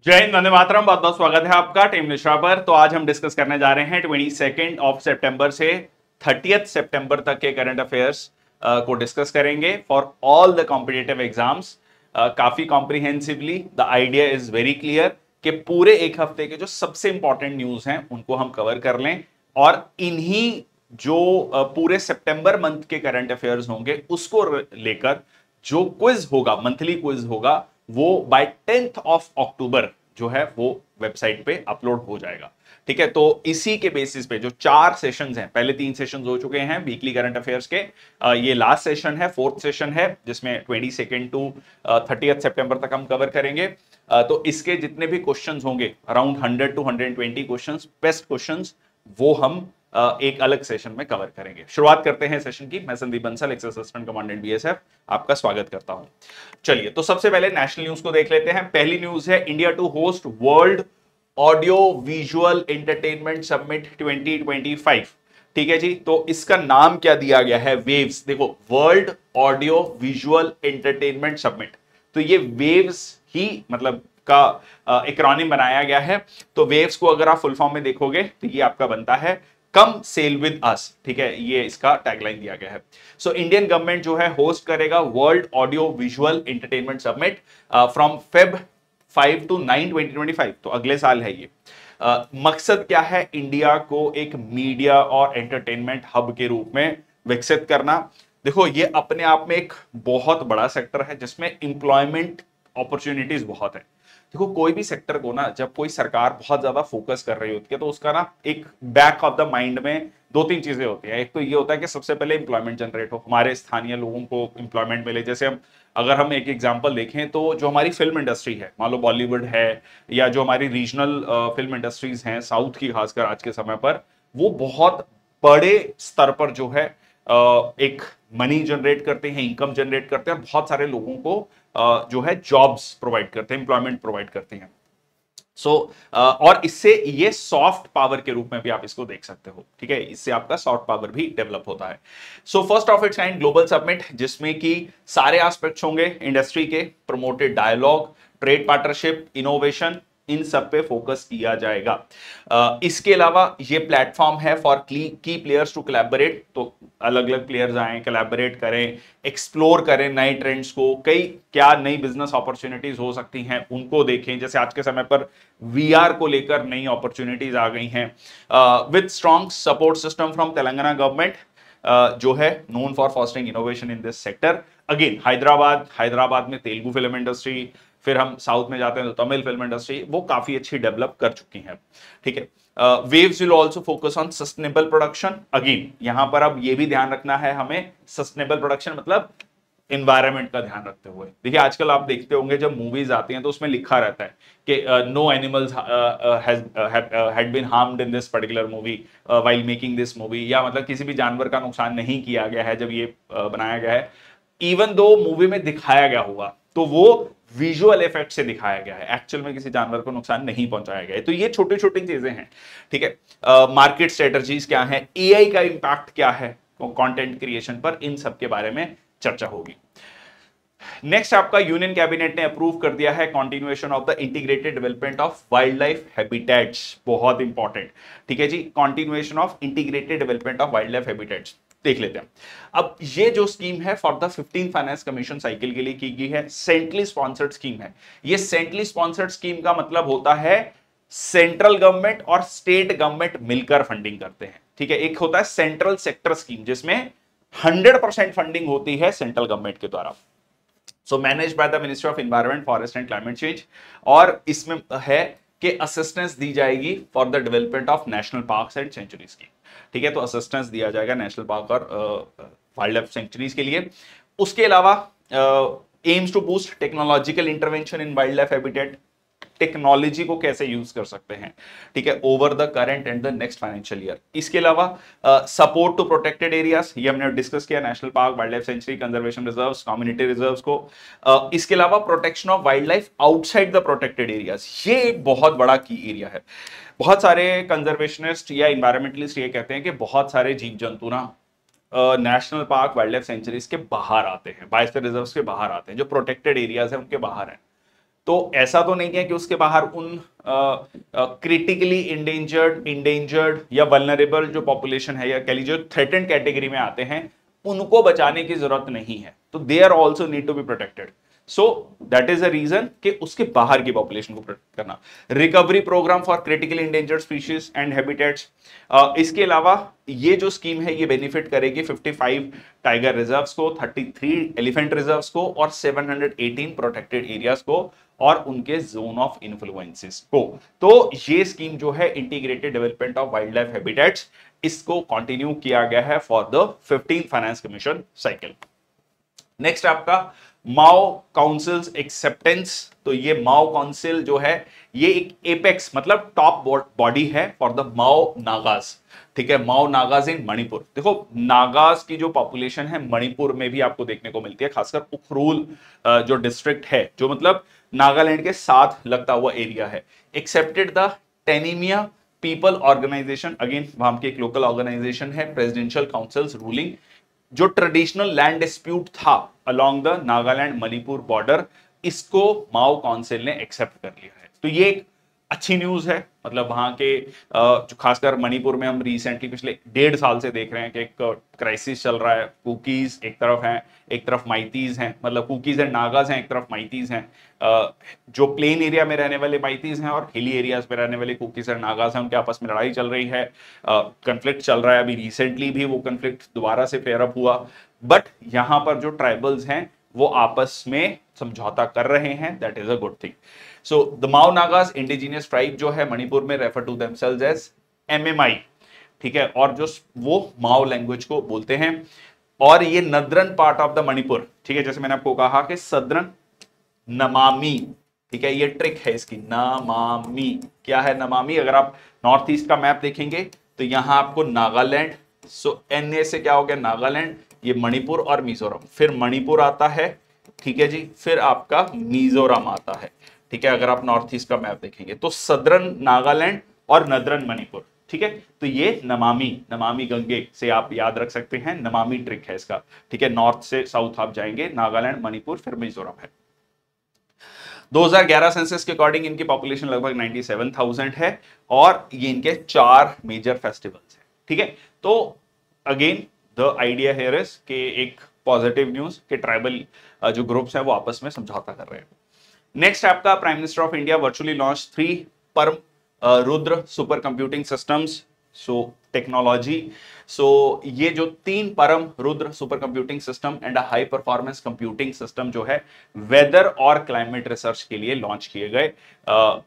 जय हिंद, वंदे मातरम। बहुत बहुत स्वागत है आपका टीम निश्रा पर। तो आज हम डिस्कस करने जा रहे हैं 22 से 30 सितंबर तक के करंट अफेयर्स को डिस्कस करेंगे for all the competitive exams. काफी comprehensively the idea is very clear कि पूरे एक हफ्ते के जो सबसे इंपॉर्टेंट न्यूज हैं उनको हम कवर कर लें और इन्हीं जो पूरे सितंबर मंथ के करंट अफेयर्स होंगे उसको लेकर जो क्विज होगा, मंथली क्विज होगा, वो बाय 10 अक्टूबर जो है वो वेबसाइट पे अपलोड हो जाएगा। ठीक है, तो इसी के बेसिस पे जो 4 सेशंस हैं, पहले 3 सेशंस हो चुके हैं वीकली करंट अफेयर्स के, ये लास्ट सेशन है, फोर्थ सेशन है, जिसमें 22 टू 30 सितंबर तक हम कवर करेंगे। तो इसके जितने भी क्वेश्चंस होंगे, around 100 to 120 questions, best questions, वो हम एक अलग सेशन में कवर करेंगे। शुरुआत करते हैं सेशन की। मैं Sandeep Bansal, x assistant commandant BSF, आपका स्वागत करता हूं। चलिए, तो सबसे पहले नेशनल न्यूज को देख लेते हैं। पहली न्यूज है India to host world audio visual entertainment summit 2025। ठीक है जी, तो इसका नाम क्या दिया गया है? वेव्स। देखो, world audio visual entertainment summit, तो ये वेव्स ही मतलब का एक्रोनिम बनाया गया है। तो वेव्स को अगर आप फुल फॉर्म में देखोगे तो ये आपका बनता है कम सेल विद अस। ठीक है, ये इसका टैगलाइन दिया गया है। सो इंडियन गवर्नमेंट जो है होस्ट करेगा world audio visual entertainment summit from Feb 5 to 9 2025। तो अगले साल है ये। मकसद क्या है? इंडिया को एक मीडिया और एंटरटेनमेंट हब के रूप में विकसित करना। देखो, ये अपने आप में एक बहुत बड़ा सेक्टर है जिसमें इंप्लॉयमेंट अपॉर्चुनिटीज बहुत है। देखो, कोई भी सेक्टर को ना, जब कोई सरकार बहुत ज्यादा फोकस कर रही होती है तो उसका ना एक बैक ऑफ द माइंड में 2-3 चीजें होती हैं। एक तो ये होता है कि सबसे पहले इंप्लॉयमेंट जनरेट हो, हमारे स्थानीय लोगों को इंप्लॉयमेंट मिले। जैसे अगर हम एक एग्जांपल देखें तो जो हमारी फिल्म इंडस्ट्री है, मान लो बॉलीवुड है, या जो हमारी रीजनल फिल्म इंडस्ट्रीज हैं साउथ की, खासकर आज के समय पर, वो बहुत बड़े स्तर पर जो है एक मनी जनरेट करते हैं, इनकम जनरेट करते हैं, बहुत सारे लोगों को जो है जॉब्स प्रोवाइड करते हैं, इंप्लॉयमेंट प्रोवाइड करते हैं। सो और इससे ये सॉफ्ट पावर के रूप में भी आप इसको देख सकते हो। ठीक है, इससे आपका सॉफ्ट पावर भी डेवलप होता है। So first of its kind global summit, जिसमें कि सारे एस्पेक्ट्स होंगे इंडस्ट्री के, promoted dialogue, trade partnership, innovation, इन सब पे फोकस किया जाएगा। इसके अलावा ये प्लेटफॉर्म है फॉर की प्लेयर्स टू कोलैबोरेट। तो अलग अलग प्लेयर्स आए, कोलैबोरेट करें, एक्सप्लोर करें नए ट्रेंड्स को, कई क्या नई बिजनेस अपॉर्चुनिटीज हो सकती हैं उनको देखें। जैसे आज के समय पर वीआर को लेकर नई अपॉर्चुनिटीज आ गई हैं, with strong support system from Telangana government, जो है known for fostering innovation in this sector. Again Hyderabad में तेलुगु फिल्म इंडस्ट्री, फिर हम साउथ में जाते हैं तो तमिल फिल्म इंडस्ट्री, वो काफी अच्छी डेवलप कर चुकी है। ठीक है, waves will also focus on sustainable production. Again यहां पर अब ये भी ध्यान रखना है हमें, सस्टेनेबल प्रोडक्शन मतलब इन्वायरमेंट का ध्यान रखते हुए। देखिए, आजकल आप देखते होंगे जब मूवीज आती हैं तो उसमें लिखा रहता है कि no animals had been harmed in this particular movie while making this movie, या मतलब किसी भी जानवर का नुकसान नहीं किया गया है जब ये बनाया गया है। इवन दो मूवी में दिखाया गया हुआ तो वो विजुअल इफेक्ट से दिखाया गया है, एक्चुअल में किसी जानवर को नुकसान नहीं पहुंचाया गया है। तो ये छोटी छोटी चीजें हैं। ठीक है, मार्केट स्ट्रेटजीज क्या है, एआई का इंपैक्ट क्या है कंटेंट क्रिएशन पर, इन सब के बारे में चर्चा होगी। नेक्स्ट आपका यूनियन कैबिनेट ने अप्रूव कर दिया है continuation of the integrated development of wild life habitats. बहुत इंपॉर्टेंट। ठीक है जी, continuation of integrated development of wild life habitats देख लेते हैं। अब ये जो स्कीम है for the 15 finance commission cycle के लिए की गई है, सेंट्रली स्पॉन्सर्ड स्कीम है। ये सेंट्रली स्पॉन्सर्ड स्कीम का मतलब होता है सेंट्रल गवर्नमेंट और स्टेट गवर्नमेंट मिलकर फंडिंग करते हैं। ठीक है, एक होता है सेंट्रल सेक्टर स्कीम जिसमें 100% फंडिंग होती है सेंट्रल गवर्नमेंट के द्वारा। So manage by the ministry of environment, forest and climate change. और इसमें है कि असिस्टेंस दी जाएगी for the development of national parks and sanctuaries की। ठीक है, तो असिस्टेंस दिया जाएगा नेशनल पार्क और वाइल्ड लाइफ सेंचुरीज के लिए। उसके अलावा aims to boost technological intervention in wild life habitat, technology को कैसे यूज कर सकते हैं। ठीक है, over the current and the next financial year. इसके अलावा सपोर्ट टू प्रोटेक्टेड एरियाज, ये हमने डिस्कस किया, national park, wild life sanctuary, conservation reserves, community reserves को। इसके अलावा protection of wild life outside the protected areas, ये एक बहुत बड़ा की एरिया है। बहुत सारे कंजर्वेशनिस्ट या इन्वायरमेंटलिस्ट ये कहते हैं कि बहुत सारे जीव जंतु ना national park, wild life sanctuaries के बाहर आते हैं, बायोस्फीयर रिजर्व्स के बाहर आते हैं, जो प्रोटेक्टेड एरियाज है उनके बाहर है। तो ऐसा तो नहीं है कि उसके बाहर उन क्रिटिकली इंडेंजर्ड या वल्नरेबल जो पॉपुलेशन है या कह लीजिए थ्रेटेंड कैटेगरी में आते हैं, उनको बचाने की जरूरत नहीं है, तो they are also need to be protected. So that is a reason कि उसके बाहर की पॉपुलेशन को प्रोटेक्ट करना। Recovery programme for critically endangered species and habitats, इसके अलावा ये जो स्कीम है ये बेनिफिट करेगी 55 टाइगर रिजर्व्स को, 33 एलिफेंट रिजर्व्स को और 718 प्रोटेक्टेड एरियाज को और उनके जोन ऑफ इन्फ्लुएंसेस को। तो ये स्कीम जो है integrated development of wild life habitats, इसको कंटिन्यू किया गया है for the 15th finance commission cycle. Next आपका माओ काउंसिल्स एक्सेप्टेंस। तो ये माओ काउंसिल जो है ये एक एपेक्स मतलब टॉप बॉडी है फॉर द माओ नागाज, ठीक है, माओ नागाज इन मणिपुर। देखो नागाज की जो पॉपुलेशन है मणिपुर में भी आपको देखने को मिलती है, खासकर उखरूल जो डिस्ट्रिक्ट है, जो मतलब नागालैंड के साथ लगता हुआ एरिया है। Accepted the Tenyimia people organisation, again वहां की एक लोकल ऑर्गेनाइजेशन है, प्रेसिडेंशियल काउंसिल्स रूलिंग। जो ट्रेडिशनल लैंड डिस्प्यूट था along the Nagaland Manipur border, इसको माओ काउंसिल ने एक्सेप्ट कर लिया है। तो ये एक अच्छी न्यूज है, मतलब वहां के जो खासकर मणिपुर में हम रिसेंटली पिछले 1.5 साल से देख रहे हैं कि एक क्राइसिस चल रहा है। कुकीज एक तरफ हैं, एक तरफ माइतीज हैं, मतलब कुकीज एंड नागाज हैं, एक तरफ माइतीज हैं। जो प्लेन एरिया में रहने वाले माइतीज हैं और हिली एरियाज में रहने वाले कुकीज एंड नागाज हैं, उनके आपस में लड़ाई चल रही है, कन्फ्लिक्ट चल रहा है। अभी रिसेंटली भी वो कन्फ्लिक्ट दोबारा से फेयर अप हुआ, बट यहां पर जो ट्राइबल्स हैं वो आपस में समझौता कर रहे हैं, that is a good thing. So the Mao Nagas indigenous tribe जो है मणिपुर में refer to themselves as MMI, ठीक है, और जो वो माओ लैंग्वेज को बोलते हैं। और ये नदरन पार्ट ऑफ द मणिपुर, ठीक है, जैसे मैंने आपको कहा कि सदरन नमामी, ठीक है, ये ट्रिक है इसकी, नमामी। क्या है नमामी? अगर आप नॉर्थ ईस्ट का मैप देखेंगे तो यहां आपको नागालैंड, सो एनए से क्या हो गया नागालैंड, ये मणिपुर और मिजोरम, फिर मणिपुर आता है, ठीक है जी, फिर आपका मिजोरम आता है, ठीक है, अगर आप नॉर्थ ईस्ट का मैप देखेंगे तो सदरन नागालैंड और नदरन मणिपुर, ठीक है। तो ये नमामि गंगे से आप याद रख सकते हैं, नमामि ट्रिक है इसका, ठीक है। नॉर्थ से साउथ आप जाएंगे, नागालैंड, मणिपुर, फिर मिजोरम है। 2011 सेंसस के अकॉर्डिंग इनकी पॉपुलेशन लगभग 97,000 है और ये इनके 4 मेजर फेस्टिवल्स हैं, ठीक है। तो again the idea here is कि एक पॉजिटिव न्यूज कि ट्राइबल जो ग्रुप्स हैं वो आपस में समझौता कर रहे हैं। नेक्स्ट आपका prime minister of India virtually launch 3 Param Rudra super computing systems, so technology. So ये जो 3 Param Rudra super computing system and high performance computing system जो है वेदर और क्लाइमेट रिसर्च के लिए लॉन्च किए गए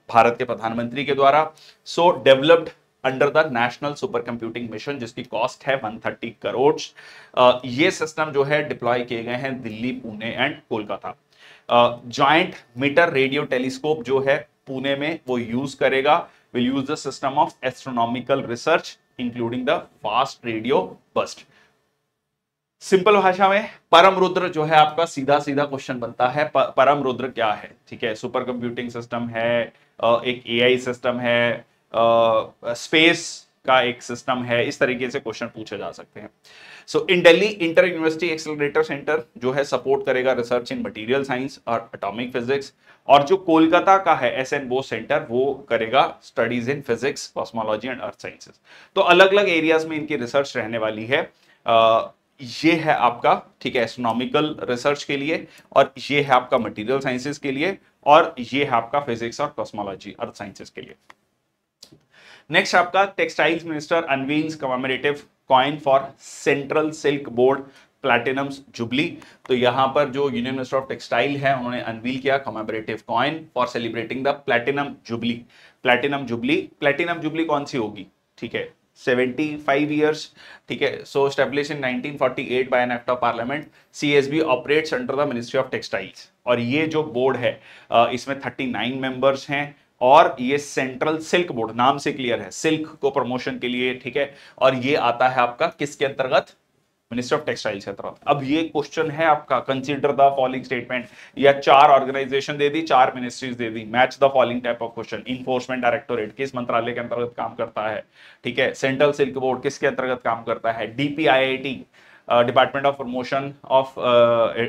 भारत के प्रधानमंत्री के द्वारा। So developed under the national super computing mission, जिसकी कॉस्ट है 130 करोड़। ये सिस्टम जो है डिप्लॉय किए गए हैं Delhi, Pune and Kolkata. Joint metre radio telescope जो है पुणे में वो यूज करेगा, will use the system of astronomical research including the fast radio burst. Simple भाषा में परम रुद्र जो है आपका सीधा सीधा क्वेश्चन बनता है, परम रुद्र क्या है, ठीक है। सुपर कंप्यूटिंग सिस्टम है, एक एआई सिस्टम है, स्पेस का एक सिस्टम है, इस तरीके से क्वेश्चन पूछे जा सकते हैं। So in Delhi inter university accelerator centre जो है सपोर्ट करेगा रिसर्च इन मटेरियल साइंस और एटॉमिक फिजिक्स, और जो कोलकाता का है एसएन बोस सेंटर वो करेगा studies in physics, cosmology and earth sciences. तो अलग अलग एरियाज में इनकी रिसर्च रहने वाली है। ये है आपका, ठीक है, एस्ट्रोनॉमिकल रिसर्च के लिए, और ये है आपका मटेरियल साइंसेस के लिए, और ये है आपका फिजिक्स और कॉस्मोलॉजी अर्थ साइंसेस के लिए। नेक्स्ट आपका textiles minister unveils commemorative coin for central silk board platinum jubilee. तो यहां पर जो यूनियन मिनिस्टर ऑफ टेक्सटाइल है उन्होंने अनवील किया commemorative coin for celebrating the platinum jubilee. Platinum jubilee कौन सी होगी, ठीक है, 75 ईयर्स, ठीक है। So establish in 1948 by an act of parliament, CSB operates under the ministry of textiles. और ये जो बोर्ड है इसमें 39 मेंबर्स हैं, और ये सेंट्रल सिल्क बोर्ड नाम से क्लियर है, सिल्क को प्रमोशन के लिए, ठीक है। और ये आता है आपका किसके अंतर्गत, मिनिस्ट्री ऑफ टेक्सटाइल्स के अंतर्गत। अब ये क्वेश्चन है आपका, कंसीडर द फॉलोइंग स्टेटमेंट, या 4 ऑर्गेनाइजेशन दे दी, 4 मिनिस्ट्रीज दे दी, match the following type of question. Enforcement directorate किस मंत्रालय के अंतर्गत काम करता है, ठीक है। सेंट्रल सिल्क बोर्ड किसके अंतर्गत काम करता है, DPIIT department of promotion of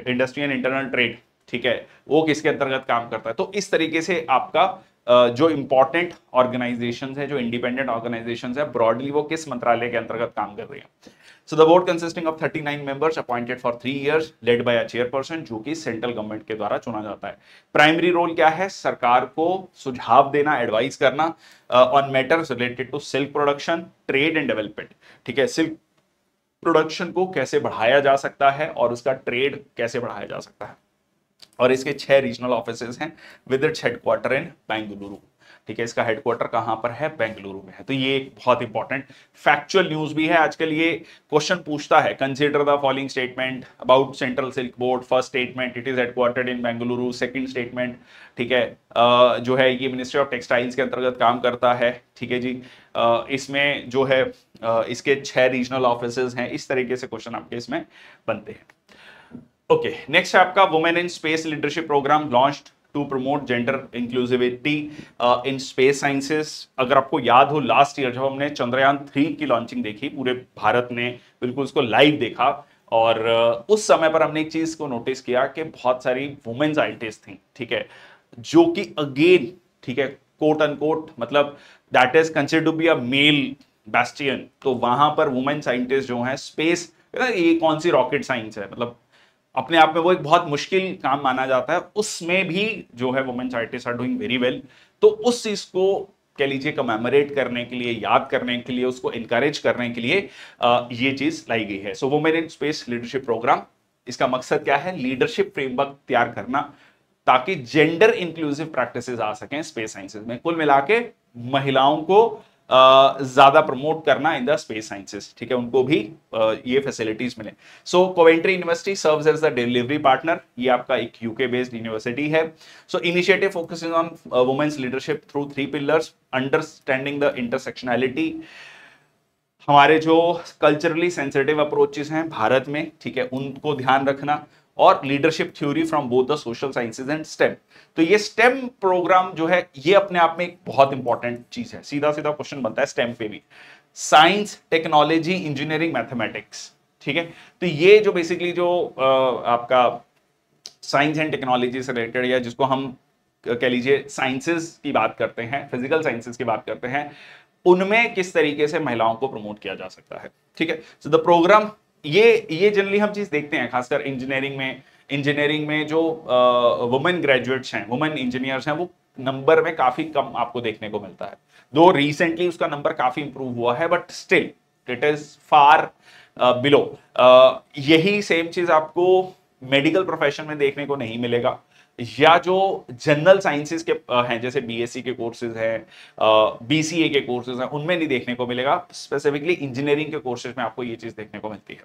industry and internal trade, ठीक है, वो किसके अंतर्गत काम करता है। तो इस तरीके से आपका जो इंपॉर्टेंट ऑर्गेनाइजेशंस है, जो इंडिपेंडेंट ऑर्गेनाइजेशंस है, ब्रॉडली वो किस मंत्रालय के अंतर्गत काम कर रही है। So the board consisting of 39 members appointed for 3 years led by a chairperson, जो कि सेंट्रल गवर्नमेंट के द्वारा चुना जाता है। प्राइमरी रोल क्या है, सरकार को सुझाव देना, एडवाइस करना on matters related to silk production, trade and development. ठीक है, सिल्क प्रोडक्शन को कैसे बढ़ाया जा सकता है और उसका ट्रेड कैसे बढ़ाया जा सकता है। और इसके 6 रीजनल ऑफिसेज हैं with its headquarter in Bengaluru. ठीक है, इसका हेडक्वार्टर कहां पर है, बेंगलुरु में है। तो ये एक बहुत इंपॉर्टेंट फैक्चुअल न्यूज भी है। आजकल ये क्वेश्चन पूछता है, consider the following statement about central silk board. First statement, it is headquartered in Bengaluru. Second statement, ठीक है, जो है ये मिनिस्ट्री ऑफ टेक्सटाइल्स के अंतर्गत काम करता है। ठीक है जी, इसमें जो है इसके 6 रीजनल ऑफिसेज हैं। इस तरीके से क्वेश्चन आपके इसमें बनते हैं। ओके, नेक्स्ट है आपका women in space leadership programme launched to promote gender inclusivity in space sciences. अगर आपको याद हो, लास्ट ईयर जब हमने चंद्रयान 3 की लॉन्चिंग देखी, पूरे भारत ने बिल्कुल उसको लाइव देखा, और उस समय पर हमने एक चीज को नोटिस किया कि बहुत सारी वुमेन साइंटिस्ट थी, ठीक है, जो कि अगेन, ठीक है, कोट अनकोट, मतलब that is considered to be a male bastion. तो वहां पर वुमेन साइंटिस्ट जो है स्पेस, ये कौन सी रॉकेट साइंस है, मतलब अपने आप में वो एक बहुत मुश्किल काम माना जाता है, उसमें भी जो है women scientist are doing very well. तो उस चीज को कह लीजिए कमेमोरेट करने के लिए, याद करने के लिए, उसको इंकरेज करने के लिए ये चीज लाई गई है। So women in space leadership programme, इसका मकसद क्या है, लीडरशिप फ्रेमवर्क तैयार करना ताकि जेंडर इंक्लूसिव प्रैक्टिसेस आ सकें स्पेस साइंसेस में। कुल मिला के महिलाओं को ज्यादा प्रमोट करना इन द स्पेस साइंसेस, ठीक है, उनको भी ये फैसिलिटीज मिले। So Coventry university serves as the delivery partner. ये आपका एक यूके बेस्ड यूनिवर्सिटी है। So initiative focuses on women's leadership through 3 pillars, understanding the intersectionality, हमारे जो कल्चरली सेंसिटिव अप्रोचेस हैं भारत में, ठीक है, उनको ध्यान रखना, और leadership theory from both the social sciences and stem. तो ये स्टेम प्रोग्राम जो है ये अपने आप में एक बहुत इंपॉर्टेंट चीज है। सीधा सीधा क्वेश्चन बनता है स्टेम पे भी, साइंस, टेक्नोलॉजी, इंजीनियरिंग, मैथमेटिक्स। ठीक है, तो ये जो बेसिकली जो आपका साइंस एंड टेक्नोलॉजी से रिलेटेड, या जिसको हम कह लीजिए साइंसेस की बात करते हैं, फिजिकल साइंसेस की बात करते हैं, उनमें किस तरीके से महिलाओं को प्रमोट किया जा सकता है। ठीक है, सो द प्रोग्राम, ये जनरली हम चीज देखते हैं खासकर इंजीनियरिंग में जो वुमेन ग्रेजुएट्स हैं, वुमेन इंजीनियर्स हैं, वो नंबर में काफी कम आपको देखने को मिलता है। दो रिसेंटली उसका नंबर काफी इंप्रूव हुआ है, but still it is far below. यही सेम चीज आपको मेडिकल प्रोफेशन में देखने को नहीं मिलेगा, या जो जनरल साइंसेस के हैं, जैसे बीएससी के कोर्सेज हैं, बीसीए के कोर्सेज हैं, उनमें नहीं देखने को मिलेगा। स्पेसिफिकली इंजीनियरिंग के कोर्सेज में आपको ये चीज देखने को मिलती है।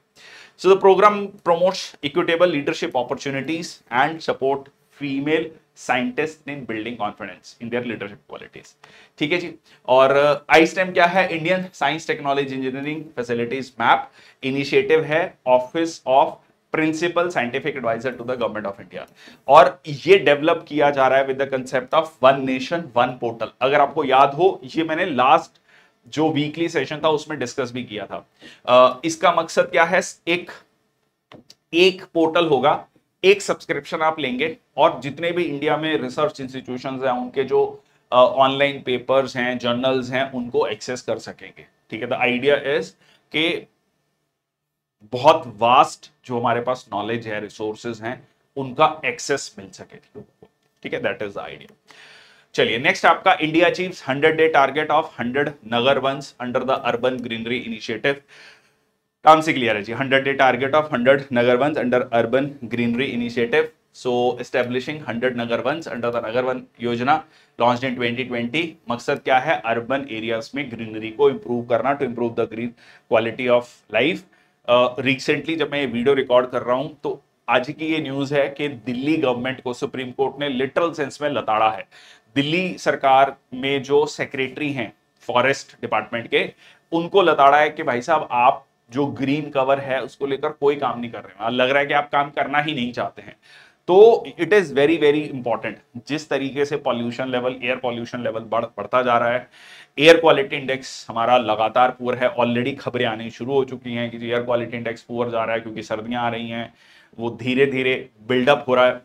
So the programme promotes equitable leadership opportunities and support female scientist in building confidence in their leadership qualities. ठीक है जी, और आईस्टेम क्या है, Indian science technology engineering facilities map initiative है, office of principal scientific adviser to the government of India, और ये develop किया जा रहा है with the concept of one nation one portal. अगर आपको याद हो, ये मैंने लास्ट जो वीकली सेशन था उसमें डिस्कस भी किया था। इसका मकसद क्या है, एक पोर्टल होगा, एक सब्सक्रिप्शन आप लेंगे, और जितने भी इंडिया में रिसर्च इंस्टीट्यूशंस हैं, उनके जो ऑनलाइन पेपर्स हैं, जर्नल्स हैं, उनको एक्सेस कर सकेंगे। ठीक है, द आइडिया इज कि बहुत वास्ट जो हमारे पास नॉलेज है, रिसोर्सेज हैं, उनका एक्सेस मिल सके लोगों को। ठीक है, दैट इज द आइडिया। चलिए नेक्स्ट आपका, India achieves 100-day target of 100 Nagar Vans under the urban greenery initiative. काम से क्लियर है जी, 100-day target of 100 Nagar Vans under urban greenery initiative. So establishing 100 Nagar Vans under the Nagar Van Yojana launched in 2020। मकसद क्या है, अर्बन एरियाज में ग्रीनरी को इंप्रूव करना, to improve the green quality of life. Recently जब मैं ये वीडियो रिकॉर्ड कर रहा हूं, तो आज की ये न्यूज है कि दिल्ली गवर्नमेंट को सुप्रीम कोर्ट ने लिटरल सेंस में लताड़ा है। दिल्ली सरकार में जो सेक्रेटरी हैं फॉरेस्ट डिपार्टमेंट के, उनको लताड़ा है कि भाई साहब, आप जो ग्रीन कवर है उसको लेकर कोई काम नहीं कर रहे हैं, लग रहा है कि आप काम करना ही नहीं चाहते हैं। तो it is very very important, जिस तरीके से pollution level, air pollution level बढ़ता जा रहा है, एयर क्वालिटी इंडेक्स हमारा लगातार पुअर है। ऑलरेडी खबरें आनी शुरू हो चुकी हैं कि एयर क्वालिटी इंडेक्स पुअर जा रहा है क्योंकि सर्दियां आ रही हैं, वो धीरे धीरे बिल्डअप हो रहा है।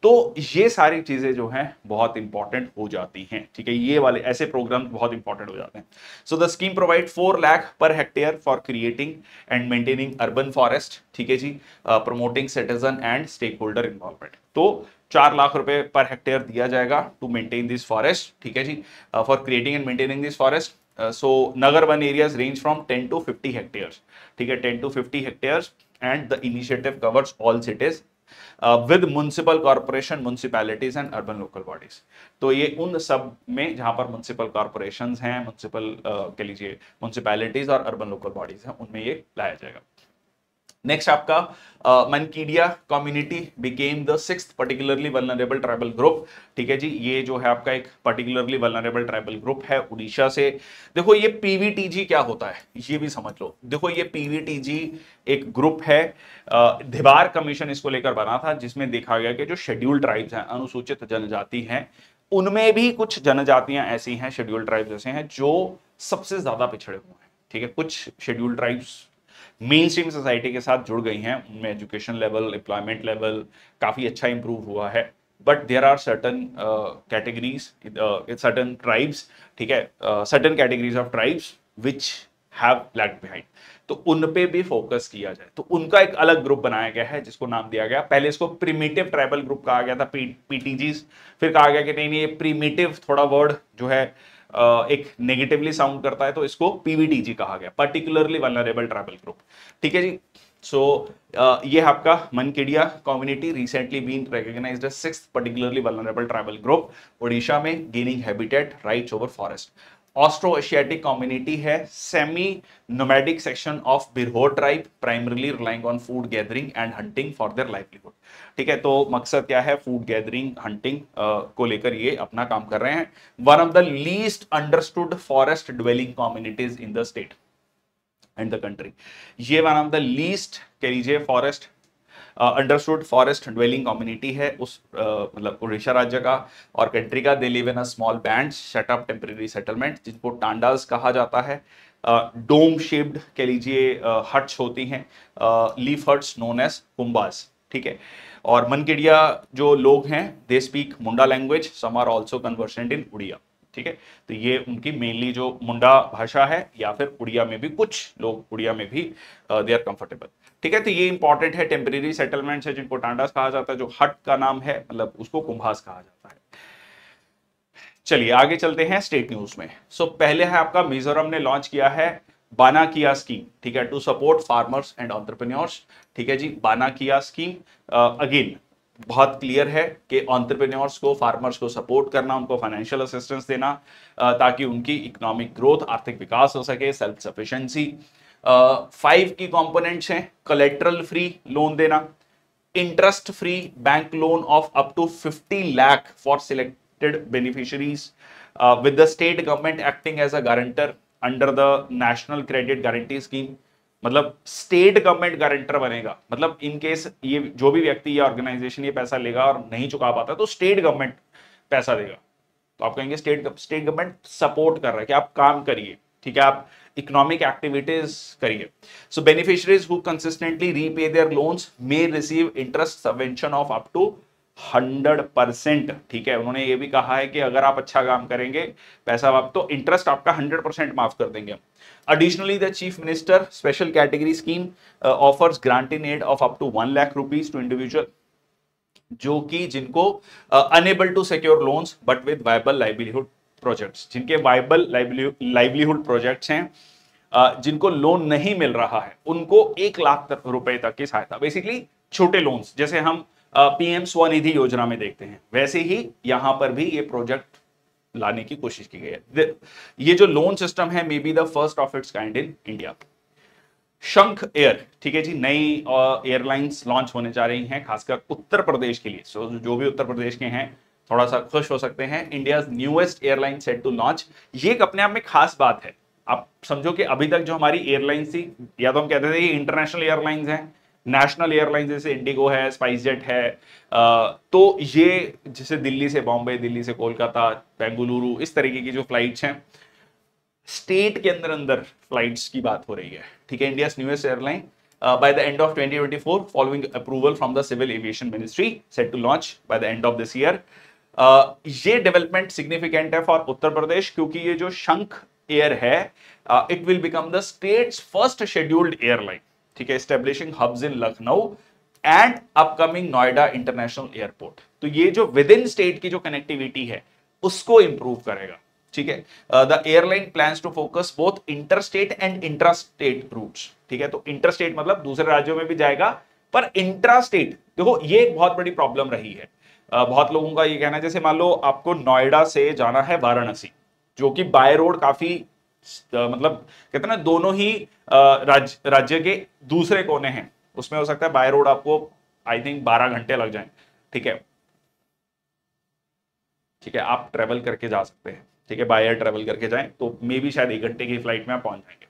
तो ये सारी चीजें जो हैं बहुत इंपॉर्टेंट हो जाती हैं, ठीक है, ये वाले ऐसे प्रोग्राम बहुत इंपॉर्टेंट हो जाते हैं। So the scheme provide 4 lakh per hectare for creating and maintaining urban forest, ठीक है जी, promoting citizen and stake holder involvement. तो 4 लाख रुपए पर हेक्टेयर दिया जाएगा टू मेंटेन दिस फॉरेस्ट, ठीक है जी, for creating and maintaining this forest. So Nagar Van areas range from 10 to 50 hectares, ठीक है, 10 to 50 hectares, and the initiative covers all cities with municipal corporation, municipalities and urban local bodies. तो ये उन सब में जहां पर म्युनिसिपल कॉर्पोरेशंस हैं, म्युनिसिपल कह लीजिए म्युनिसिपैलिटीज और अर्बन लोकल बॉडीज हैं, उनमें ये लाया जाएगा। नेक्स्ट आपका Mankidia community became the 6th particularly vulnerable tribal group, ठीक है जी, ये जो है आपका एक पर्टिकुलरली वल्नरेबल ट्राइबल ग्रुप है उड़ीसा से। देखो ये पीवीटीजी क्या होता है ये भी समझ लो। देखो ये पीवीटीजी एक ग्रुप है, धिबार कमीशन इसको लेकर बना था, जिसमें देखा गया कि जो शेड्यूल्ड ट्राइब्स हैं, अनुसूचित जनजाति हैं, उनमें भी कुछ जनजातियां ऐसी हैं, शेड्यूल्ड ट्राइब्स ऐसे हैं जो सबसे ज्यादा पिछड़े हुए हैं, ठीक है। कुछ scheduled tribes main stream society के साथ जुड़ गई हैं, उनमें एजुकेशन लेवल, एम्प्लॉयमेंट लेवल काफी अच्छा इंप्रूव हुआ है, but there are certain categories, certain tribes, ठीक है, certain categories of tribes which have lagged behind. तो उन पे भी फोकस किया जाए, तो उनका एक अलग ग्रुप बनाया गया है जिसको नाम दिया गया, पहले इसको प्रिमिटिव ट्राइबल ग्रुप कहा गया था, पीटीजीज, फिर कहा गया कि नहीं ये प्रिमिटिव थोड़ा वर्ड जो है एक नेगेटिवली साउंड करता है, तो इसको पीवीटीजी कहा गया, पर्टिकुलरली वल्नरेबल ट्राइबल ग्रुप, ठीक है जी। सो ये आपका Mankidia community recently been recognised as 6th particularly vulnerable tribal group Orissa में, gaining habitat rights over forest. Austro asiatic community है, semi nomadic section of Birhor tribe, primarily relying on food gathering and hunting for their livelihood, ठीक है। तो मकसद क्या है, food gathering, hunting को लेकर ये अपना काम कर रहे हैं। One of the least understood forest dwelling communities in the state and the country, ये वन ऑफ द लीस्ट कह लीजिए forest understood forest dwelling community है उस मतलब उड़ीसा राज्य का और कंट्री का। They live in a small band set up temporary settlement, जिनको टांडास कहा जाता है। डोम शेप्ड कह लीजिए हट्स होती हैं, leaf huts known as kumbhas, ठीक है। और मनकेडिया जो लोग हैं they speak Munda language, some are also conversant in Oriya, ठीक है। तो ये उनकी मेनली जो मुंडा भाषा है, या फिर उड़िया में भी कुछ लोग उड़िया में भी दे आर कंफर्टेबल, ठीक है। तो ये इंपॉर्टेंट है, टेम्परेरी सेटलमेंट्स है जिनको टांडास कहा जाता है, जो हट का नाम है मतलब उसको कुंभास कहा जाता है। चलिए आगे चलते हैं स्टेट न्यूज में। सो पहले है आपका मिजोरम ने लॉन्च किया है बाना किया स्कीम, ठीक है, to support farmers and entrepreneurs, ठीक है जी। बाना किया स्कीम अगेन बहुत क्लियर है कि एंटरप्रेन्योर्स को, फार्मर्स को सपोर्ट करना, उनको फाइनेंशियल असिस्टेंस देना ताकि उनकी इकोनॉमिक ग्रोथ, आर्थिक विकास हो सके, सेल्फ सफिशिएंसी। 5 की कंपोनेंट्स हैं, कोलेटरल फ्री लोन देना, interest free bank loan of up to 50 lakh for selected beneficiaries with the state government acting as a guarantor under the national credit guarantee scheme. मतलब state government guarantor बनेगा, मतलब in case ये जो भी व्यक्ति या organisation ये पैसा लेगा और नहीं चुका पाता तो स्टेट गवर्नमेंट पैसा देगा। तो आप कहेंगे स्टेट गवर्नमेंट सपोर्ट कर रहा है कि आप काम करिए, ठीक है, आप इकोनॉमिक एक्टिविटीज करिए। So beneficiaries who consistently repay their loans may receive interest subvention of up to 100%, ठीक है। उन्होंने ये भी कहा है कि अगर आप अच्छा काम करेंगे पैसा आप तो इंटरेस्ट आपका 100% माफ कर देंगे। Additionally, the Chief Minister Special Category Scheme offers grant in aid of up to 1 lakh rupees to individual जो कि जिनको unable to secure loans but with viable livelihood projects, जिनके viable livelihood projects हैं, जिनको लोन नहीं मिल रहा है उनको 1 लाख रुपए तक की सहायता, बेसिकली छोटे लोन्स जैसे हम पीएम स्वनिधि योजना में देखते हैं, वैसे ही यहां पर भी ये प्रोजेक्ट लाने की कोशिश की गई है। ये जो लोन सिस्टम है may be the first of its kind in India. शंख एयर, ठीक है जी, नई एयरलाइंस लॉन्च होने जा रही हैं खासकर उत्तर प्रदेश के लिए। सो जो भी उत्तर प्रदेश के हैं थोड़ा सा खुश हो सकते हैं। India newest airline set to launch, ये एक अपने आप में खास बात है। आप समझो कि अभी तक जो हमारी एयरलाइंस थी, या तो हम कहते थे ये इंटरनेशनल एयरलाइंस हैं, नेशनल एयरलाइंस जैसे इंडिगो है, स्पाइस जेट है, तो ये जैसे दिल्ली से बॉम्बे, दिल्ली से कोलकाता, बेंगलुरु, इस तरीके की जो फ्लाइट्स हैं स्टेट के अंदर अंदर फ्लाइट्स की बात हो रही है, ठीक है। India newest airline by the end of 2024 following approval from the Civil Aviation Ministry, set to launch by the end of this year. ये डेवलपमेंट सिग्निफिकेंट है फॉर उत्तर प्रदेश, क्योंकि ये जो शंख एयर है it will become the state's first scheduled airline, ठीक है, establishing hubs in Lucknow and upcoming Noida international airport. तो ये जो विद इन स्टेट की जो कनेक्टिविटी है उसको इंप्रूव करेगा, ठीक है। The airline plans to focus both interstate and intrastate routes, ठीक है। तो इंटरस्टेट मतलब दूसरे राज्यों में भी जाएगा, पर इंट्रास्टेट देखो ये एक बहुत बड़ी प्रॉब्लम रही है। बहुत लोगों का ये कहना है, जैसे मान लो आपको नोएडा से जाना है वाराणसी, जो कि बाय रोड काफी मतलब कहते हैं ना दोनों ही राज्य के दूसरे कोने हैं, उसमें हो सकता है बाय रोड आपको आई थिंक 12 घंटे लग जाएं, ठीक है, ठीक है, आप ट्रेवल करके जा सकते हैं, ठीक है, बाय एयर ट्रेवल करके जाएं तो मे बी शायद 1 घंटे की फ्लाइट में आप पहुंच जाएंगे।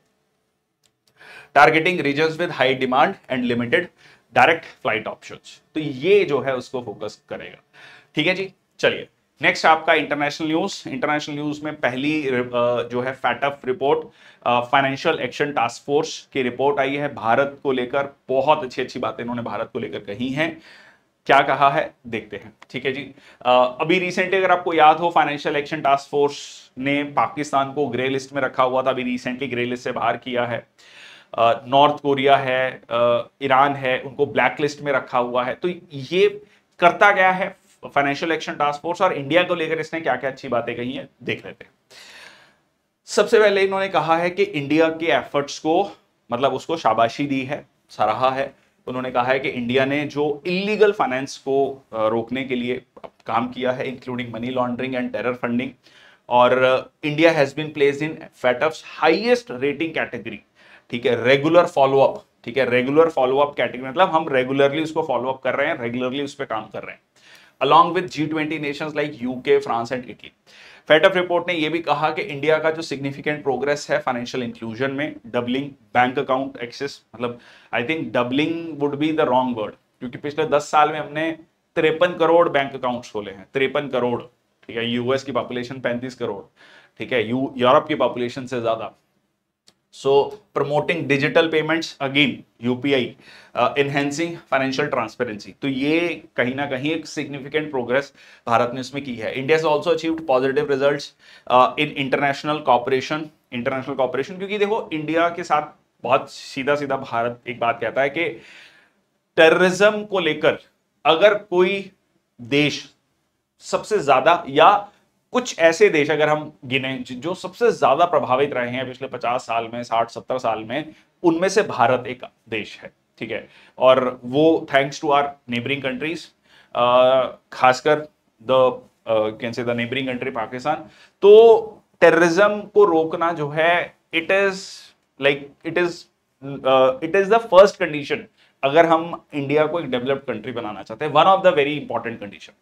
Targeting regions with high demand and limited direct flight options, तो ये जो है उसको फोकस करेगा, ठीक है जी। चलिए नेक्स्ट आपका इंटरनेशनल न्यूज। इंटरनेशनल न्यूज में पहली जो है FATF report, financial action task force की रिपोर्ट आई है भारत को लेकर। बहुत अच्छी अच्छी बातें इन्होंने भारत को लेकर कही हैं। क्या कहा है देखते हैं, ठीक है जी। अभी रिसेंटली अगर आपको याद हो, फाइनेंशियल एक्शन टास्क फोर्स ने पाकिस्तान को ग्रे लिस्ट में रखा हुआ था, अभी रिसेंटली ग्रे लिस्ट से बाहर किया है। नॉर्थ कोरिया है, ईरान है, उनको ब्लैक लिस्ट में रखा हुआ है। तो ये करता गया है फाइनेंशियल एक्शन टास्क फोर्स, और इंडिया को लेकर इसने क्या क्या अच्छी बातें कही हैं देख लेते हैं। सबसे पहले इन्होंने कहा है कि इंडिया के एफर्ट्स को मतलब उसको शाबाशी दी है, सराहा है। उन्होंने कहा है कि इंडिया ने जो इलीगल फाइनेंस को रोकने के लिए काम किया है, including money laundering and terror funding, और India has been placed in FATF's highest rating category, ठीक है, रेगुलर फॉलोअप, ठीक है, रेगुलर फॉलोअप कैटेगरी मतलब हम रेगुलरली उसको फॉलोअप कर रहे हैं, रेगुलरली उस पर काम कर रहे हैं, along with G20 nations like UK, France and Italy। FATF report ने यह भी कहा कि इंडिया का जो सिग्निफिकेंट प्रोग्रेस है फाइनेंशियल इंक्लूजन में, डबलिंग बैंक अकाउंट एक्सेस, मतलब I think doubling would be the wrong word, क्योंकि पिछले 10 साल में हमने 53 करोड़ बैंक अकाउंट्स खोले हैं, 53 करोड़, ठीक है। यूएस की पॉपुलेशन 35 करोड़, ठीक है, यूरोप की पॉपुलेशन से ज्यादा। So promoting digital payments again, UPI, enhancing financial transparency, तो ये कहीं ना कहीं एक significant progress भारत ने इसमें की है। India has also achieved positive results in international cooperation, क्योंकि देखो इंडिया के साथ बहुत सीधा सीधा भारत एक बात कहता है कि टेररिज्म को लेकर अगर कोई देश सबसे ज्यादा, या कुछ ऐसे देश अगर हम गिने जो सबसे ज्यादा प्रभावित रहे हैं पिछले 50 साल में, 60-70 साल में, उनमें से भारत एक देश है, ठीक है। और वो thanks to our neighbouring countries, खासकर the can say the neighbouring country Pakistan. तो टेररिज्म को रोकना जो है it is the first condition अगर हम इंडिया को एक डेवलप्ड कंट्री बनाना चाहते हैं, one of the very important condition.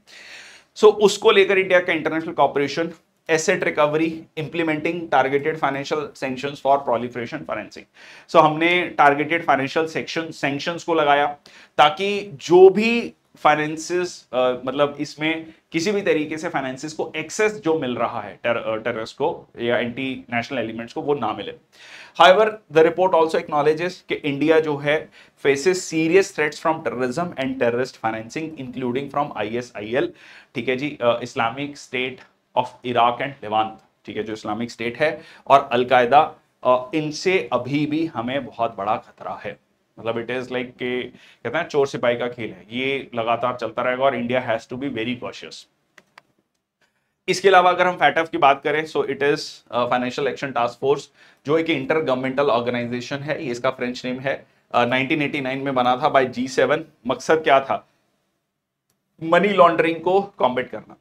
So उसको लेकर इंडिया का international cooperation, asset recovery, implementing targeted financial sanctions for proliferation financing. So हमने टारगेटेड फाइनेंशियल सैंक्शंस को लगाया ताकि जो भी फाइनेंसेस मतलब इसमें किसी भी तरीके से फाइनेंसेस को एक्सेस जो मिल रहा है टेररिस्ट को या एंटी नेशनल एलिमेंट्स को, वो ना मिले। However, the report also acknowledges कि इंडिया जो है faces serious threats from terrorism and terrorist financing, including from ISIL, ठीक है जी, Islamic state of Iraq and Levant, ठीक है, जो इस्लामिक स्टेट है, और अलकायदा, इनसे अभी भी हमें बहुत बड़ा खतरा है। मतलब इट इज लाइक के कहते हैं चोर सिपाही का खेल है, ये लगातार चलता रहेगा और India has to be very cautious. इसके अलावा अगर हम फैटफ की बात करें, so it is financial action task force, जो एक इंटर गवर्नमेंटल ऑर्गेनाइजेशन है, ये इसका फ्रेंच नेम है। 1989 में बना था बाय G7। मकसद क्या था? मनी लॉन्ड्रिंग को कॉम्बैट करना।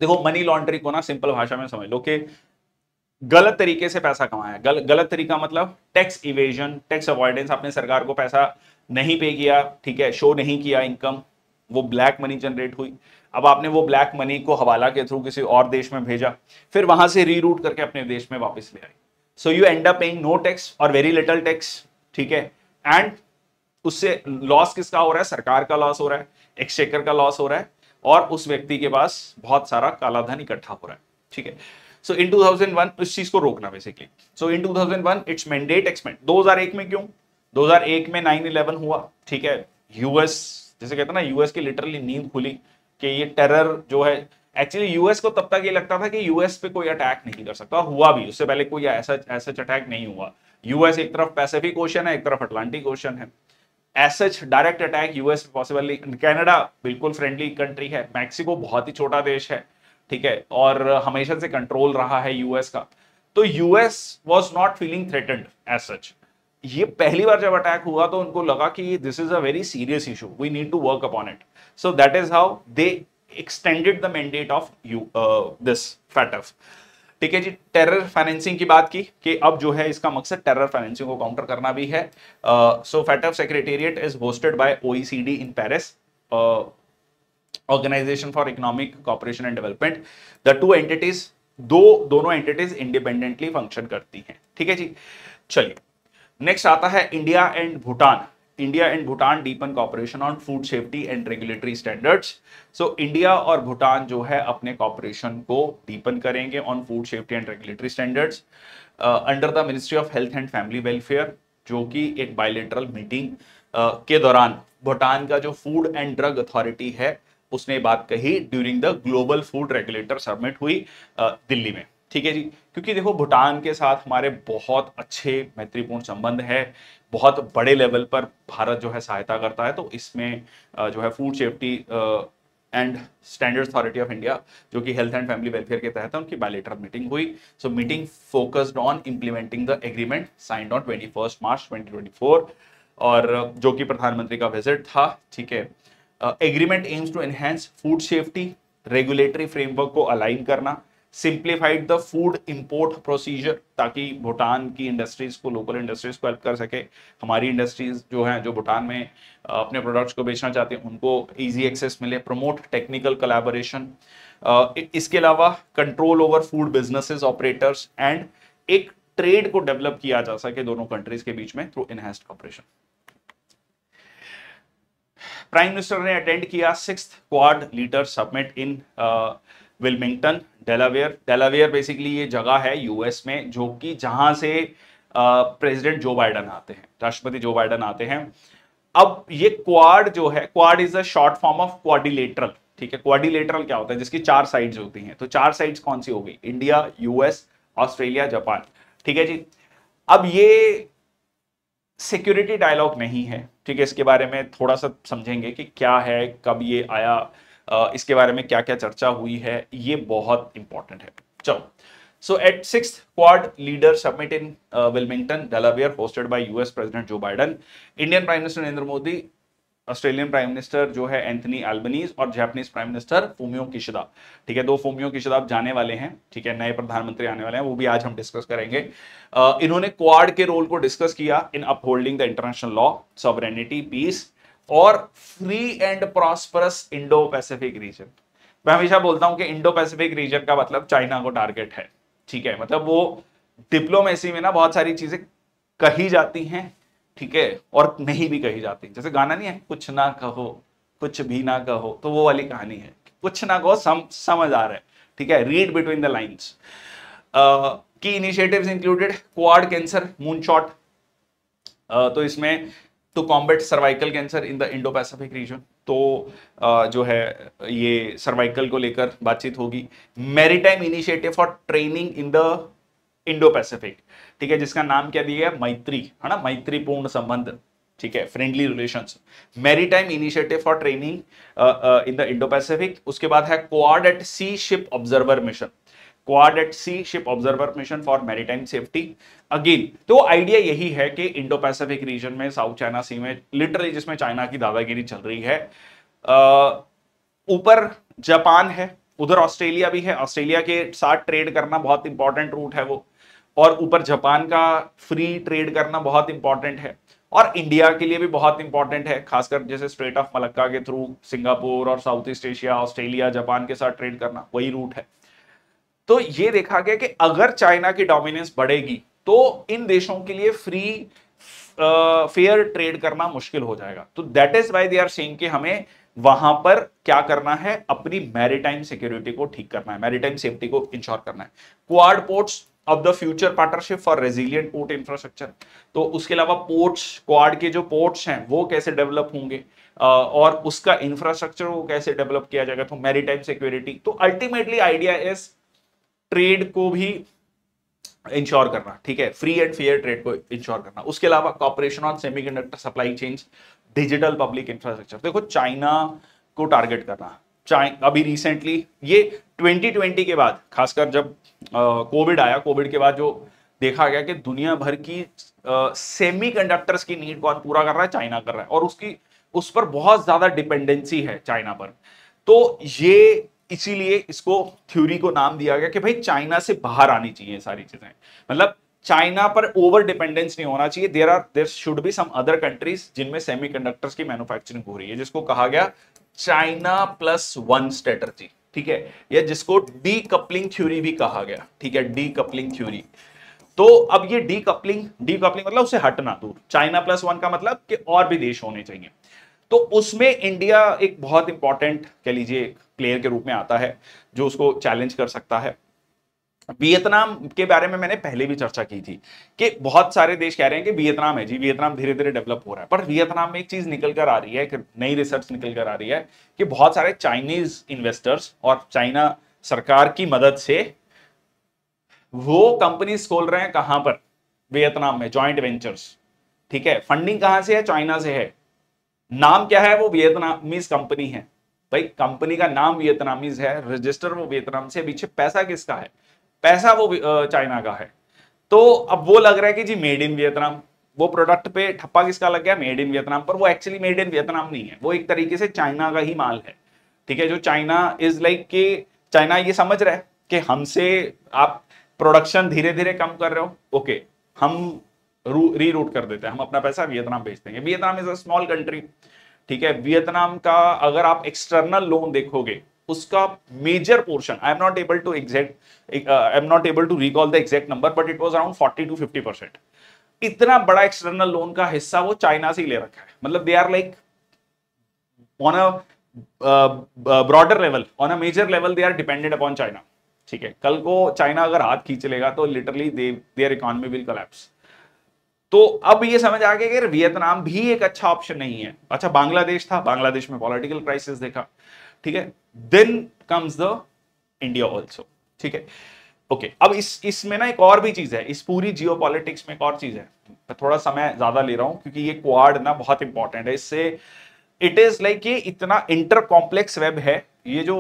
देखो मनी लॉन्ड्रिंग को ना सिंपल भाषा में समझ लो कि गलत तरीके से पैसा कमाया। गलत तरीका मतलब टैक्स इवेजन, टैक्स अवॉइडेंस, आपने सरकार को पैसा नहीं पे किया, ठीक है, शो नहीं किया इनकम, वो ब्लैक मनी जनरेट हुई। अब आपने वो ब्लैक मनी को हवाला के थ्रू किसी और देश में भेजा, फिर वहां से रीरूट करके अपने देश में वापस ले आई। So you end up paying no tax और वेरी लिटिल टैक्स, ठीक है, एंड उससे लॉस किसका हो रहा है? सरकार का लॉस हो रहा है, एक्सचेकर का लॉस हो रहा है, और उस व्यक्ति के पास बहुत सारा काला धन इकट्ठा हो रहा है, ठीक है। सो इन 2001 इस चीज को रोकना basically. So in 2001 it's mandate expand. 2001 में क्यों? 2001 में 9/11 हुआ, ठीक है, यूएस, जैसे कहते हैं ना, यूएस की लिटरली नींद खुली कि ये टेरर जो है, एक्चुअली यूएस को तब तक ये लगता था कि यूएस पे कोई अटैक नहीं कर सकता, और हुआ भी, उससे पहले कोई ऐसा ऐसा अटैक नहीं हुआ। यूएस एक तरफ पैसिफिक ओशन है, एक तरफ अटलांटिक ओशन है, such direct attack US possible नहीं। कनाडा बिल्कुल फ्रेंडली कंट्री है, मैक्सिको बहुत ही छोटा देश है, ठीक है, और हमेशा से कंट्रोल रहा है यूएस का, तो US was not feeling threatened as such. ये पहली बार जब अटैक हुआ तो उनको लगा कि this is a very serious issue, we need to work upon it, so that is how they extended the mandate of you this FATF. ठीक है जी, टेरर फाइनेंसिंग की बात की कि अब जो है इसका मकसद टेरर फाइनेंसिंग को काउंटर करना भी है। So FATF secretariat is hosted by OECD in Paris, organisation for economic cooperation and development. The two entities, दोनों एंटिटीज इंडिपेंडेंटली फंक्शन करती हैं, ठीक है जी। चलिए नेक्स्ट आता है India and Bhutan. India and Bhutan deepen cooperation on food safety and regulatory standards. So India और भूटान जो है अपने कॉपरेशन को डीपन करेंगे on food safety and regulatory standards under the ministry of health and family welfare, जो कि एक बायलैटरल मीटिंग के दौरान भूटान का जो फूड एंड ड्रग अथॉरिटी है उसने बात कही during the global food regulator summit हुई दिल्ली में, ठीक है जी। क्योंकि देखो भूटान के साथ हमारे बहुत अच्छे मैत्रीपूर्ण संबंध है, बहुत बड़े लेवल पर भारत जो है सहायता करता है, तो इसमें जो है food safety and standard authority of India, जो कि हेल्थ एंड फैमिली वेलफेयर के तहत है, उनकी बायलैटरल मीटिंग हुई। So meeting focused on implementing the agreement signed on 21 March 2024, और जो कि प्रधानमंत्री का विजिट था, ठीक है। Agreement aims to enhance food safety, regulatory framework को अलाइन करना, simplified the food import procedure, ताकि भूटान की इंडस्ट्रीज को, लोकल इंडस्ट्रीज को हेल्प कर सके, हमारी इंडस्ट्रीज जो हैं जो भूटान में अपने प्रोडक्ट्स को बेचना चाहते हैं उनको इजी एक्सेस मिले, प्रमोट टेक्निकल कोलैबोरेशन, इसके अलावा control over food businesses operators and एक ट्रेड को डेवलप किया जा सके दोनों कंट्रीज के बीच में through enhanced cooperation. Prime minister ने अटेंड किया 6th quad leader summit in Wilmington, Delaware. Delaware basically ये जगह है यूएस में जो कि जहां से प्रेसिडेंट जो बाइडन आते हैं, राष्ट्रपति जो बाइडन आते हैं। अब ये क्वाड जो है, quad is a short form of quadrilateral, ठीक है। क्वाड्रिलेटरल क्या होता है, जिसकी 4 साइड्स होती हैं, तो 4 साइड्स कौन सी हो गई, इंडिया, यूएस, ऑस्ट्रेलिया, जापान, ठीक है जी। अब ये सिक्योरिटी डायलॉग नहीं है, ठीक है, इसके बारे में थोड़ा सा समझेंगे कि क्या है, कब ये आया, इसके बारे में क्या क्या चर्चा हुई है, ये बहुत इंपॉर्टेंट है। चलो, so at 6th quad leader summit in Wilmington, Delaware, hosted by US president Joe Biden, Indian prime minister Narendra Modi, Australian prime minister जो है एंथनी अल्बनीज, और Japanese prime minister Fumio Kishida, ठीक है। 2 फूमियो किशिदा जाने वाले हैं, ठीक है, नए प्रधानमंत्री आने वाले हैं, वो भी आज हम डिस्कस करेंगे। इन्होंने क्वाड के रोल को डिस्कस किया in upholding the international law, sovereignty, peace और free and prosperous Indo Pacific region. मैं हमेशा बोलता हूं कि इंडो पैसिफिक रीजन का मतलब चाइना को टारगेट है, ठीक है। मतलब वो डिप्लोमेसी में ना बहुत सारी चीजें कही जाती हैं, ठीक है, और नहीं भी कही जाती, जैसे गाना नहीं है, कुछ ना कहो कुछ भी ना कहो, तो वो वाली कहानी है, कुछ ना कहो समझ आ रहा है, ठीक है, read between the lines. Key initiatives included quad cancer moonshot, तो इसमें to combat cervical cancer in the Indo Pacific region, तो जो है ये सर्वाइकल को लेकर बातचीत होगी। Maritime initiative for training in the Indo Pacific, ठीक है, जिसका नाम क्या दिया है, मैत्री, है ना, मैत्रीपूर्ण संबंध, ठीक है, friendly relations. Maritime initiative for training in the Indo Pacific. उसके बाद है quad at sea ship observer mission, quad at sea ship observer mission for maritime safety. Again तो आइडिया यही है कि इंडो पैसिफिक रीजन में, साउथ चाइना सी में, literally जिसमें चाइना की दादागिरी चल रही है, ऊपर जापान है, उधर ऑस्ट्रेलिया भी है, ऑस्ट्रेलिया के साथ ट्रेड करना बहुत इंपॉर्टेंट रूट है वो, और ऊपर जापान का फ्री ट्रेड करना बहुत इंपॉर्टेंट है, और इंडिया के लिए भी बहुत इंपॉर्टेंट है, खासकर जैसे स्ट्रेट ऑफ मलक्का के थ्रू सिंगापुर और south east Asia, Australia, Japan के साथ ट्रेड करना, वही रूट है। तो ये देखा गया कि अगर चाइना की डोमिनेंस बढ़ेगी तो इन देशों के लिए फ्री फेयर ट्रेड करना मुश्किल हो जाएगा। तो that is why they are saying कि हमें वहां पर क्या करना है, अपनी मैरीटाइम सिक्योरिटी को ठीक करना है, मैरीटाइम सेफ्टी को इंश्योर करना है। Quad ports of the future partnership for resilient port infrastructure. तो उसके अलावा पोर्ट्स, क्वाड के जो पोर्ट्स हैं वो कैसे डेवलप होंगे, और उसका इंफ्रास्ट्रक्चर वो कैसे डेवलप किया जाएगा, तो मैरीटाइम सिक्योरिटी। तो अल्टीमेटली आइडिया इज ट्रेड को भी इंश्योर करना, ठीक है, फ्री एंड फेयर ट्रेड को इंश्योर करना। उसके अलावा cooperation on semiconductor supply chains, digital public infrastructure. देखो चाइना को टारगेट करना, अभी रिसेंटली ये 2020 के बाद, खासकर जब कोविड आया, कोविड के बाद जो देखा गया कि दुनिया भर की सेमीकंडक्टर्स की नीड कौन पूरा कर रहा है, चाइना कर रहा है, और उस पर बहुत ज्यादा डिपेंडेंसी है चाइना पर। तो ये इसीलिए इसको थ्योरी को नाम दिया गया कि भाई चाइना से बाहर आनी चाहिए सारी चीजें, मतलब चाइना पर ओवर डिपेंडेंस नहीं होना चाहिए। There should be some other countries जिनमें सेमीकंडक्टर्स की मैन्युफैक्चरिंग हो रही है, जिसको कहा गया चाइना प्लस वन स्ट्रेटजी, ठीक है, या जिसको डी कपलिंग थ्योरी भी कहा गया, ठीक है, डी कपलिंग थ्योरी। तो अब ये डी कपलिंग मतलब उससे हटना दूर, चाइना प्लस वन का मतलब कि और भी देश होने चाहिए। तो उसमें इंडिया एक बहुत इंपॉर्टेंट, कह लीजिए, प्लेयर के रूप में आता है जो उसको चैलेंज कर सकता है। वियतनाम के बारे में मैंने पहले भी चर्चा की थी कि बहुत सारे देश कह रहे हैं कि वियतनाम है जी, वियतनाम धीरे धीरे डेवलप हो रहा है, पर वियतनाम में एक चीज निकल कर आ रही है, एक नई रिसर्च निकल कर आ रही है कि बहुत सारे चाइनीज इन्वेस्टर्स और चाइना सरकार की मदद से वो कंपनीज खोल रहे हैं। कहां पर? वियतनाम में, जॉइंट वेंचर्स, ठीक है। फंडिंग कहां से है? चाइना से है। नाम क्या है? वो वियतनामीज कंपनी है। भाई कंपनी का नाम वियतनामीज है, रजिस्टर वो वियतनाम से, पीछे पैसा किसका है? पैसा वो चाइना का है। तो अब वो लग रहा है कि जी मेड इन वियतनाम, वो प्रोडक्ट पे ठप्पा किसका लग गया? Made in Vietnam. पर वो एक्चुअली मेड इन वियतनाम नहीं है, वो एक तरीके से चाइना का ही माल है, ठीक है। जो चाइना इज लाइक कि चाइना ये समझ रहा है कि हमसे आप प्रोडक्शन धीरे धीरे कम कर रहे हो, ओके, हम रीरूट कर देते हैं, हम अपना पैसा वियतनाम भेज देंगे। Vietnam is a small country, ठीक है। वियतनाम का अगर आप एक्सटर्नल लोन देखोगे, उसका major portion, I am not able to recall the exact number, but it was around 40 to 50%। इतना बड़ा एक्सटर्नल लोन का हिस्सा वो चाइना से ही ले रखा है। मतलब they are like on a broader level, on a major level, they are dependent upon China, ठीक है। कल को चाइना अगर हाथ खींच लेगा तो literally there economy will collapse. तो अब ये समझ आ गया कि वियतनाम भी एक अच्छा ऑप्शन नहीं है। अच्छा, बांग्लादेश था, बांग्लादेश में पॉलिटिकल क्राइसिस देखा, ठीक है। Then comes the India also, ठीक है, ओके। अब इसमें ना एक और भी चीज है, इस पूरी जियोपॉलिटिक्स में एक और चीज है। मैं थोड़ा समय ज्यादा ले रहा हूं क्योंकि ये क्वाड ना बहुत इंपॉर्टेंट है। इससे इट इज लाइक ये इतना इंटर कॉम्प्लेक्स वेब है, ये जो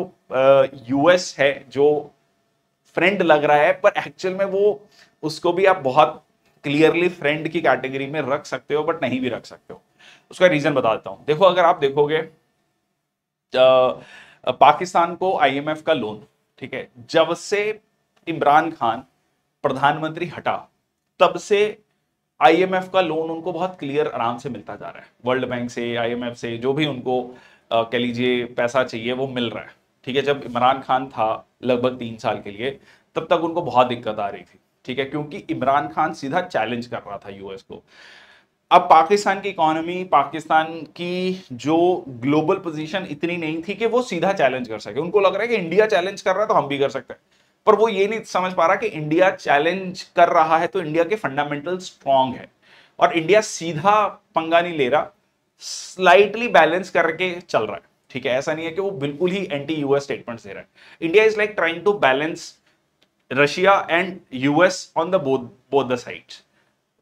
यूएस है जो फ्रेंड लग रहा है, पर एक्चुअल में वो, उसको भी आप बहुत क्लियरली फ्रेंड की कैटेगरी में रख सकते हो, बट नहीं भी रख सकते हो। उसका रीजन बता देता हूं। देखो, अगर आप देखोगे पाकिस्तान को आईएमएफ का लोन, ठीक है, जब से इमरान खान प्रधानमंत्री हटा, तब से आईएमएफ का लोन उनको बहुत क्लियर आराम से मिलता जा रहा है। वर्ल्ड बैंक से, आईएमएफ से, जो भी उनको कह लीजिए पैसा चाहिए वो मिल रहा है, ठीक है। जब इमरान खान था लगभग 3 साल के लिए, तब तक उनको बहुत दिक्कत आ रही थी, ठीक है, क्योंकि इमरान खान सीधा चैलेंज कर रहा था यूएस को। अब पाकिस्तान की इकोनॉमी, पाकिस्तान की जो ग्लोबल पोजीशन इतनी नहीं थी कि वो सीधा चैलेंज कर सके। उनको लग रहा है कि इंडिया चैलेंज कर रहा है तो हम भी कर सकते हैं, पर वो ये नहीं समझ पा रहा कि इंडिया चैलेंज कर रहा है तो इंडिया के फंडामेंटल स्ट्रांग है, और इंडिया सीधा पंगा नहीं ले रहा, स्लाइटली बैलेंस करके चल रहा है, ठीक है। ऐसा नहीं है कि वो बिल्कुल ही एंटी यूएस स्टेटमेंट्स दे रहा है। India is like trying to balance Russia and US on the both the sides.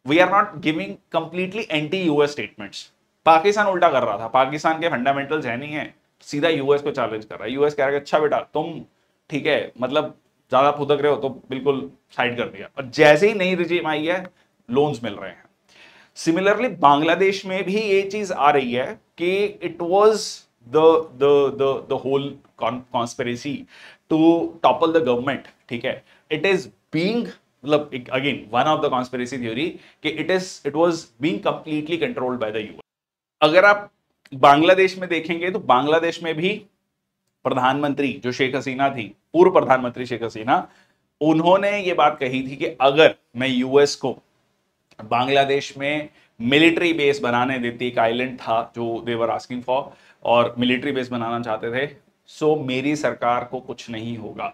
We are not giving completely anti-US statements. Pakistan उल्टा कर रहा था, पाकिस्तान के फंडामेंटल्स है नहीं है, सीधा यूएस को चैलेंज कर रहा है। यूएस कह रहा है अच्छा बेटा तुम, ठीक है, मतलब ज्यादा फुदक रहे हो तो बिल्कुल साइड कर दिया, और जैसे ही नई रिजीम आई है लोन्स मिल रहे हैं। सिमिलरली बांग्लादेश में भी ये चीज आ रही है कि it was the whole conspiracy to topple the government, ठीक है। इट इज बीइंग, मतलब again one of the conspiracy theory कि it was being completely controlled by the US. अगर आप बांग्लादेश में देखेंगे तो बांग्लादेश में भी प्रधानमंत्री जो शेख हसीना थी, पूर्व प्रधानमंत्री शेख हसीना, उन्होंने ये बात कही थी कि अगर मैं यूएस को बांग्लादेश में मिलिट्री बेस बनाने देती, एक आइलैंड था जो दे वर आस्किंग फॉर, और मिलिट्री बेस बनाना चाहते थे, सो मेरी सरकार को कुछ नहीं होगा,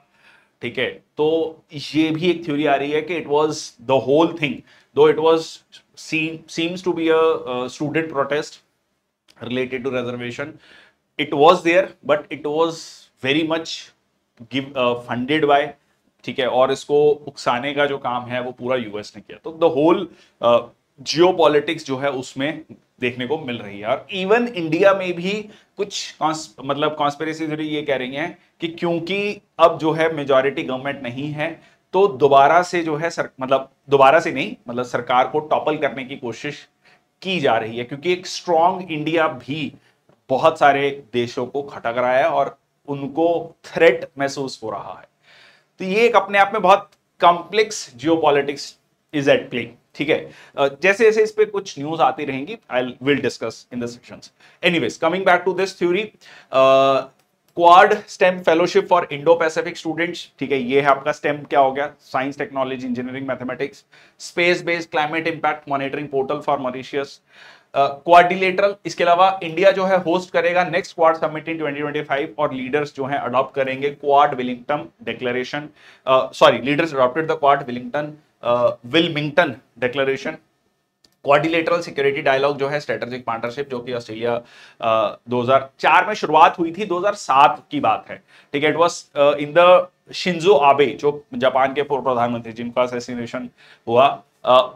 ठीक है, तो ये भी एक थ्योरी आ रही है कि it was the whole thing, though it was seems to be a student protest related to reservation, it was there but it was very much funded by, ठीक है, और इसको उकसाने का जो काम है वो पूरा यूएस ने किया। तो द होल जियो पॉलिटिक्स जो है उसमें देखने को मिल रही है। और इवन इंडिया में भी कुछ मतलब कॉन्स्पिरेसी थ्योरी ये कह रही है कि क्योंकि अब जो है मेजॉरिटी गवर्नमेंट नहीं है, तो दोबारा से जो है मतलब दोबारा से नहीं, मतलब सरकार को टॉपल करने की कोशिश की जा रही है, क्योंकि एक स्ट्रॉन्ग इंडिया भी बहुत सारे देशों को खटक रहा है और उनको थ्रेट महसूस हो रहा है। तो ये एक अपने आप में बहुत complex geopolitics is at play, ठीक है। जैसे जैसे इस पे कुछ न्यूज आती रहेंगी, I will discuss in the sections. Anyways, coming back to this theory, Quad STEM fellowship for Indo Pacific students, ठीक है, ये है आपका स्टेम क्या हो गया, science, technology, engineering, mathematics, space based climate impact monitoring portal for Mauritius, quadrilateral. इसके अलावा इंडिया जो है होस्ट करेगा नेक्स्ट क्वाड समिट इन 2025 और लीडर्स जो है अडॉप्ट करेंगे Quad Wilmington declaration, sorry, leaders adopted the Quad Wilmington declaration. Quadrilateral security dialogue जो है स्ट्रेटेजिक पार्टनरशिप, जो कि ऑस्ट्रेलिया 2004 में शुरुआत हुई थी, 2007 की बात है, ठीक है। It was in the Shinzo Abe, जो जापान के पूर्व प्रधानमंत्री जिनका असैसिनेशन हुआ,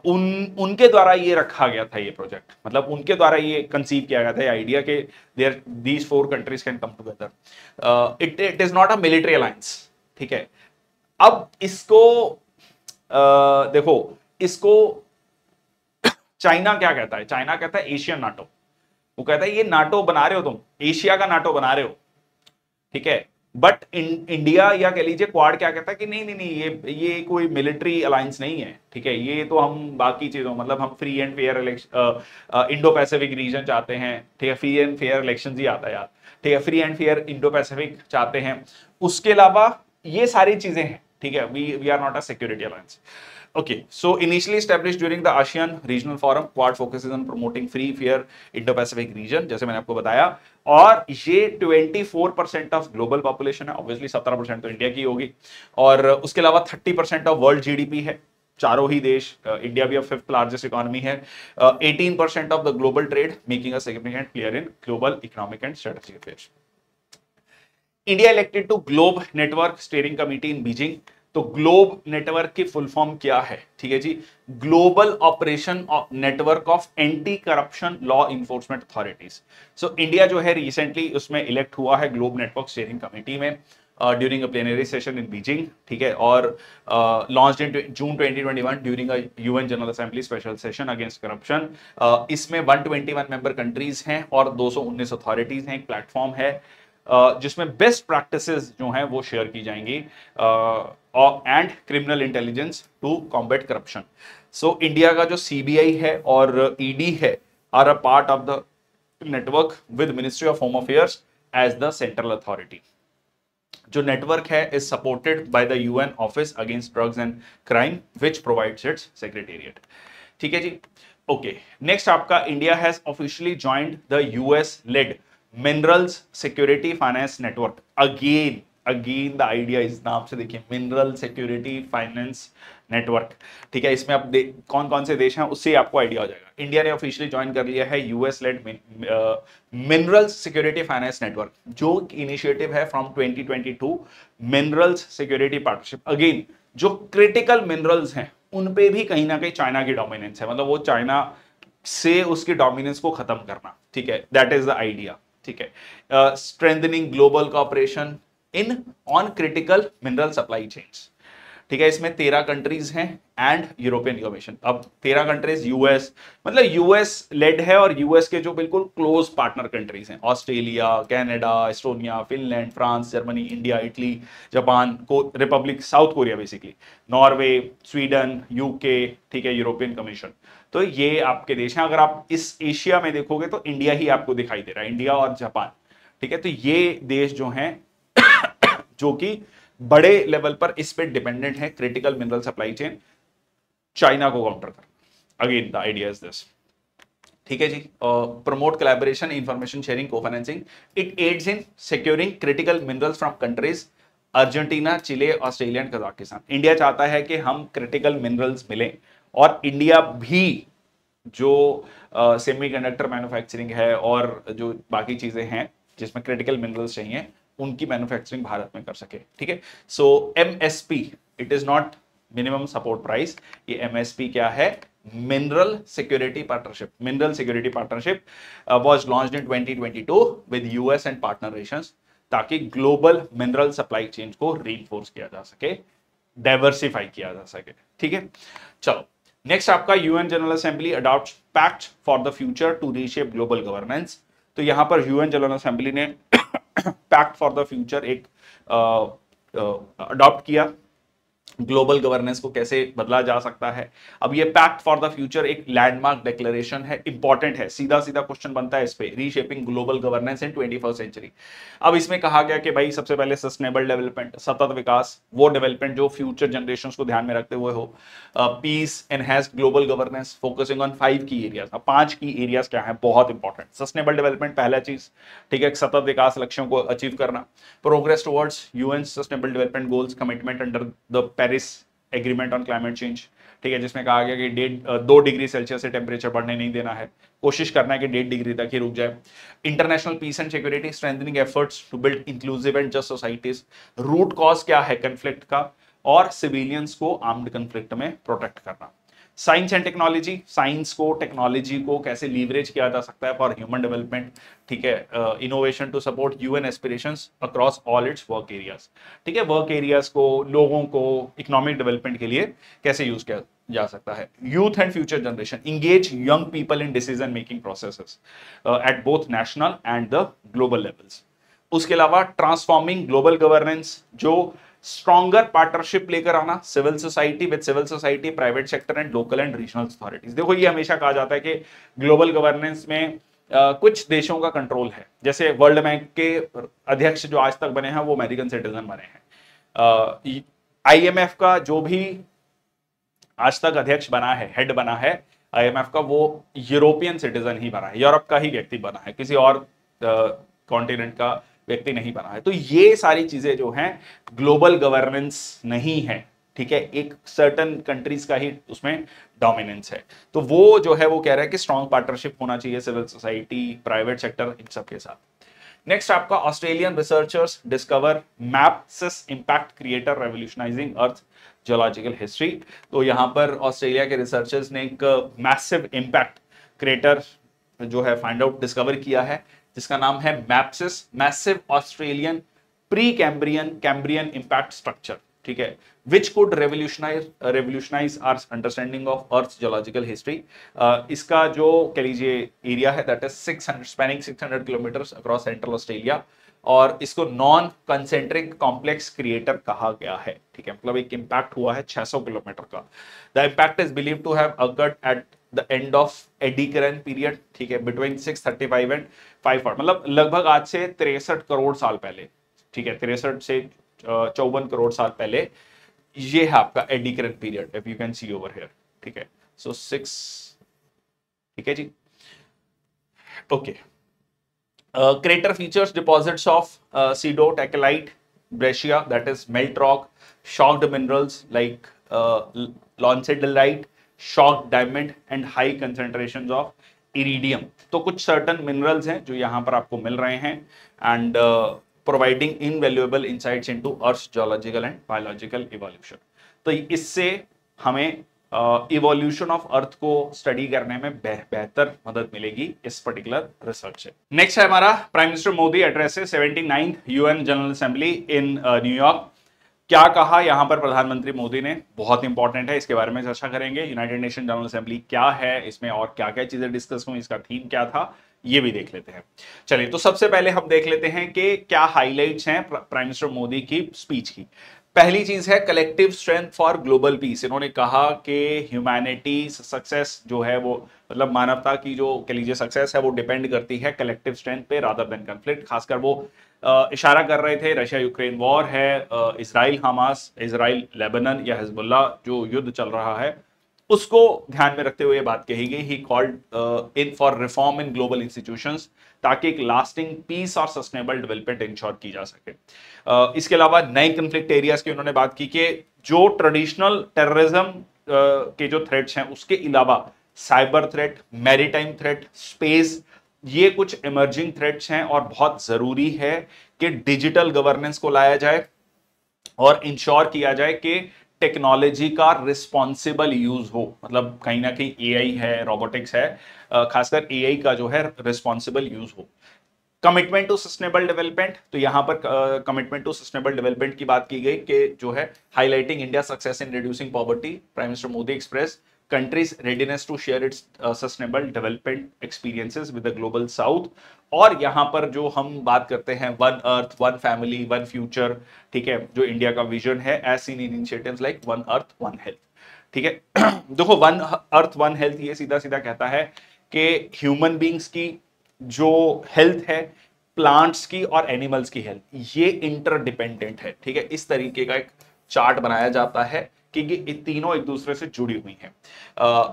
उनके द्वारा ये रखा गया था ये प्रोजेक्ट, मतलब उनके द्वारा ये कंसीव किया गया था ये आइडिया कि there these 4 countries can come together. It is not a military alliance, ठीक है। अब इसको देखो, इसको चाइना क्या कहता है, चाइना कहता है एशियन नाटो, वो कहता है ये नाटो बना रहे हो तुम, एशिया का नाटो बना रहे हो, ठीक है। बट इंडिया या कह लीजिए क्वाड क्या कहता है कि नहीं नहीं नहीं, ये कोई मिलिट्री अलायंस नहीं है, ठीक है, ये तो हम बाकी चीजों, मतलब हम free and fair Indo Pacific region चाहते हैं, ठीक है, फ्री एंड फेयर इलेक्शन ही आता है यार, ठीक है, free and fair Indo Pacific चाहते हैं, उसके अलावा ये सारी चीजें हैं, ठीक है, we are not a security alliance. Okay, so initially established during the ASEAN Regional Forum, Quad focuses on promoting free, fair Indo-Pacific region, जैसे मैंने आपको बताया, और ये 24% ऑफ ग्लोबल पॉपुलेशन है, ऑब्वियसली 17% तो इंडिया की होगी, और उसके अलावा 30% ऑफ वर्ल्ड जीडीपी है, चारों ही देश, इंडिया भी अब 5th लार्जेस्ट इकोनॉमी है, 18% of the global trade, making a significant player in global economic and strategic affairs. India elected to GLOBE network steering committee in Beijing. तो ग्लोब नेटवर्क की full form क्या है, ठीक है जी, global operation network of anti corruption law enforcement authorities. So India जो है recently उसमें इलेक्ट हुआ है ग्लोब नेटवर्क स्टीयरिंग कमेटी में during a plenary session in Beijing, ठीक है, और launched in June 2021 during a UN General assembly special session against corruption. इसमें 121 मेंबर कंट्रीज हैं और 219 अथॉरिटीज हैं, एक प्लेटफॉर्म है जिसमें बेस्ट प्रैक्टिसेस जो हैं वो शेयर की जाएंगी and criminal intelligence to combat corruption. So India का जो सीबीआई है और ईडी है are a part of the network with ministry of home affairs as the central authority. जो नेटवर्क है is supported by the UN office against drugs and crime which provides its secretariat, ठीक है जी। Okay, next आपका India has officially joined the US led minerals security finance network. Again the idea इस नाम से देखिए, mineral security finance network, ठीक है। इसमें आप कौन कौन से देश हैं उससे आपको आइडिया हो जाएगा। इंडिया ने ऑफिशियली ज्वाइन कर लिया है US led mineral security finance network, जो इनिशिएटिव है from 2022 minerals security partnership. Again जो क्रिटिकल मिनरल्स हैं उन पे भी कहीं ना कहीं चाइना की डोमिनेंस है, मतलब वो चाइना से उसकी डोमिनेंस को खत्म करना, ठीक है, दैट इज द आइडिया, ठीक है। Strengthening global cooperation in on critical mineral supply chains, ठीक है। इसमें 13 कंट्रीज हैं एंड यूरोपियन कमीशन। अब 13 कंट्रीज यूएस, मतलब यूएस लेड है, और यूएस के जो बिल्कुल क्लोज पार्टनर कंट्रीज हैं Australia, Canada, Estonia, Finland, France, Germany, India, Italy, Japan, Republic south Korea basically, Norway, Sweden, UK, ठीक है, यूरोपियन कमीशन। तो ये आपके देश हैं। अगर आप इस एशिया में देखोगे तो इंडिया ही आपको दिखाई दे रहा है, इंडिया और जापान, ठीक है। तो ये देश जो हैं जो कि बड़े लेवल पर इस पे डिपेंडेंट है, critical mineral supply chain, China को काउंटर करना। Again the idea is this, ठीक है जी। प्रमोट कोलैबोरेशन, इंफॉर्मेशन शेयरिंग, को financing, it adds in securing critical minerals from countries Argentina, Chile, Australia and Kazakhstan. India चाहता है कि हम क्रिटिकल मिनरल्स मिलें और इंडिया भी जो सेमीकंडक्टर मैन्युफैक्चरिंग है और जो बाकी चीजें हैं जिसमें क्रिटिकल मिनरल्स चाहिए उनकी मैन्युफैक्चरिंग भारत में कर सके। ठीक है, so MSP, it is not minimum support price, ये एमएसपी क्या है? Mineral security partnership. Mineral security partnership was launched in 2022 with US and partner nations, ताकि ग्लोबल मिनरल सप्लाई चेन को रीइंफोर्स किया जा सके, डाइवर्सिफाई किया जा सके। ठीक है, चलो नेक्स्ट आपका UN General Assembly adopt pact for the future to reshape global governance. तो यहां पर यूएन जनरल असेंबली ने पैक्ट फॉर द फ्यूचर एक अडॉप्ट किया, ग्लोबल गवर्नेंस को कैसे बदला जा सकता है। अब ये पैक्ट फॉर द फ्यूचर एक लैंडमार्क डिक्लेरेशन है, इंपॉर्टेंट है, सीधा सीधा क्वेश्चन बनता है इस पे, reshaping global governance in 21st century. अब इसमें कहा गया कि भाई सबसे पहले सस्टेनेबल डेवलपमेंट, सतत विकास, वो डेवलपमेंट जो फ्यूचर जनरेशंस को ध्यान में रखते हुए हो। Peace, enhance global governance, focusing on 5 key areas. अब 5 की एरियाज क्या है? बहुत इंपॉर्टेंट। सस्टेनेबल डेवलपमेंट पहला चीज, ठीक है, सतत विकास लक्ष्यों को अचीव करना। Progress towards UN sustainable development goals, commitment under the Paris agreement on climate change. ठीक है, जिसमें कहा गया कि 2 डिग्री सेल्सियस से टेम्परेचर बढ़ने नहीं देना है, कोशिश करना है कि 1.5 डिग्री तक ही रुक जाए। International peace and security, strengthening efforts to build inclusive and just societies. Root cause क्या है कन्फ्लिक्ट का? और सिविलियंस को आर्म्ड कन्फ्लिक्ट में प्रोटेक्ट करना। साइंस एंड टेक्नोलॉजी, साइंस को, टेक्नोलॉजी को कैसे लीवरेज किया जा सकता है फॉर ह्यूमन डेवलपमेंट। ठीक है, innovation to support UN aspirations across all its work areas. ठीक है, वर्क एरियाज को, लोगों को इकोनॉमिक डेवलपमेंट के लिए कैसे यूज किया जा सकता है। Youth and future generation, engage young people in decision making processes at both national and the global levels. उसके अलावा ट्रांसफॉर्मिंग ग्लोबल गवर्नेंस, जो स्ट्रॉन्गर पार्टनरशिप लेकर आना, civil society with civil society, private sector and local and regional authorities. देखो ये हमेशा कहा जाता है कि ग्लोबल गवर्नेंस में कुछ देशों का कंट्रोल है, जैसे वर्ल्ड बैंक के अध्यक्ष जो आज तक बने हैं वो अमेरिकन सिटीजन बने हैं। आईएमएफ का जो भी आज तक अध्यक्ष बना है, हेड बना है आईएमएफ का, वो यूरोपियन सिटीजन ही बना है, यूरोप का ही व्यक्ति बना है, किसी और कॉन्टिनेंट का व्यक्ति नहीं बना है। तो ये सारी चीजें जो हैं ग्लोबल गवर्नेंस नहीं है। ठीक है, एक सर्टन कंट्रीज का ही उसमें डोमिनेंस है। तो वो जो है वो कह रहा है कि स्ट्रॉन्ग पार्टनरशिप होना चाहिए सिविल सोसाइटी, प्राइवेट सेक्टर, इन सब के साथ। नेक्स्ट आपका Australian researchers discover MAPCIS impact crater revolutionising earth geological history. तो यहां पर ऑस्ट्रेलिया के रिसर्चर्स ने एक मैसिव इंपैक्ट क्रिएटर जो है फाइंड आउट, डिस्कवर किया है, जिसका नाम है MAPCIS, massive Australian pre cambrian impact structure. ठीक है, which could revolutionise our understanding of earth geological history. इसका जो कह लीजिए एरिया है that is 600 kilometres across central Australia, और इसको नॉन कंसेंट्रिक कॉम्प्लेक्स क्रिएटर कहा गया है। ठीक है, मतलब एक इंपैक्ट हुआ है 600 किलोमीटर का। The impact is believe to have occurred at the end of AD current period. ठीक है, बिटवीन 635 एंड 540, मतलब लगभग आज से 63 करोड़ साल पहले। ठीक है, 63 से 54 करोड़ साल पहले ये है आपका AD current period, if you can see over here. ठीक है, सो 6, ठीक है जी, okay. Crater features deposits of pseudo-tachelite breccia, that is melt rock, shocked minerals like leucidolite, shocked diamond and high concentrations of iridium। तो कुछ certain minerals हैं जो यहाँ पर आपको मिल रहे हैं and providing invaluable insights into Earth's geological and biological evolution। तो इससे हमें इवोल्यूशन ऑफ अर्थ को स्टडी करने में बेहतर मदद मिलेगी इस पर्टिकुलर रिसर्च से। नेक्स्ट है हमारा prime minister Modi addresses 79th UN General assembly in New York. क्या कहा यहां पर प्रधानमंत्री मोदी ने, बहुत इंपॉर्टेंट है, इसके बारे में चर्चा करेंगे। यूनाइटेड नेशन जनरल असेंबली क्या है, इसमें और क्या क्या चीजें डिस्कस हुई, इसका थीम क्या था, ये भी देख लेते हैं। चलिए, तो सबसे पहले हम देख लेते हैं कि क्या हाइलाइट्स हैं प्राइम मिनिस्टर मोदी की स्पीच की। पहली चीज है collective strength for global piece. इन्होंने कहा कि ह्यूमैनिटी सक्सेस जो है वो, मतलब मानवता की जो कह लीजिए सक्सेस है वो डिपेंड करती है कलेक्टिव स्ट्रेंथ पे रादर देन कॉन्फ्लिक्ट। खासकर वो इशारा कर रहे थे रशिया यूक्रेन वॉर है, इजराइल हमास, इजराइल लेबनान या हिजबुल्लाह जो युद्ध चल रहा है उसको ध्यान में रखते हुए बात कही गई। He called in for reform in global institutions, ताकि एक लास्टिंग पीस और सस्टेनेबल डेवलपमेंट इंश्योर की जा सके। इसके अलावा नए कंफ्लिक्ट एरियाज की उन्होंने बात की कि जो ट्रेडिशनल टेररिज्म के जो थ्रेट्स हैं उसके अलावा cyber threat, maritime threat, space, ये कुछ इमर्जिंग थ्रेट्स हैं और बहुत जरूरी है कि डिजिटल गवर्नेंस को लाया जाए और इंश्योर किया जाए कि टेक्नोलॉजी का रिस्पॉन्सिबल यूज हो। मतलब कहीं ना कहीं एआई है, रोबोटिक्स है, खासकर एआई का जो है रिस्पॉन्सिबल यूज हो। कमिटमेंट टू सस्टेनेबल डेवलपमेंट, तो यहां पर कमिटमेंट टू सस्टेनेबल डेवलपमेंट की बात की गई कि जो है highlighting India success in reducing poverty, prime minister Modi express countries readiness to share its sustainable development experiences with the global south. और यहां पर जो हम बात करते हैं one earth one family one future, ठीक है, जो इंडिया का विजन है as seen in initiatives like one earth one health, ठीक है। देखो वन अर्थ वन हेल्थ ये सीधा सीधा कहता है कि ह्यूमन बींग्स की जो हेल्थ है, प्लांट्स की और एनिमल्स की हेल्थ, ये इंटरडिपेंडेंट है, ठीक है। इस तरीके का एक चार्ट बनाया जाता है कि ये तीनों एक दूसरे से जुड़ी हुई हैं।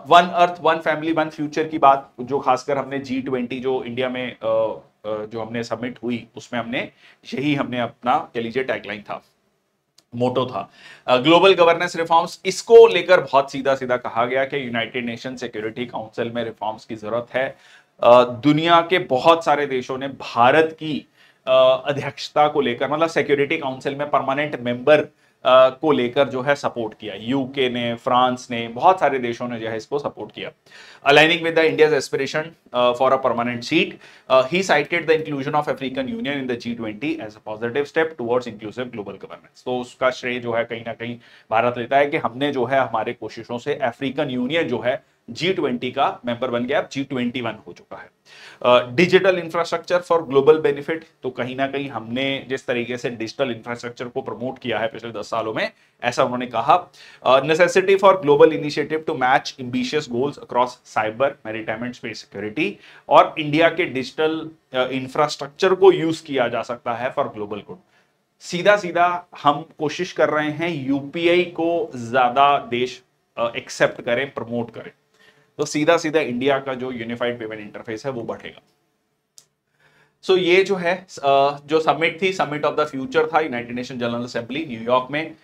One earth one family one future की बात जो खासकर हमने G20 जो इंडिया में जो हमने सबमिट हुई उसमें हमने अपना कह लीजिए टैगलाइन था, मोटो था। ग्लोबल गवर्नेंस रिफॉर्म्स, इसको लेकर बहुत सीधा सीधा कहा गया कि यूनाइटेड नेशन सिक्योरिटी काउंसिल में रिफॉर्म्स की जरूरत है। दुनिया के बहुत सारे देशों ने भारत की अध्यक्षता को लेकर, मतलब सिक्योरिटी काउंसिल में परमानेंट मेंबर को लेकर जो है सपोर्ट किया। यूके ने, फ्रांस ने, बहुत सारे देशों ने जो है इसको सपोर्ट किया। Aligning with the India's aspiration for a permanent seat, he cited the inclusion of African Union in the G20 as a positive step towards inclusive global governance. तो उसका श्रेय जो है कहीं ना कहीं भारत लेता है कि हमने जो है हमारे कोशिशों से अफ्रीकन यूनियन जो है G20 का मेंबर बन गया, अब G21 हो चुका है। Digital infrastructure for global benefit, तो कहीं ना कहीं हमने जिस तरीके से डिजिटल इंफ्रास्ट्रक्चर को प्रमोट किया है पिछले 10 सालों में, ऐसा उन्होंने कहा। Necessity for global initiative to match ambitious goals across cyber, maritime and space security, और इंडिया के डिजिटल इंफ्रास्ट्रक्चर को यूज किया जा सकता है फॉर ग्लोबल गुड। सीधा सीधा हम कोशिश कर रहे हैं यूपीआई को ज्यादा देश एक्सेप्ट करें, प्रमोट करें, तो सीधा सीधा इंडिया का जो यूनिफाइड पेमेंट इंटरफेस है वो बढ़ेगा। सो ये जो है जो समिट थी, समिट ऑफ द फ्यूचर था United nation general Assembly New York में।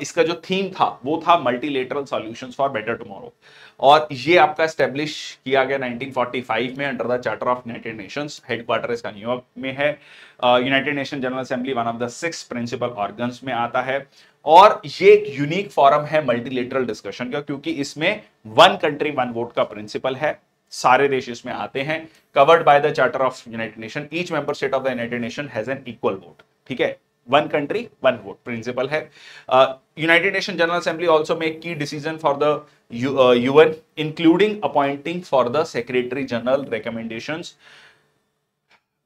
इसका जो थीम था वो था multilateral solutions for better tomorrow, और ये आपका एस्टेब्लिश किया गया 1945 में under the charter of United Nations. Headquarter इसका न्यूयॉर्क में है। United nation general Assembly one of the 6 principal organs में आता है, और ये एक यूनिक फोरम है मल्टीलेटरल डिस्कशन का, क्योंकि इसमें वन कंट्री वन वोट का प्रिंसिपल है। सारे देश इसमें आते हैं, covered by the charter of united nation. Each member state of the united nation has an equal vote, ठीक है। One country one vote principle है। United nation general assembly also make key decision for the UN including appointing for the secretary general recommendations,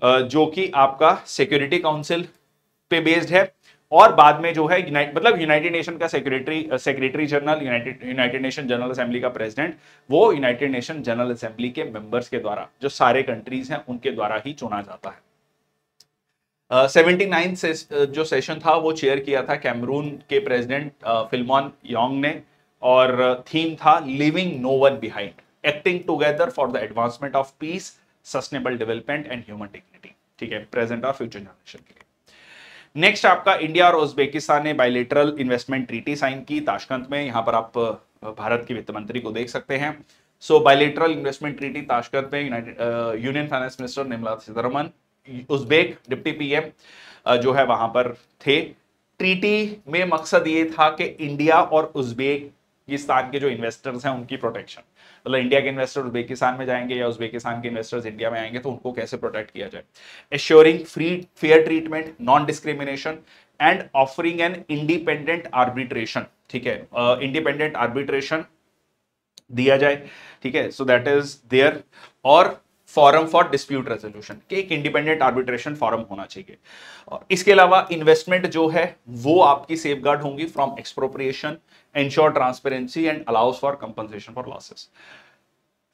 जो कि आपका security council पे based है। और बाद में जो है यूनाइटेड नेशन का secretary general, United nation general assembly का प्रेसिडेंट, वो यूनाइटेड नेशन जनरल असेंबली के मेंबर्स के द्वारा, जो सारे कंट्रीज हैं उनके द्वारा ही चुना जाता है। 79 से जो सेशन था वो चेयर किया था कैमरून के प्रेसिडेंट फिल्मोन यांग ने, और थीम था living no one behind, acting together for the advancement of peace, sustainable development and human dignity, ठीक है, प्रेजेंट और फ्यूचर जनरेशन के लिए। नेक्स्ट आपका इंडिया और उज्बेकिस्तान ने बायलैटरल इन्वेस्टमेंट ट्रीटी साइन की ताशकंद में। यहां पर आप भारत के वित्त मंत्री को देख सकते हैं। सो बायलैटरल इन्वेस्टमेंट ट्रीटी ताशकंद में union finance minister Nirmala Sitharaman, Uzbek deputy PM जो है वहां पर थे। ट्रीटी में मकसद ये था कि इंडिया और उज्बेकिस्तान के जो इन्वेस्टर्स हैं उनकी प्रोटेक्शन, मतलब इंडिया के इन्वेस्टर उज्बेकिस्तान में जाएंगे या उज्बेकिस्तान के इन्वेस्टर्स इंडिया में आएंगे तो उनको कैसे प्रोटेक्ट किया जाए। Assuring free fair treatment, non discrimination and offering an independent arbitration, ठीक है, इंडिपेंडेंट आर्बिट्रेशन दिया जाए, ठीक है, सो दैट इज देयर। और फॉरम फॉर डिस्प्यूट रेजोल्यूशन, कि एक इंडिपेंडेंट आर्बिट्रेशन फॉरम होना चाहिए। और इसके अलावा इन्वेस्टमेंट जो है वो आपकी सेफगार्ड होंगी from expropriation, ensure transparency and allow us for compensation for losses.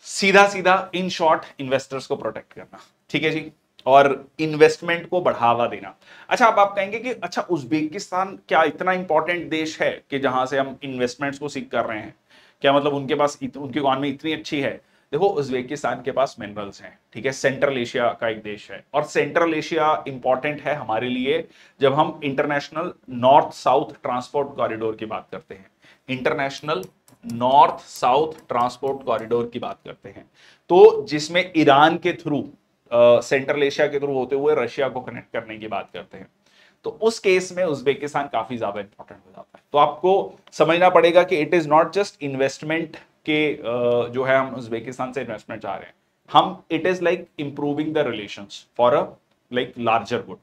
सीधा सीधा इन शॉर्ट इन्वेस्टर्स को प्रोटेक्ट करना, ठीक है जी, और इन्वेस्टमेंट को बढ़ावा देना। अच्छा, अब आप कहेंगे कि अच्छा उज्बेकिस्तान क्या इतना इंपॉर्टेंट देश है कि जहां से हम इन्वेस्टमेंट्स को सीख कर रहे हैं? क्या मतलब उनके पास उनकी इकोनॉमी इतनी अच्छी है? देखो उज्बेकिस्तान के पास मिनरल्स हैं, ठीक है, सेंट्रल एशिया का एक देश है, और सेंट्रल एशिया इंपॉर्टेंट है हमारे लिए जब हम international north south transport corridor की बात करते हैं। International north south transport corridor की बात करते हैं, तो जिसमें ईरान के थ्रू सेंट्रल एशिया के थ्रू होते हुए रशिया को कनेक्ट करने की बात करते हैं, तो उस केस में उज्बेकिस्तान काफी ज्यादा इंपॉर्टेंट हो जाता है। तो आपको समझना पड़ेगा कि it is not just investment के जो है हम उज्बेकिस्तान से इन्वेस्टमेंट चाह रहे हैं, हम it is like improving the relations for a like larger good.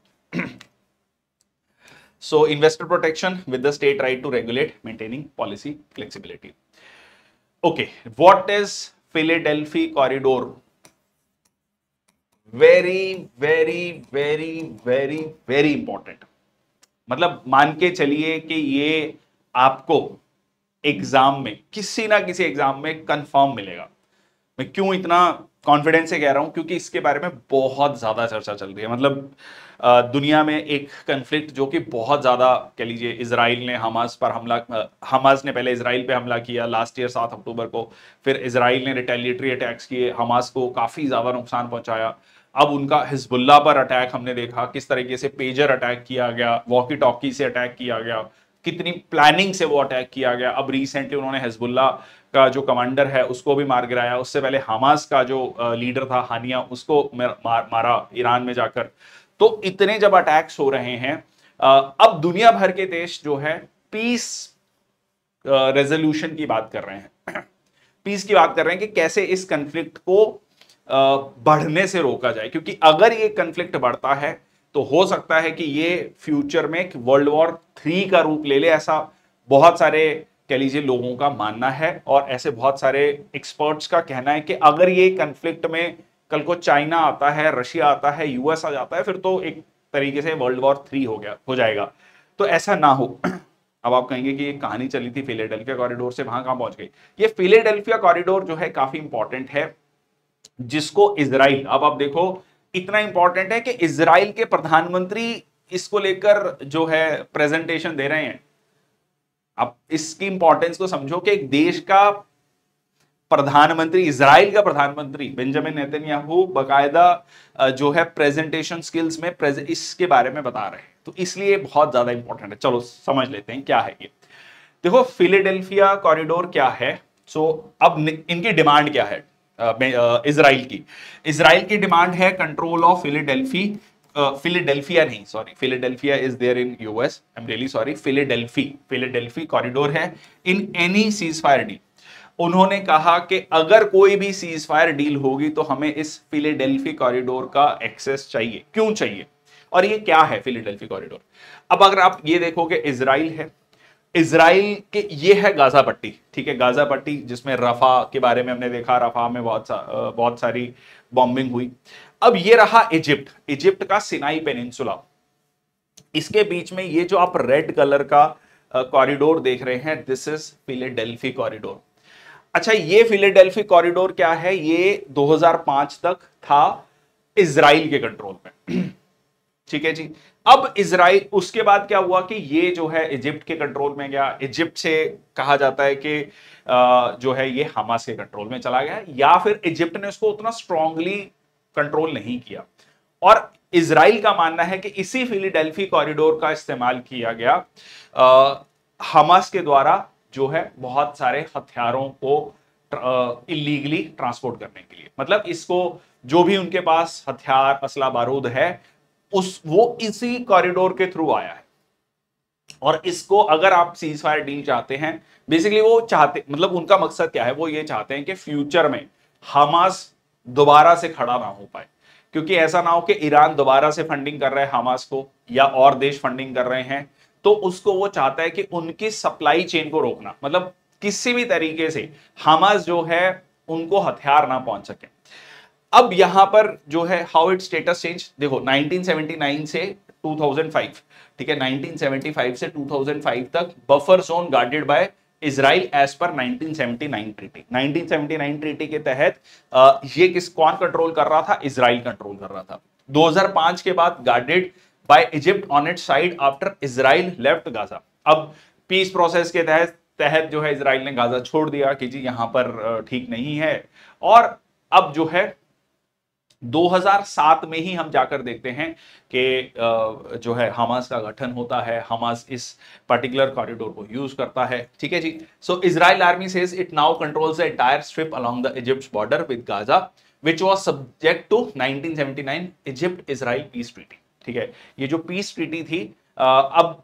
So investor protection with the state right to regulate, maintaining policy flexibility. Okay, what is Philadelphia corridor? Very, very, very, very, very important. मतलब मान के चलिए कि ये आपको exam में किसी ना किसी एग्जाम में कंफर्म मिलेगा। मैं क्यों इतना कॉन्फिडेंस से कह रहा हूं? क्योंकि इसके बारे में बहुत ज्यादा चर्चा चल रही है। मतलब दुनिया में एक कन्फ्लिक्ट जो कि बहुत ज्यादा कह लीजिए, इजराइल ने हमास पर हमला, हमास ने पहले इजराइल पे हमला किया लास्ट ईयर 7 अक्टूबर को, फिर इजराइल ने रिटेलिएटरी अटैक्स किए, हमास को काफी ज्यादा नुकसान पहुंचाया। अब उनका हिजबुल्लाह पर अटैक हमने देखा, किस तरीके से पेजर अटैक किया गया, वॉकी टॉकी से अटैक किया गया, कितनी प्लानिंग से वो अटैक किया गया। अब रिसेंटली उन्होंने हिजबुल्लाह का जो कमांडर है उसको भी मार गिराया, उससे पहले हमास का जो लीडर था हानिया, उसको मारा ईरान में जाकर। तो इतने जब अटैक्स हो रहे हैं, अब दुनिया भर के देश जो है पीस रेजोल्यूशन की बात कर रहे हैं, पीस की बात कर रहे हैं कि कैसे इस कन्फ्लिक्ट को बढ़ने से रोका जाए, क्योंकि अगर ये कन्फ्लिक्ट बढ़ता है तो हो सकता है कि ये फ्यूचर में वर्ल्ड वॉर 3 का रूप ले ले, ऐसा बहुत सारे कह लीजिए लोगों का मानना है, और ऐसे बहुत सारे एक्सपर्ट्स का कहना है कि अगर ये कन्फ्लिक्ट में कल को चाइना आता है, रशिया आता है, यूएस आ जाता है, फिर तो एक तरीके से वर्ल्ड वॉर 3 हो जाएगा। तो ऐसा ना हो। अब आप कहेंगे कि ये कहानी चली थी फिलाडेल्फिया कॉरिडोर से, वहां कहां पहुंच गई? ये फिलाडेल्फिया कॉरिडोर जो है काफी इंपॉर्टेंट है, जिसको इजराइल, अब आप देखो इतना इंपॉर्टेंट है कि इजराइल के प्रधानमंत्री इसको लेकर जो है प्रेजेंटेशन दे रहे हैं। अब इसकी इंपॉर्टेंस को समझो कि एक देश का प्रधानमंत्री, इजराइल का प्रधानमंत्री बेंजामिन नेतन्याहू बकायदा जो है प्रेजेंटेशन स्किल्स में इसके बारे में बता रहे हैं, तो इसलिए बहुत ज्यादा इंपॉर्टेंट है। चलो समझ लेते हैं क्या है ये। देखो फिलाडेल्फिया कॉरिडोर क्या है। सो अब इनकी डिमांड क्या है इजराइल की डिमांड है कंट्रोल ऑफ फिलाडेल्फिया नहीं, sorry, Philadelphia is there in US, I am really sorry, Philadelphia corridor है in any cease fire deal. उन्होंने कहा कि अगर कोई भी सीज फायर डील होगी तो हमें इस फिलाडेल्फिया कॉरिडोर का एक्सेस चाहिए। क्यों चाहिए और ये क्या है फिलाडेल्फिया कॉरिडोर? अब अगर आप ये देखो कि इजराइल है, इजराइल के ये है गाजा पट्टी, ठीक है, गाजा पट्टी जिसमें रफा के बारे में हमने देखा, रफा में बहुत सारी बॉम्बिंग हुई। अब ये रहा इजिप्ट का सिनाई पेनिनसुला, इसके बीच में ये जो आप रेड कलर का कॉरिडोर देख रहे हैं, दिस इज फिलाडेल्फिया कॉरिडोर। अच्छा, ये फिलाडेल्फिया कॉरिडोर क्या है? ये 2005 तक था इजराइल के कंट्रोल में, ठीक है जी। अब इजराइल, उसके बाद क्या हुआ कि ये जो है इजिप्ट के कंट्रोल में गया। इजिप्ट से कहा जाता है कि जो है ये हमास के कंट्रोल में चला गया, या फिर इजिप्ट ने उसको उतना स्ट्रांगली कंट्रोल नहीं किया। और इजराइल का मानना है कि इसी फिलाडेल्फिया कॉरिडोर का इस्तेमाल किया गया हमास के द्वारा जो है बहुत सारे हथियारों को इलीगली ट्रांसपोर्ट करने के लिए। मतलब इसको जो भी उनके पास हथियार, असला, बारूद है, वो इसी कॉरिडोर के थ्रू आया है। और इसको अगर आप सीज फायर डील चाहते हैं, बेसिकली वो चाहते, मतलब उनका मकसद क्या है, वो ये चाहते हैं कि फ्यूचर में हमास दोबारा से खड़ा ना हो पाए, क्योंकि ऐसा ना हो कि ईरान दोबारा से फंडिंग कर रहा है हमास को, या और देश फंडिंग कर रहे हैं, तो उसको वो चाहता है कि उनकी सप्लाई चेन को रोकना, मतलब किसी भी तरीके से हमास जो है उनको हथियार ना पहुंच सके। अब यहां पर जो है हाउ इट स्टेटस चेंज, देखो 1979 से 2005, ठीक है, 1975 से 2005 तक buffer zone guarded by Israel as per 1979 treaty. 1979 treaty के तहत ये कौन कंट्रोल कर रहा था? इजराइल कंट्रोल कर रहा था। 2005 के बाद guarded by Egypt on it's side after Israel left Gaza. अब पीस प्रोसेस के तहत तहत जो है इजराइल ने गाजा छोड़ दिया कि जी यहां पर ठीक नहीं है। और अब जो है 2007 में ही हम जाकर देखते हैं कि जो है हमास का गठन होता है, हमास इस पर्टिकुलर कॉरिडोर को यूज करता है। ठीक है जी। So Israel army says it now controls the entire strip along the Egypt border with Gaza which was subject to 1979 Egypt Israel peace treaty. ठीक है, ये जो पीस ट्रीटी थी, अब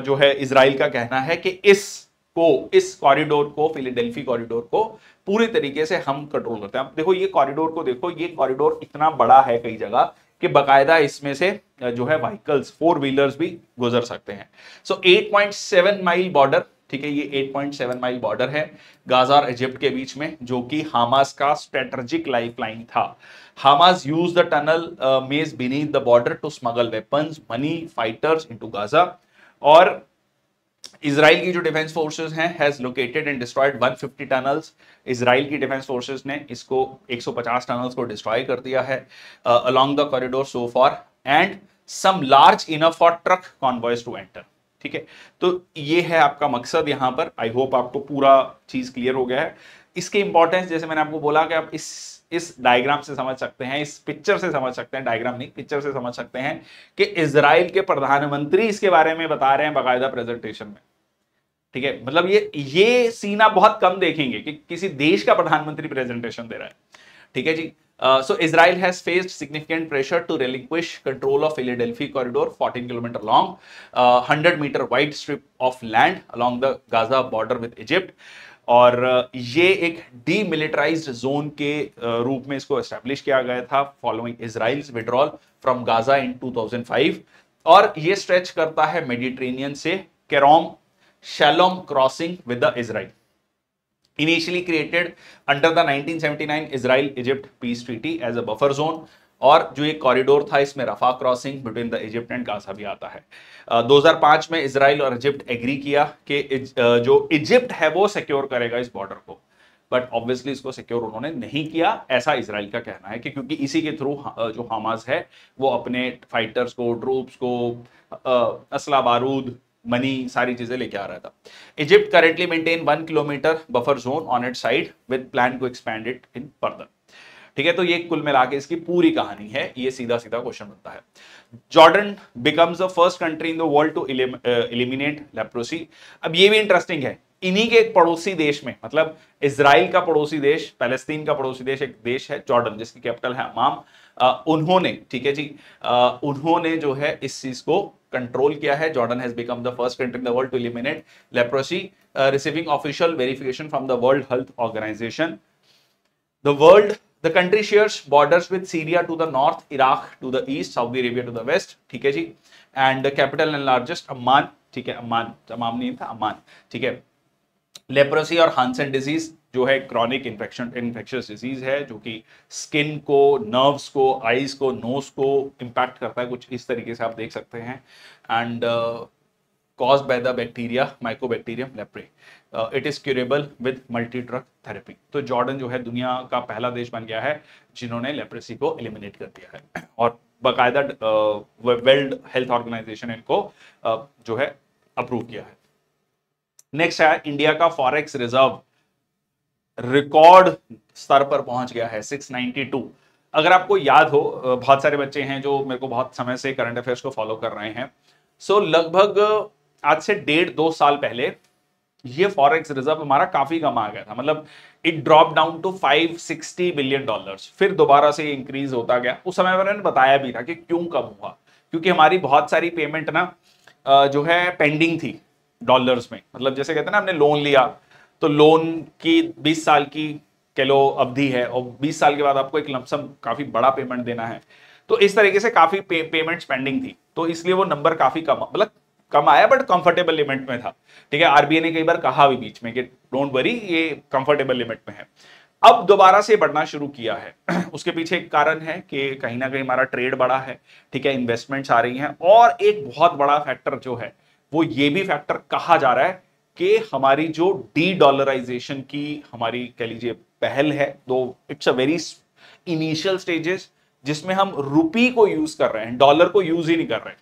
जो है इजराइल का कहना है कि इस कॉरिडोर को, फिलाडेल्फी कॉरिडोर को पूरी तरीके से हम कंट्रोल करते हैं। अब देखो ये कॉरिडोर को देखो, ये कॉरिडोर इतना बड़ा है कई जगह कि बकायदा इसमें से जो है व्हीकल्स, 4 व्हीलर्स भी गुजर सकते हैं। सो 8.7 माइल बॉर्डर, ठीक है, ये 8.7 माइल बॉर्डर है गाजा और इजिप्ट के बीच में, जो कि हमास का स्ट्रेटेजिक लाइफलाइन था। Hamas use the tunnel maze beneath the border to smuggle weapons, money, fighters into Gaza. और इजराइल की जो डिफेंस फोर्सेस हैं has located and destroyed 150 tunnels. Israel की डिफेंस फोर्सेस ने इसको 150 टनल्स को डिस्ट्रॉय कर दिया है along the corridor so far, and some large enough for truck convoys to enter. ठीक है, तो ये है आपका मकसद यहां पर। आई होप आपको पूरा चीज क्लियर हो गया है। इसके इंपॉर्टेंस जैसे मैंने आपको बोला कि आप इस डायग्राम से समझ सकते हैं, इस पिक्चर से समझ सकते हैं, डायग्राम नहीं पिक्चर से समझ सकते हैं कि इजराइल के प्रधानमंत्री इसके बारे में बता रहे हैं बाकायदा प्रेजेंटेशन में। ठीक है, मतलब ये सीन आप बहुत कम देखेंगे कि किसी देश का प्रधानमंत्री प्रेजेंटेशन दे रहा है। ठीक है जी। So Israel has faced significant pressure to relinquish control of Philadelphia corridor, 14 kilometer long, 100-meter wide strip of land along the Gaza border with Egypt. और ये एक डीमिलिटराइज्ड जोन के रूप में इसको एस्टैब्लिश किया गया था following Israel's withdrawal from Gaza in 2005। और ये स्ट्रेच करता है मेडिटेरेनियन से Kerem Shalom crossing with the Israel, initially created under the 1979 Israel-Egypt peace treaty as a buffer zone। और जो एक कॉरिडोर था इसमें Rafah crossing between the Egypt and Gaza भी आता है। 2005 में इजराइल और इजिप्ट एग्री किया कि जो इजिप्ट है वो सिक्योर करेगा इस बॉर्डर को, बट ऑब्वियसली इसको सिक्योर उन्होंने नहीं किया, ऐसा इजराइल का कहना है कि क्योंकि इसी के थ्रू जो हमास है वो अपने फाइटर्स को, ट्रूप्स को, असला बारूद, मनी, सारी चीजें लेके आ रहा था। Egypt currently maintain 1 kilometre buffer zone on it side with plan to expand it in further. ठीक है, तो ये कुल मिला के इसकी पूरी कहानी है। ये सीधा सीधा क्वेश्चन बनता है। Jordan becomes the first country in the world to eliminate leprosy. अब ये भी इंटरेस्टिंग है, इन्हीं के एक पड़ोसी देश में, मतलब इजराइल का पड़ोसी देश, पैलेस्तीन का पड़ोसी देश, एक देश है जॉर्डन जिसकी कैपिटल है अम्मान। उन्होंने, ठीक है जी, उन्होंने जो है इस चीज को कंट्रोल किया है। Jordan has become the first country in the world to eliminate leprosy, receiving official verification from the World Health Organization. The country shares borders with Syria to the north, Iraq to the east, Saudi Arabia to the west। ठीक है जी। And the capital and largest Amman, ठीक है, Amman, तमाम नहीं था, Amman. ठीक है। Leprosy और हांसन डिजीज जो है क्रॉनिक इन्फेक्शियस डिजीज है, जो कि स्किन को, नर्व्स को, आईज को, नोज को इंपैक्ट करता है, कुछ इस तरीके से आप देख सकते हैं। And caused by the bacteria mycobacterium leprae, it is curable with multi drug therapy। तो जॉर्डन जो है दुनिया का पहला देश बन गया है जिन्होंने लेप्रेसी को एलिमिनेट कर दिया है, और बाकायदा वर्ल्ड हेल्थ ऑर्गेनाइजेशन इनको जो है अप्रूव किया है। नेक्स्ट है इंडिया का फॉरेक्स रिजर्व रिकॉर्ड स्तर पर पहुंच गया है 692। अगर आपको याद हो, बहुत सारे बच्चे हैं जो मेरे को बहुत समय से करंट अफेयर्स को फॉलो कर रहे हैं। सो लगभग आज से 1.5-2 साल पहले ये फॉरेक्स रिजर्व हमारा काफी कम आ गया था, मतलब it drop down to $560 billion. फिर दोबारा से इंक्रीज होता गया। उस समय मैंने बताया भी था कि क्यों कम हुआ, क्योंकि हमारी बहुत सारी पेमेंट ना जो है पेंडिंग थी डॉलर्स में। मतलब जैसे कहते हैं ना, हमने लोन लिया तो लोन की 20 साल की कलो अवधि है और 20 साल के बाद आपको एक लमसम काफी बड़ा पेमेंट देना है, तो इस तरीके से काफी पेमेंट्स पेंडिंग थी, तो इसलिए वो नंबर काफी कम, मतलब कम आया बट कंफर्टेबल लिमिट में था। ठीक है, आरबीआई ने कई बार कहा भी बीच में कि डोंट वरी, ये कंफर्टेबल लिमिट में है। अब दोबारा से बढ़ना शुरू किया है। उसके पीछे एक कारण है कि कहीं ना कहीं हमारा ट्रेड बढ़ा है, ठीक है, इन्वेस्टमेंट्स आ रही हैं, और एक बहुत बड़ा फैक्टर जो है वो ये भी फैक्टर कहा जा रहा है कि हमारी जो डी डॉलराइजेशन की हमारी कह लीजिए पहल है, दो it's a very initial stages जिसमें हम रुपी को यूज कर रहे हैं, डॉलर को यूज ही नहीं कर रहे हैं।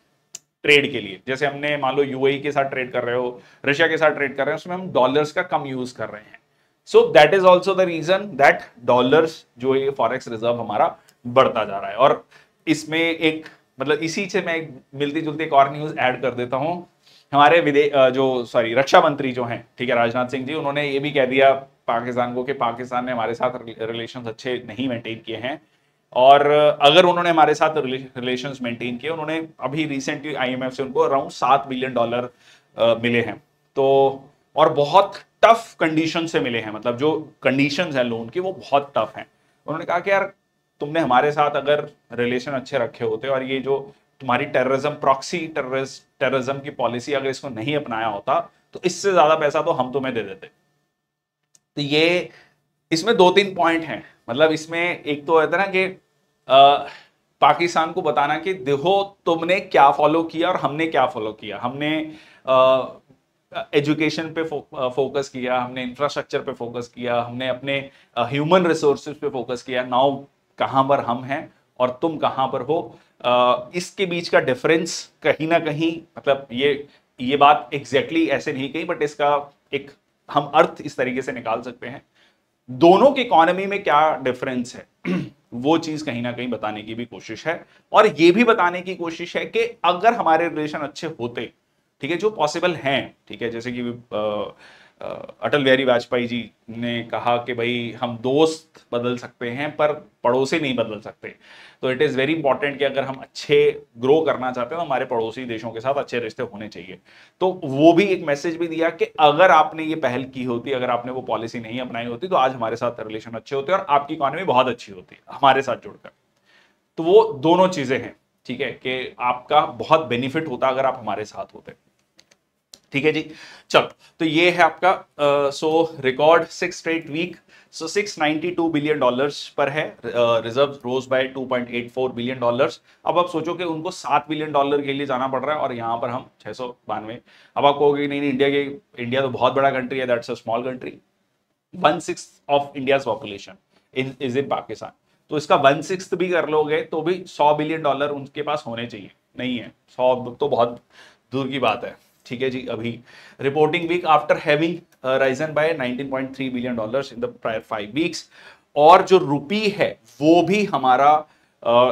ट्रेड के लिए। जैसे हमने मान लो यूएई के साथ ट्रेड कर रहे हो, रशिया के साथ ट्रेड कर रहे हैं, उसमें हम डॉलर्स का कम यूज कर रहे हैं। So that is also the reason that dollars जो ये फॉरेक्स रिजर्व हमारा बढ़ता जा रहा है। और इसमें एक मतलब इसी से मैं मिलती जुलती एक और न्यूज ऐड कर देता हूं। हमारे रक्षा मंत्री जो हैं, ठीक है, राजनाथ सिंह जी, उन्होंने ये भी कह दिया पाकिस्तान को कि पाकिस्तान ने हमारे साथ रिलेशंस अच्छे नहीं मेंटेन किए हैं, और अगर उन्होंने हमारे साथ रिलेशंस मेंटेन किए, उन्होंने अभी रिसेंटली आईएमएफ से उनको अराउंड $7 बिलियन मिले हैं। तो और बहुत टफ कंडीशन से मिले हैं, मतलब जो कंडीशंस हैं लोन की वो बहुत टफ हैं। उन्होंने कहा कि यार तुमने हमारे साथ अगर रिलेशन अच्छे रखे होते और ये जो तुम्हारी टेररिज्म, प्रॉक्सी टेररिज्म की पॉलिसी अगर इसको नहीं अपनाया होता तो इससे ज्यादा पैसा तो हम तुम्हें दे देते। तो ये इसमें 2-3 पॉइंट हैं। मतलब इसमें एक तो होता है ना कि पाकिस्तान को बताना कि देखो तुमने क्या फॉलो किया और हमने क्या फॉलो किया। हमने एजुकेशन पे फोकस किया, हमने इंफ्रास्ट्रक्चर पे फोकस किया, हमने अपने ह्यूमन रिसोर्सेज पे फोकस किया। नाउ कहां पर हम हैं और तुम कहां पर हो, इसके बीच का डिफरेंस कहीं ना कहीं, मतलब ये बात एग्जैक्टली ऐसे नहीं कही, बट इसका एक हम अर्थ इस तरीके से निकाल सकते हैं, दोनों की इकोनॉमी में क्या डिफरेंस है वो चीज कहीं ना कहीं बताने की भी कोशिश है। और ये भी बताने की कोशिश है कि अगर हमारे रिलेशन अच्छे होते, ठीक है, जो पॉसिबल हैं, ठीक है, जैसे कि अटल बिहारी वाजपेयी जी ने कहा कि भाई हम दोस्त बदल सकते हैं पर पड़ोसी नहीं बदल सकते। तो इट इज वेरी इंपॉर्टेंट कि अगर हम अच्छे ग्रो करना चाहते हैं तो हमारे पड़ोसी देशों के साथ अच्छे रिश्ते होने चाहिए। तो वो भी एक मैसेज भी दिया कि अगर आपने ये पहल की होती, अगर आपने वो पॉलिसी नहीं अपनाई होती तो आज हमारे साथ रिलेशन अच्छे होते और आपकी इकोनॉमी बहुत अच्छी होती हमारे साथ जुड़कर। तो वो दोनों चीजें हैं, ठीक है, कि आपका बहुत बेनिफिट होता अगर आप हमारे साथ होते। ठीक है जी, चलो, तो ये है आपका सो रिकॉर्ड 6 स्ट्रेट वीक। सो $692 बिलियन पर है, रिजर्व रोज बाय $2.84 बिलियन। अब आप सोचो कि उनको $7 बिलियन के लिए जाना पड़ रहा है और यहां पर हम 692। अब आप कहोगे नहीं, इंडिया तो बहुत बड़ा कंट्री है, that's a small country. 1/6 of India's population is in Pakistan, तो इसका 1/6 भी कर लोगे तो भी $100 बिलियन उनके पास होने चाहिए, नहीं है। 100 तो बहुत दूर की बात है। ठीक है जी, अभी reporting week after having risen by $19.3 billion in the prior 5 weeks. और जो रुपी है वो भी हमारा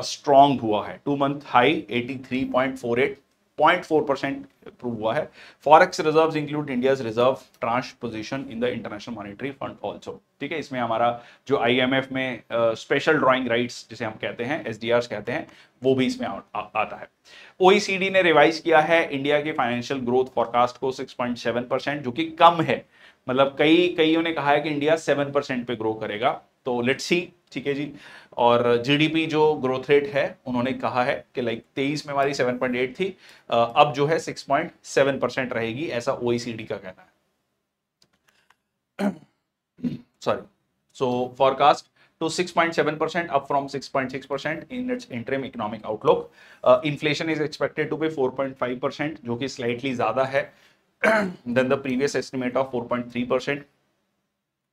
स्ट्रॉन्ग हुआ है, 2 मंथ हाई 83.48, 0.4% इंप्रूव हुआ है। Forex reserves include India's reserve tranche position in the International Monetary Fund also. ठीक है, इसमें हमारा जो आईएमएफ में स्पेशल ड्राइंग राइट्स जिसे हम कहते हैं, एसडीआर कहते हैं, वो भी इसमें आता है। ओईसीडी ने रिवाइज किया है इंडिया के फाइनेंशियल ग्रोथ फोरकास्ट को 6.7%, जो कि कम है। मतलब कईयों ने कहा है कि इंडिया 7% पे ग्रो करेगा, तो लेट्स सी। ठीक है जी, और जीडीपी जो ग्रोथ रेट है उन्होंने कहा है कि लाइक 23 में हमारी 7.8 थी, अब जो है 6.7% रहेगी, ऐसा ओईसीडी का कहना है। Sorry, so forecast to 6.7% up from 6.6% in its interim economic outlook. Inflation is expected to be 4.5%, जो कि slightly ज़्यादा है than the previous estimate of 4.3%.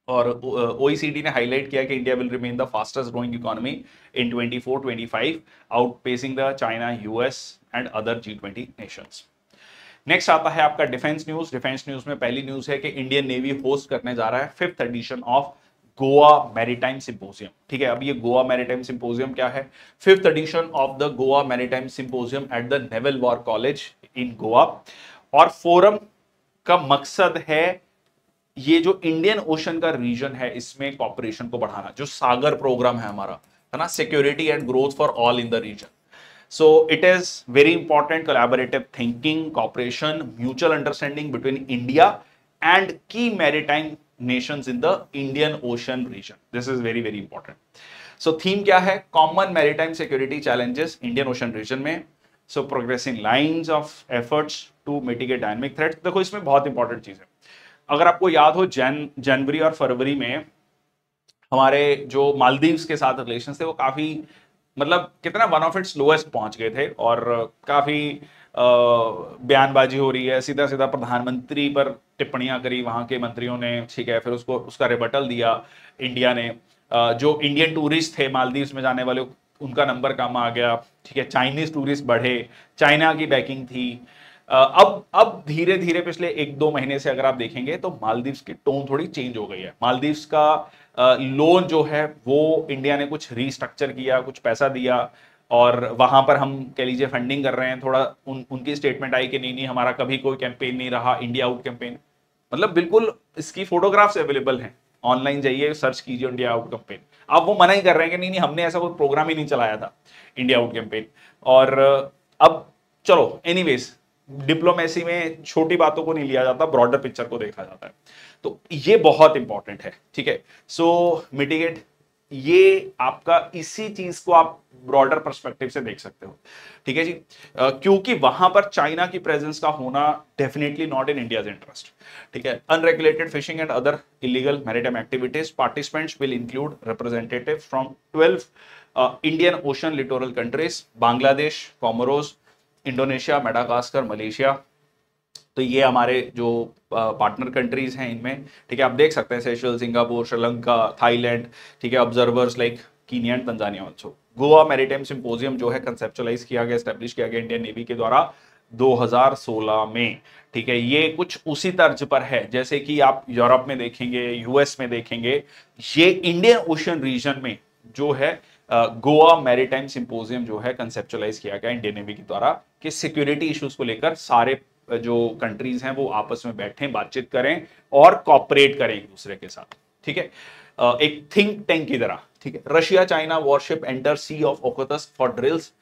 और OECD ने हाईलाइट किया कि India will remain the fastest growing economy in 24-25, outpacing the China, US and other G20 nations. Next आता है आपका डिफेंस न्यूज। डिफेंस न्यूज में पहली न्यूज है कि इंडियन नेवी होस्ट करने जा रहा है 5th edition of Goa maritime symposium. ठीक है, अब ये गोवा मैरीटाइम सिंपोजियम क्या है? 5th edition of the Goa maritime symposium at the naval war college in Goa. और फोरम का मकसद है ये जो इंडियन ओशन का रीजन है इसमें कॉपरेशन को बढ़ाना, जो सागर प्रोग्राम है हमारा, है ना, security and growth for all in the region. So it is very important collaborative thinking, cooperation, mutual understanding between India and key maritime nations in the Indian Ocean region. This is very very important. So theme क्या है? Common maritime security challenges Indian Ocean region में. So progressing lines of efforts to mitigate dynamic threats. देखो इसमें बहुत important चीज है, अगर आपको याद हो जनवरी और फरवरी में हमारे जो मालदीव्स के साथ रिलेशन थे वो काफी, मतलब कितना वन ऑफ इट्स लोएस्ट पहुंच गए थे और काफी बयानबाजी हो रही है, सीधा सीधा प्रधानमंत्री पर टिप्पणियां करी वहां के मंत्रियों ने। ठीक है, फिर उसका रिबटल दिया इंडिया ने। जो इंडियन टूरिस्ट थे मालदीव्स में जाने वाले उनका नंबर कम आ गया, ठीक है, चाइनीज टूरिस्ट बढ़े, चाइना की बैकिंग थी। अब धीरे धीरे पिछले 1-2 महीने से अगर आप देखेंगे तो मालदीव्स की टोन थोड़ी चेंज हो गई है। मालदीव्स का लोन जो है वो इंडिया ने कुछ रीस्ट्रक्चर किया, कुछ पैसा दिया, और वहां पर हम कह लीजिए फंडिंग कर रहे हैं। थोड़ा उनकी स्टेटमेंट आई कि नहीं नहीं, हमारा कभी कोई कैंपेन नहीं रहा इंडिया आउट कैंपेन। मतलब बिल्कुल इसकी फोटोग्राफ्स अवेलेबल हैं, ऑनलाइन जाइए सर्च कीजिए इंडिया आउट कैंपेन। अब वो मना ही कर रहे हैं कि नहीं नहीं, हमने ऐसा कोई प्रोग्राम ही नहीं चलाया था इंडिया आउट कैंपेन। और अब चलो एनीवेज, डिप्लोमेसी में छोटी बातों को नहीं लिया जाता, ब्रॉडर पिक्चर को देखा जाता है। तो ये बहुत इंपॉर्टेंट है, ठीक है। सो मिटिगेट, ये आपका इसी चीज को आप ब्रॉडर पर्सपेक्टिव से देख सकते हो, ठीक है जी। क्योंकि वहां पर चाइना की प्रेजेंस का होना definitely not in India's interest, ठीक है। Unregulated fishing and other illegal maritime activities, participants will include representative from 12 Indian ocean littoral countries, Bangladesh, Comoros, Indonesia, Madagascar, Malaysia. तो ये हमारे जो पार्टनर कंट्रीज हैं इनमें, ठीक है। आप देख सकते हैं सेशल, सिंगापुर, श्रीलंका, थाईलैंड, ठीक है। Observers like Kenya and Tanzania also. Goa maritime symposium जो है कंसेप्चुअलाइज किया गया, एस्टेब्लिश किया गया इंडियन नेवी के द्वारा 2016 में, ठीक है। ये कुछ उसी तर्ज पर है जैसे कि आप यूरोप में देखेंगे, यूएस में देखेंगे। ये इंडियन ओशन रीजन में जो है गोवा मैरीटाइम सिंपोजियम जो है कंसेप्चुलाइज किया गया इंडियन नेवी के द्वारा, कि सिक्योरिटी इश्यूज को लेकर सारे जो कंट्रीज हैं वो आपस में बैठें, बातचीत करें और कॉपरेट करें एक दूसरे के साथ, ठीक है। एक थिंक टैंक की तरह, ठीक है। Russia China warship enter sea of Okhotsk for drills.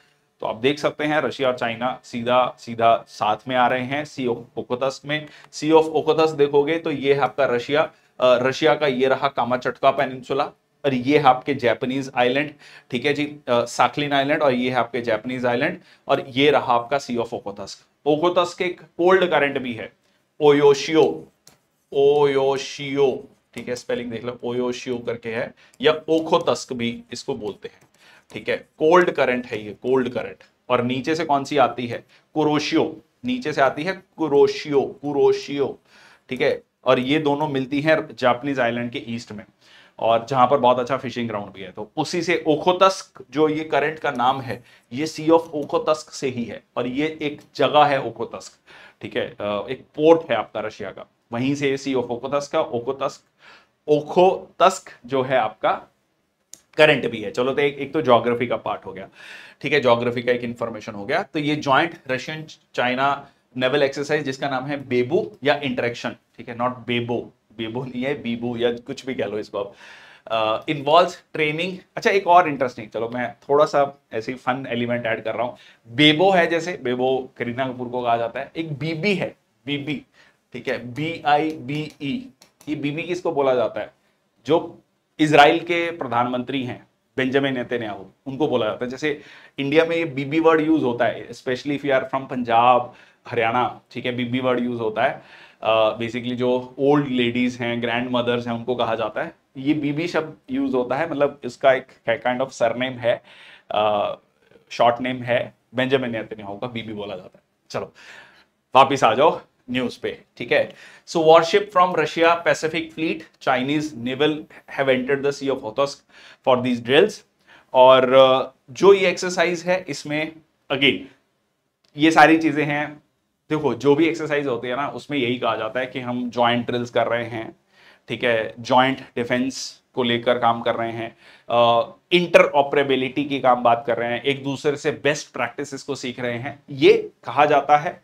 तो आप देख सकते हैं रशिया और चाइना सीधा सीधा साथ में आ रहे हैं सी ऑफ ओखोतस्क में। सी ऑफ ओखोतस्क देखोगे तो ये है आपका रशिया, रशिया का ये रहा कामाचटका पेनिनसुला, और ये है आपके जापानीज आइलैंड, ठीक है जी, साखलिन आइलैंड, और ये है आपके जापानीज आइलैंड, और ये रहा आपका सी ऑफ ओखोतस्क। ओखोतस्क एक कोल्ड करंट भी है, ओयोशियो, ओयोशियो, ठीक है, स्पेलिंग देख लो, ओयोशियो करके है, या ओखोतस्क भी इसको बोलते हैं, ठीक है। कोल्ड करंट है ये, कोल्ड करंट। और नीचे से कौन सी आती है, कुरोशियो, नीचे से आती है कुरोशियो, कुरोशियो, ठीक है। और ये दोनों मिलती हैं जापानीज आइलैंड के ईस्ट में, और जहां पर बहुत अच्छा फिशिंग ग्राउंड भी है। तो उसी से ओखोतस्क जो ये करंट का नाम है, ये सी ऑफ ओखोतस्क से ही है, और ये एक जगह है ओखोतस्क, ठीक है, एक पोर्ट है आपका रशिया का, वहीं से सी ऑफ ओखोतस्क का ओखोतस्क जो है आपका करंट भी है। चलो तो एक तो ज्योग्राफी का पार्ट हो गया, ठीक है, ज्योग्राफी का एक इंफॉर्मेशन हो गया। तो ये joint Russian China naval exercise जिसका नाम है बेबू या इंटरेक्शन, ठीक है, नॉट बेबो, बेबो नहीं है, बीबू या कुछ भी कह लो इसको आप, इन्वॉल्व्स ट्रेनिंग। अच्छा एक और इंटरेस्टिंग, चलो मैं थोड़ा सा ऐसे ही फन एलिमेंट ऐड कर रहा हूं। बेबो है, जैसे बेबो करीना कपूर को कहा जाता है, एक बीबी है, बीबी, ठीक है, BIBE। ये बीबी किसको बोला जाता है, जो इजराइल के प्रधानमंत्री हैं बेंजामिन नेतन्याहू, उनको बोला जाता है। जैसे इंडिया में ये बीबी वर्ड यूज होता है, specially if you are from Punjab, Haryana, ठीक है, बीबी वर्ड यूज होता है। बेसिकली जो ओल्ड लेडीज हैं, ग्रैंड मदर्स हैं, उनको कहा जाता है। ये बीबी शब्द यूज होता है, मतलब इसका एक काइंड ऑफ सरनेम है, शॉर्ट नेम है, बेंजामिन नेतन्याहू का बीबी बोला जाता है। चलो वापिस आ जाओ न्यूज पे, ठीक है। So warship from Russia Pacific fleet Chinese naval have entered the sea of Okhotsk for these drills. और जो ये एक्सरसाइज है इसमें अगेन ये सारी चीजें हैं। देखो जो भी एक्सरसाइज होती है ना, उसमें यही कहा जाता है कि हम जॉइंट ड्रिल्स कर रहे हैं, ठीक है, जॉइंट डिफेंस को लेकर काम कर रहे हैं, इंटर ऑपरेबिलिटी की काम बात कर रहे हैं, एक दूसरे से बेस्ट प्रैक्टिसेस को सीख रहे हैं, ये कहा जाता है।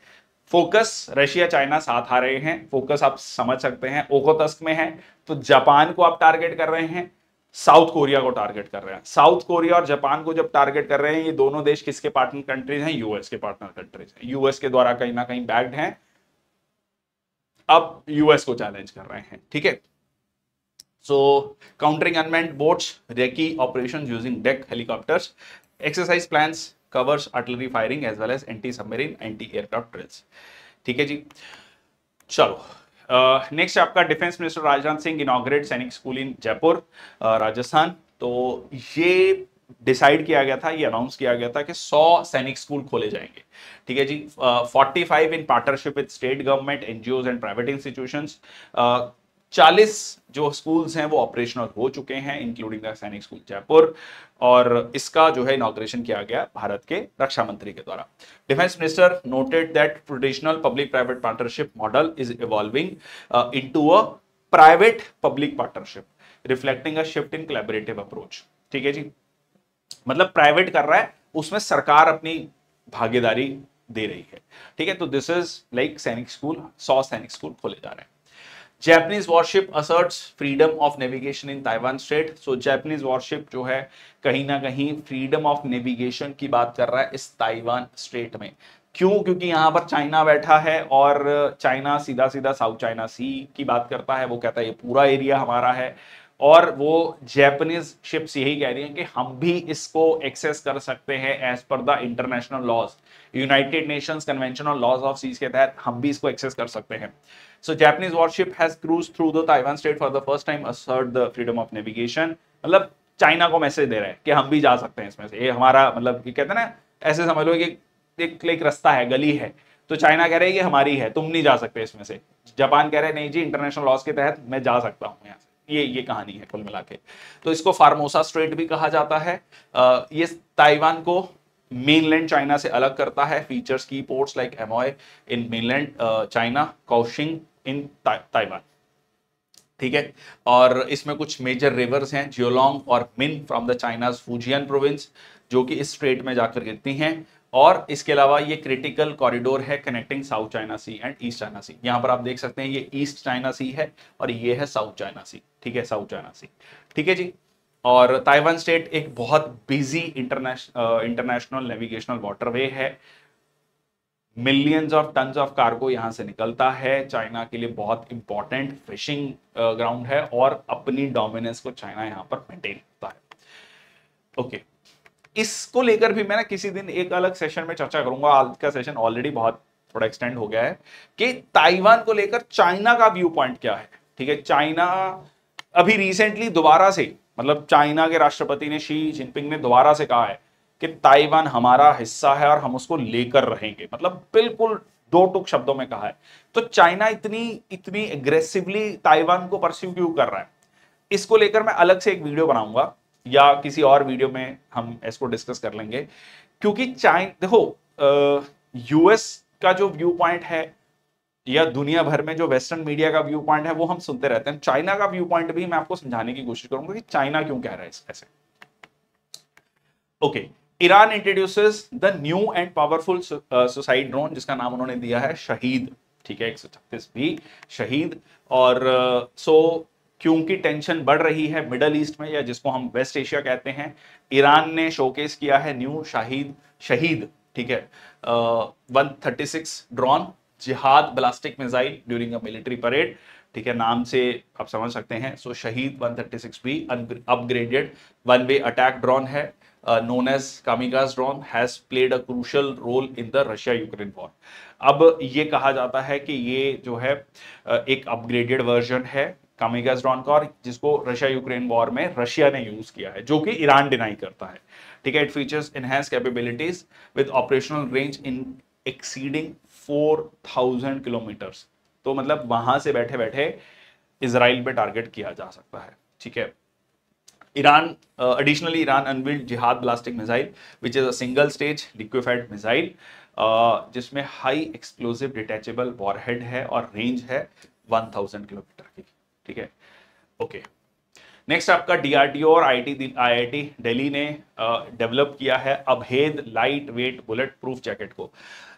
फोकस रशिया चाइना साथ आ रहे हैं, फोकस आप समझ सकते हैं ओखोतस्क में है, तो जापान को आप टारगेट कर रहे हैं, साउथ कोरिया को टारगेट कर रहे हैं। साउथ कोरिया और जापान को जब टारगेट कर रहे हैं, ये दोनों देश किसके पार्टनर कंट्रीज हैं, यूएस के पार्टनर कंट्रीज हैं, यूएस के द्वारा कहीं ना कहीं बैक्ड हैं, अब यूएस को चैलेंज कर रहे हैं, ठीक है। So countering unmanned boats, recce operation using deck helicopters, exercise plans covers artillery firing as well as anti submarine anti aircraft drills, ठीक है जी। चलो नेक्स्ट आपका defence minister Rajnath Singh inaugurate Sainik school in Jaipur Rajasthan. तो ये डिसाइड किया गया था, ये अनाउंस किया गया था कि 100 सैनिक स्कूल खोले जाएंगे, ठीक है जी। 45 in partnership with state government, NGOs and private institutions. 40 जो स्कूल्स हैं वो ऑपरेशनल हो चुके हैं, इंक्लूडिंग द सैनिक स्कूल जयपुर, और इसका जो है इनॉग्रेशन किया गया भारत के रक्षा मंत्री के द्वारा। Defence minister noted that traditional public private partnership model is evolving into a private public partnership reflecting a shift in collaborative approach. ठीक है जी, मतलब प्राइवेट कर रहा है, उसमें सरकार अपनी भागीदारी दे रही है। ठीक है, तो दिस इज लाइक सैनिक स्कूल, 100 सैनिक स्कूल खोले जा रहे हैं। Japanese warship asserts freedom of navigation in Taiwan Strait। So Japanese warship जो है कहीं ना कहीं freedom of navigation की बात कर रहा है इस ताइवान स्ट्रेट में। क्यों? क्योंकि यहाँ पर चाइना बैठा है और चाइना सीधा सीधा साउथ चाइना सी की बात करता है, वो कहता है ये पूरा एरिया हमारा है, और वो जैपनीज शिप्स यही कह रही हैं कि हम भी इसको एक्सेस कर सकते हैं as per the international laws, United Nations convention on laws of seas के तहत हम भी इसको एक्सेस कर सकते हैं। So Japanese warship has cruised through the Taiwan Strait for the first time, assert the freedom of navigation। मतलब China को मैसेज दे रहा है कि हम भी जा सकते हैं इसमें से, ये हमारा, मतलब ये कहते हैं ना, ऐसे समझ लो कि एक रास्ता है, गली है, तो चाइना कह रहा है ये हमारी है, तुम नहीं जा सकते इसमें से। जापान कह रहे हैं नहीं जी, इंटरनेशनल लॉज के तहत मैं जा सकता हूँ यहाँ से। ये कहानी है कुल मिला के। तो इसको फार्मोसा स्ट्रेट भी कहा जाता है। ये ताइवान को मेनलैंड चाइना से अलग करता है। Features key ports like Amoy in mainland China, Kaohsiung in Taiwan. ठीक है, और इसमें कुछ मेजर रिवर्स हैं, जियोलोंग और मिन from the China's Fujian province, जो कि इस स्ट्रेट में जाकर गिरती हैं। और इसके अलावा ये क्रिटिकल कॉरिडोर है connecting South China Sea and East China Sea. यहां पर आप देख सकते हैं ये ईस्ट चाइना सी है और ये है साउथ चाइना सी। ठीक है, साउथ चाइना सी। ठीक है जी। और ताइवान स्टेट एक बहुत बिजी इंटरनेशनल नेविगेशनल वाटरवे है। Millions of tons of cargo यहां से निकलता है। चाइना के लिए बहुत इंपॉर्टेंट फिशिंग ग्राउंड है और अपनी डोमिनेंस को चाइना यहां पर मेंटेन करता है। ओके, इसको लेकर भी मैं ना किसी दिन एक अलग सेशन में चर्चा करूंगा। आज का सेशन ऑलरेडी बहुत थोड़ा एक्सटेंड हो गया है कि ताइवान को लेकर चाइना का व्यू पॉइंट क्या है। ठीक है, चाइना अभी रिसेंटली दोबारा से, मतलब चाइना के राष्ट्रपति ने, शी जिनपिंग ने दोबारा से कहा है कि ताइवान हमारा हिस्सा है और हम उसको लेकर रहेंगे, मतलब बिल्कुल दो टूक शब्दों में कहा है। तो चाइना इतनी एग्रेसिवली ताइवान को परस्यू क्यों कर रहा है, इसको लेकर मैं अलग से एक वीडियो बनाऊंगा या किसी और वीडियो में हम इसको डिस्कस कर लेंगे। क्योंकि देखो, यूएस का जो व्यू पॉइंट है या दुनिया भर में जो वेस्टर्न मीडिया का व्यू पॉइंट है वो हम सुनते रहते हैं। चाइना का व्यू पॉइंट भी मैं आपको समझाने की कोशिश करूंगा कि चाइना क्यों कह रहा है ऐसे। Okay, Iran introduces the new and powerful suicide drone, जिसका नाम उन्होंने दिया है शहीद। ठीक है, 136 भी शहीद। और क्योंकि टेंशन बढ़ रही है मिडल ईस्ट में, या जिसको हम वेस्ट एशिया कहते हैं, ईरान ने शोकेस किया है न्यू शहीद। ठीक है, 136 drone Jihad ballistic missile during a military parade. ठीक है, नाम से आप समझ सकते हैं। सो शहीद 136 भी upgraded one way attack drone है, known as Kamikaze drone has played a crucial role in the Russia-Ukraine war। अब ये कहा जाता है कि ये जो है एक अपग्रेडेड वर्जन है कामिकाज़ ड्रोन का, और जिसको रशिया यूक्रेन वॉर में रशिया ने यूज किया है, जो कि ईरान डिनाई करता है। ठीक है, it features enhance capabilities with operational range in exceeding 4000 kilometres. तो मतलब वहां से बैठे बैठे इजराइल पे टारगेट किया जा सकता है। ठीक है, additionally Iran unveiled Jihad ballistic missile, which is a single stage liquefied missile, जिसमें हाई एक्सप्लोसिव डिटैचेबल वॉरहेड है और रेंज है 1000 किलोमीटर की। ठीक है, ओके। नेक्स्ट आपका डीआरडीओ और आईआईटी दिल्ली ने डेवलप किया है अभेद light weight bullet proof jacket को।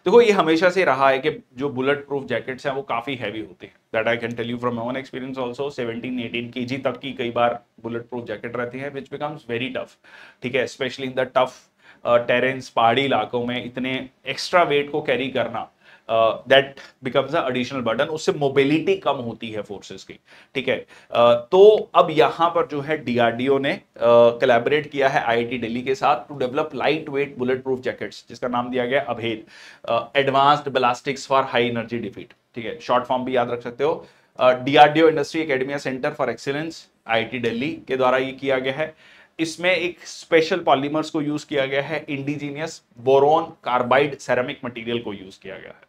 देखो, ये हमेशा से रहा है कि जो बुलेट प्रूफ जैकेट्स हैं वो काफी हैवी होते हैं। That I can tell you from my own experience also. 17-18 KG तक की कई बार बुलेट प्रूफ जैकेट रहती है, विच बिकम्स वेरी टफ। ठीक है, specially in the tough terrains, पहाड़ी इलाकों में इतने एक्स्ट्रा वेट को कैरी करना, that becomes a additional burden. उससे मोबिलिटी कम होती है फोर्सेस की। ठीक है, तो अब यहां पर जो है डीआरडीओ ने कोलैबोरेट किया है आईआईटी दिल्ली के साथ to develop lightweight bulletproof jackets, जिसका नाम दिया गया Abhed, advanced ballistics for high energy defeat. ठीक है, शॉर्ट फॉर्म भी याद रख सकते हो। DRDO industry academia centre for excellence IIT Delhi के द्वारा ये किया गया है। इसमें एक स्पेशल पॉलीमर्स को यूज किया गया है, indigenous boron carbide ceramic material को यूज किया गया है।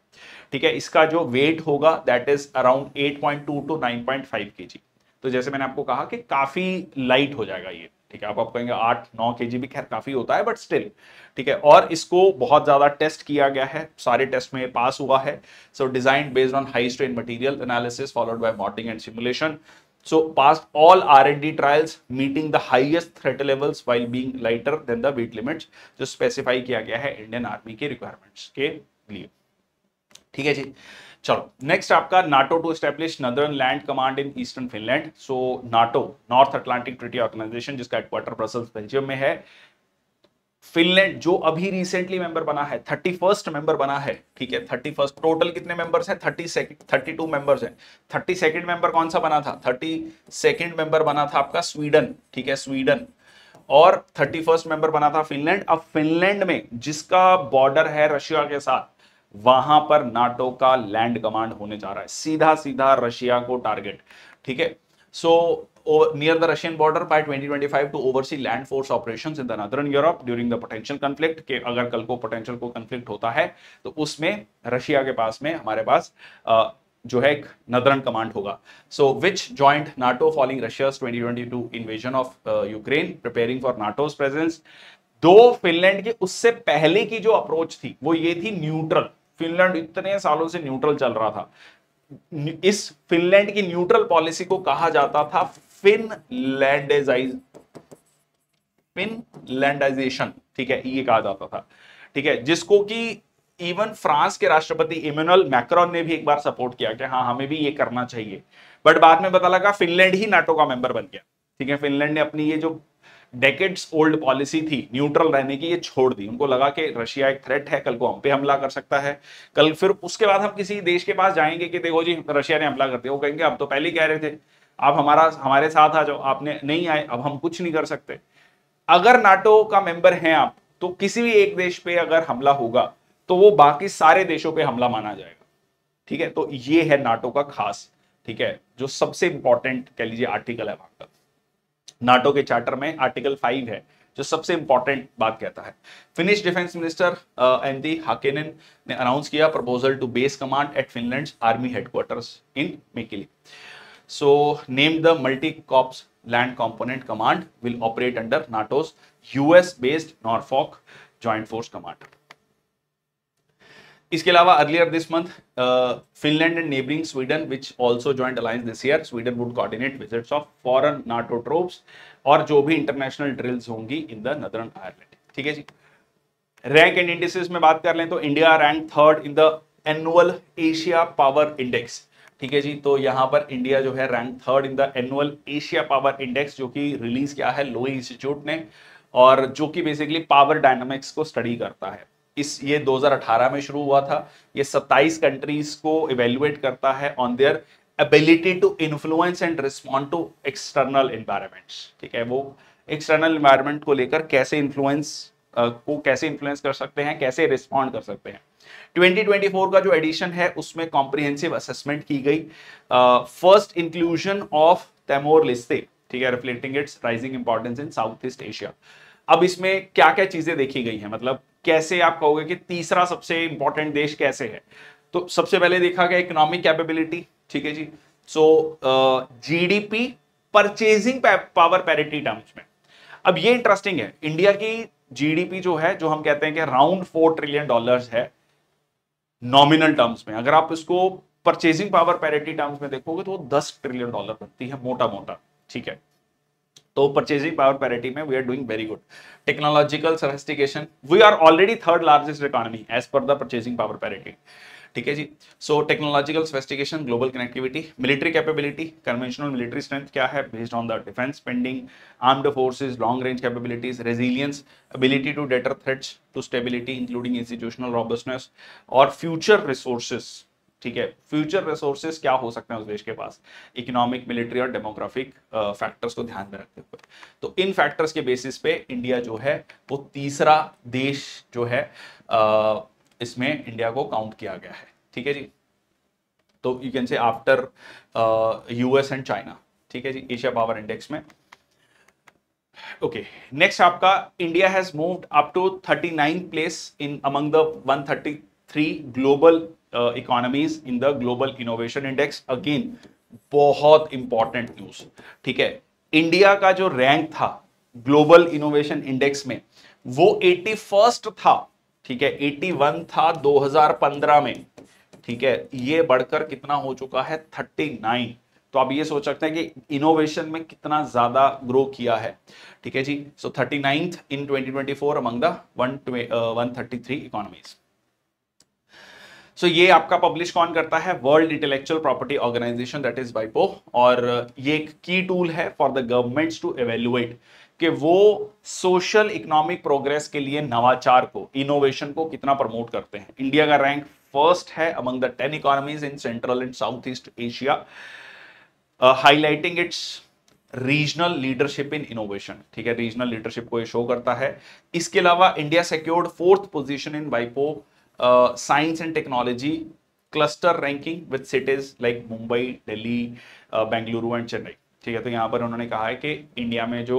ठीक है, इसका जो वेट होगा that is around 8.2 to 9.5 KG. तो जैसे मैंने आपको कहा कि काफी लाइट हो जाएगा ये, ठीक है। आप कहेंगे 8-9 केजी भी खैर काफी होता है, बट स्टिल ठीक है। और इसको बहुत ज्यादा टेस्ट किया गया है, सारे टेस्ट में पास हुआ है। So design based on high strain material analysis followed by modelling and simulation. So passed all R&D trials meeting the highest threat levels while being lighter than the weight limits जो specify किया गया है Indian army के requirements के लिए। ठीक है जी, चलो नेक्स्ट आपका NATO to establish northern land command in eastern Finland. So NATO North Atlantic Treaty Organization जिसका हेडक्वार्टर ब्रसल्स बेल्जियम में है। फिनलैंड जो अभी रिसेंटली मेंबर बना है, 31st मेंबर बना है, ठीक है। 31st, टोटल कितने मेंबर्स हैं? 32 मेंबर्स हैं। 32nd मेंबर कौन सा बना था? 32nd मेंबर बना था आपका स्वीडन, ठीक है, स्वीडन। और 31st मेंबर बना था फिनलैंड। अब फिनलैंड में जिसका बॉर्डर है रशिया के साथ, वहां पर नाटो का लैंड कमांड होने जा रहा है, सीधा सीधा रशिया को टारगेट, ठीक है। सो near the Russian border by 2025 to oversee land force operations in the northern Europe during the potential conflict, कि अगर कल को potential को conflict होता है तो उसमें रशिया के पास में हमारे पास जो है एक नदरन कमांड होगा। So which joint NATO following Russia's 2022 invasion of Ukraine preparing for NATO's presence. दो फिनलैंड की उससे पहले की जो अप्रोच थी वो ये थी न्यूट्रल। फिनलैंड इतने सालों से न्यूट्रल चल रहा था। इस फिनलैंड की न्यूट्रल पॉलिसी को कहा जाता था फिनलैंडाइजेशन, ठीक है, ये कहा जाता था, ठीक है। जिसको कि इवन फ्रांस के राष्ट्रपति इमैनुअल मैक्रोन ने भी एक बार सपोर्ट किया कि हाँ हमें भी ये करना चाहिए। बट बाद में पता लगा फिनलैंड ही नाटो का मेंबर बन गया, ठीक है। फिनलैंड ने अपनी ये जो डेकेड्स ओल्ड पॉलिसी थी न्यूट्रल रहने की, ये छोड़ दी। उनको लगा कि रशिया एक थ्रेट है, कल को हम पे हमला कर सकता है। कल फिर उसके बाद हम किसी देश के पास जाएंगे कि देखो जी रशिया ने हमला कर दिया, वो कहेंगे अब तो पहले ही कह रहे थे, आप हमारे साथ आ जाओ, आपने नहीं आए, अब हम कुछ नहीं कर सकते। अगर नाटो का मेंबर हैं आप, तो किसी भी एक देश पे अगर हमला होगा तो वो बाकी सारे देशों पे हमला माना जाएगा, ठीक है। तो ये है नाटो का खास, ठीक है, जो सबसे इंपॉर्टेंट कह लीजिए आर्टिकल है वहां का। नाटो के चार्टर में आर्टिकल 5 है जो सबसे इंपॉर्टेंट बात कहता है। Finnish defence minister Antti Hakkanen ने अनाउंस किया proposal to base command at Finland's army headquarters in Mikkeli. So, named the multi-corps land component command will operate under NATO's US-based Norfolk Joint Force Command. इसके अलावा earlier this month Finland and neighbouring Sweden which also joint alliance this year, Sweden would coordinate visits of foreign NATO troops और जो भी international drills होंगी in the northern Ireland, ठीक है जी। Rank and indices में बात कर लें तो India rank 3rd in the annual Asia power index, ठीक है जी। तो यहां पर इंडिया जो है rank 3rd in the annual Asia power index, जो कि रिलीज किया है लोई इंस्टीट्यूट ने, और जो कि बेसिकली पावर डायनामिक्स को स्टडी करता है। ये 2018 में शुरू हुआ था। ये 27 कंट्रीज को इवेल्युएट करता है on their ability to influence and respond to external environments, ठीक है। वो एक्सटर्नल एनवायरमेंट को लेकर कैसे इन्फ्लुएंस कर सकते हैं, कैसे रिस्पॉन्ड कर सकते हैं। 2024 का जो एडिशन है उसमें कॉम्प्रिहेंसिव असेसमेंट की गई। फर्स्ट इंक्लूजन ऑफ तैमूर लिस्ते, ठीक है, reflecting it's rising importance in south east Asia. अब इसमें क्या क्या चीजें देखी गई हैं, मतलब कैसे आप कहोगे कि तीसरा सबसे इंपॉर्टेंट देश कैसे है। तो सबसे पहले देखा गया इकोनॉमिक कैपेबिलिटी, ठीक है जी। So GDP purchasing power parity terms में। अब ये इंटरेस्टिंग है, इंडिया की जीडीपी जो है, जो हम कहते हैं कि अराउंड $4 ट्रिलियन है नॉमिनल टर्म्स में। अगर आप इसको परचेजिंग पावर पैरिटी टर्म्स में देखोगे तो वो $10 ट्रिलियन बनती है मोटा मोटा, ठीक है। तो परचेजिंग पावर पैरिटी में we are doing very good. Technological sophistication, we are already 3rd largest economy as per the purchasing power parity, ठीक है जी। So technological sophistication, global connectivity, military capability, conventional military strength क्या है based on the defence spending, armed forces, long range capabilities, resilience, ability to deter threats, to stability including institutional robustness और future resources, ठीक है। Future resources क्या हो सकते हैं उस देश के पास, इकोनॉमिक, मिलिट्री और डेमोग्राफिक फैक्टर्स को ध्यान में रखते हुए। तो इन फैक्टर्स के बेसिस पे इंडिया जो है वो तीसरा देश जो है इसमें इंडिया को काउंट किया गया है, ठीक है जी। तो you can say after US and China, ठीक है जी, एशिया पावर इंडेक्स में। ओके, नेक्स्ट आपका India has moved up to 39 place in among the 133 global economies in the global innovation index. Again बहुत इंपॉर्टेंट न्यूज, ठीक है। India का जो रैंक था ग्लोबल इनोवेशन इंडेक्स में वो 81st था, ठीक है, 81 था 2015 में, ठीक है। ये बढ़कर कितना हो चुका है 39। तो आप ये सोच सकते हैं कि इनोवेशन में कितना ज्यादा ग्रो किया है, ठीक है जी। So 39th in 2024 among the 133 economies. So ये आपका पब्लिश कौन करता है? World Intellectual Property Organization, that is वाइपो। और ये एक की टूल है for the governments to evaluate कि वो सोशल इकोनॉमिक प्रोग्रेस के लिए नवाचार को, इनोवेशन को कितना प्रमोट करते हैं। इंडिया का रैंक फर्स्ट है among the 10 economies in central and south east Asia, highlighting it's regional leadership in innovation, ठीक है। रीजनल लीडरशिप को ये शो करता है। इसके अलावा India secured 4th position in वाइपो science and technology cluster ranking with cities like Mumbai, Delhi, Bengaluru and Chennai, ठीक है। तो यहां पर उन्होंने कहा है कि इंडिया में जो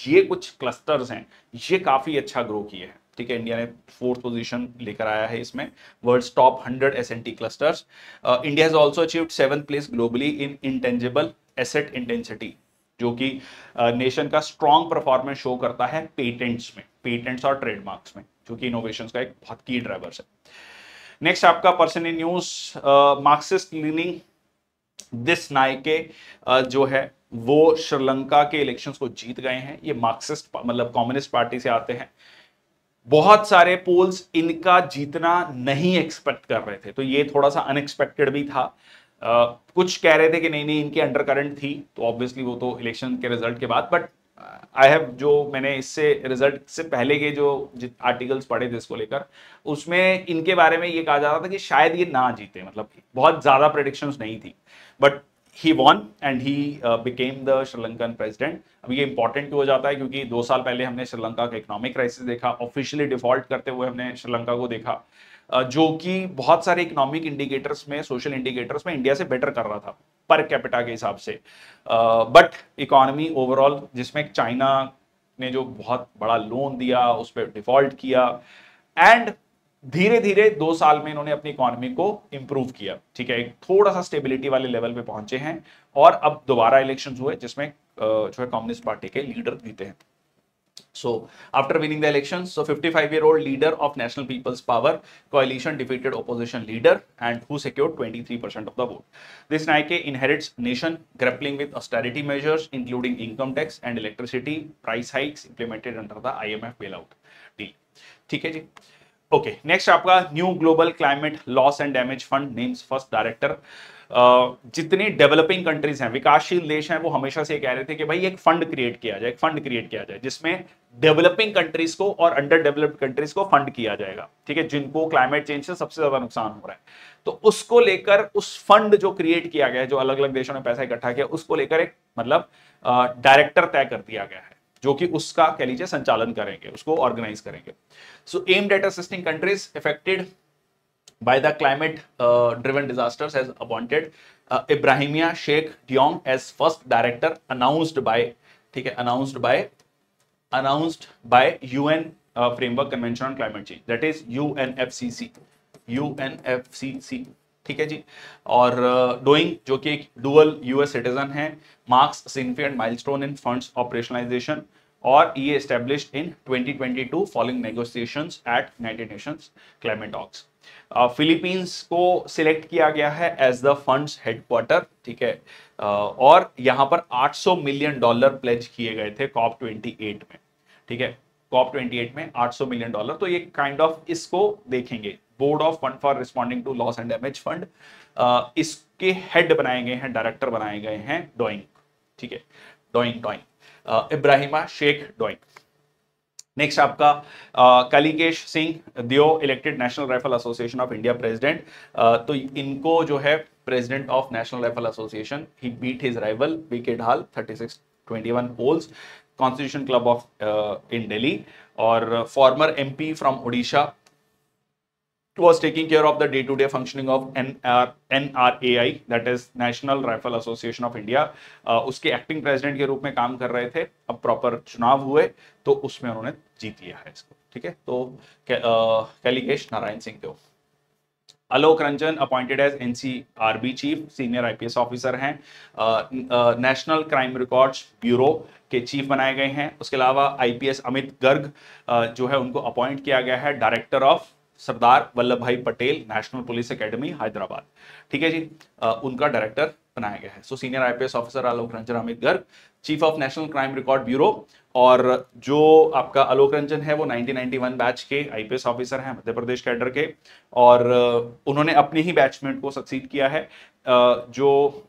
ये कुछ क्लस्टर्स हैं ये काफी अच्छा ग्रो किए हैं, ठीक है। इंडिया ने 4th पोजीशन लेकर आया है इसमें world's top 100 S N T clusters. India has also achieved 7th place globally in intangible asset intensity, जो कि नेशन का स्ट्रॉन्ग परफॉर्मेंस शो करता है पेटेंट्स में, पेटेंट्स और ट्रेडमार्क्स में, जो कि इनोवेशंस का एक बहुत की ड्राइवर्स है। नेक्स्ट आपका person in news, Marxist leaning this Nike जो है वो श्रीलंका के इलेक्शंस को जीत गए हैं। ये मार्क्सिस्ट मतलब कम्युनिस्ट पार्टी से आते हैं। बहुत सारे पोल्स इनका जीतना नहीं एक्सपेक्ट कर रहे थे, तो ये थोड़ा सा अनएक्सपेक्टेड भी था। कुछ कह रहे थे कि नहीं नहीं इनकी अंडर करंट थी, तो ऑब्वियसली वो तो इलेक्शन के रिजल्ट के बाद, बट आई हैव जो मैंने इससे रिजल्ट से पहले के जो आर्टिकल्स पढ़े थे इसको लेकर, उसमें इनके बारे में ये कहा जा रहा था कि शायद ये ना जीते, मतलब बहुत ज्यादा प्रेडिक्शंस नहीं थी, but he won and he became the Sri Lankan president. अब ये इंपॉर्टेंट क्यों हो जाता है? क्योंकि 2 साल पहले हमने श्रीलंका का इकोनॉमिक क्राइसिस देखा, ऑफिशियली डिफॉल्ट करते हुए हमने श्रीलंका को देखा, जो कि बहुत सारे इकोनॉमिक इंडिकेटर्स में, सोशल इंडिकेटर्स में इंडिया से बेटर कर रहा था पर कैपिटा के हिसाब से। बट इकोनॉमी ओवरऑल, जिसमें चाइना ने जो बहुत बड़ा लोन दिया उस पर डिफॉल्ट किया, एंड धीरे धीरे 2 साल में इन्होंने अपनी इकोनॉमी को इंप्रूव किया, ठीक है। एक थोड़ा सा स्टेबिलिटी वाले लेवल पे पहुंचे हैं, और अब दोबारा इलेक्शंस हुए जिसमें जो है कम्युनिस्ट पार्टी के लीडर जीते हैं। So, after winning the elections, so 55-year-old leader of National People's Power coalition defeated opposition leader and who secured 23% of the vote. This Nike inherits nation grappling with austerity measures, including income tax and electricity price hikes implemented under the IMF bailout deal. ठीक है जी। Okay, next आपका new global climate loss and damage fund names first director. जितनी developing countries हैं, विकासशील देश हैं, वो हमेशा से कह रहे थे कि भाई एक फंड क्रिएट किया जाए, एक फंड क्रिएट किया जाए जिसमें डेवलपिंग कंट्रीज को और अंडर डेवलप्ड कंट्रीज को फंड किया जाएगा, ठीक है, जिनको क्लाइमेट चेंज से सबसे ज्यादा नुकसान हो रहा है। तो उसको लेकर उस फंड जो क्रिएट किया गया है, जो अलग अलग देशों ने पैसा इकट्ठा किया, उसको लेकर एक मतलब डायरेक्टर तय कर दिया गया है, जो कि उसका कह लीजिए संचालन करेंगे, उसको ऑर्गेनाइज करेंगे। So aimed at assisting countries affected by the climate driven disasters has appointed Ibrahimia Sheikh Diong as first director, announced by, ठीक है, announced by UN framework convention on climate change, that is UNFCCC, ठीक है जी। और doing जो कि एक dual US citizen है, marks significant milestone in funds operationalisation, और ये established in 2022 following negotiations at United Nations climate talks. Philippines को सिलेक्ट किया गया है एज द फंड्स हेडक्वार्टर, ठीक है। और यहां पर $800 मिलियन प्लेज किए गए थे COP 28 में, ठीक है। COP 28 में $800 मिलियन, तो ये काइंड ऑफ इसको देखेंगे। Board of fund for responding to loss and damage fund, इसके हेड बनाए गए हैं, डायरेक्टर बनाए गए हैं डोइंग, ठीक है, Diong Ibrahima Cheikh Diong. Next आपका Kalikesh Singh Deo elected National Rifle Association of India president. तो इनको जो है president of National Rifle Association, he beat his rival B K Dhal 3621 polls, Constitution Club of in Delhi. और former MP from Odisha was taking care of the day-to-day functioning of NRAI, that is National Rifle Association of India, उसके acting president के रूप में काम कर रहे थे। अब प्रॉपर चुनाव हुए तो उसमें उन्होंने जीत लिया है इसको, ठीक है। तो Kalikesh Narayan Singh Deo. Alok Ranjan appointed as NCRB chief, senior IPS officer हैं। नेशनल क्राइम रिकॉर्ड्स ब्यूरो के चीफ बनाए गए हैं। उसके अलावा आईपीएस अमित गर्ग जो है उनको अपॉइंट किया गया है डायरेक्टर ऑफ सरदार वल्लभ भाई Patel national police academy Hyderabad. ठीक है जी, उनका डायरेक्टर बनाया गया है। So senior IPS officer Alok Ranjan Amit Garg, chief of national crime record bureau. और जो आपका आलोक रंजन है वो 1991 बैच के आईपीएस ऑफिसर हैं मध्य प्रदेश कैडर के, और उन्होंने अपने ही बैचमेट को सक्सीड किया है। जो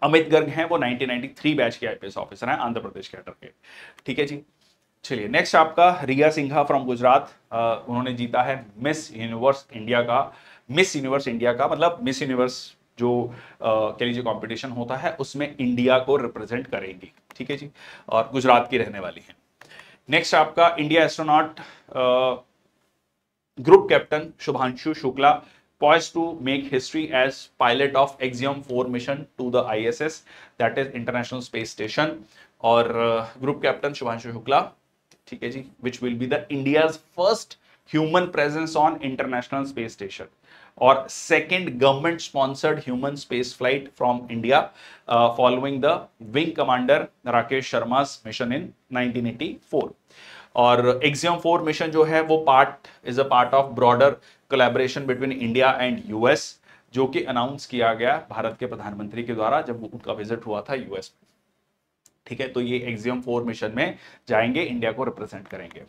अमित गर्ग हैं वो 1993 बैच के आईपीएस ऑफिसर हैं आंध्र प्रदेश कैडर के। ठीक है जी, चलिए नेक्स्ट आपका रिया सिंघा फ्रॉम गुजरात, उन्होंने जीता है मिस यूनिवर्स इंडिया का। मिस यूनिवर्स इंडिया का मतलब मिस यूनिवर्स जो कह लीजिए कंपटीशन होता है उसमें इंडिया को रिप्रेजेंट करेंगी। ठीक है जी, और गुजरात की रहने वाली हैं। नेक्स्ट आपका India astronaut group captain Shubhanshu Shukla poised to make history as pilot of Axiom 4 mission to the ISS, that is International Space Station. और ग्रुप कैप्टन शुभांशु शुक्ला, ठीक है जी, which will be the India's first human presence on International Space Station और second government sponsored human space flight from India following the Wing Commander Rakesh Sharma's mission in 1984. और Axiom 4 mission जो है वो is a part of broader collaboration between India and US, जो कि announce किया गया भारत के प्रधानमंत्री के द्वारा जब उनका विजिट हुआ था यूएस में। ठीक है, तो ये Axiom 4 मिशन में जाएंगे, इंडिया को रिप्रेजेंट करेंगे।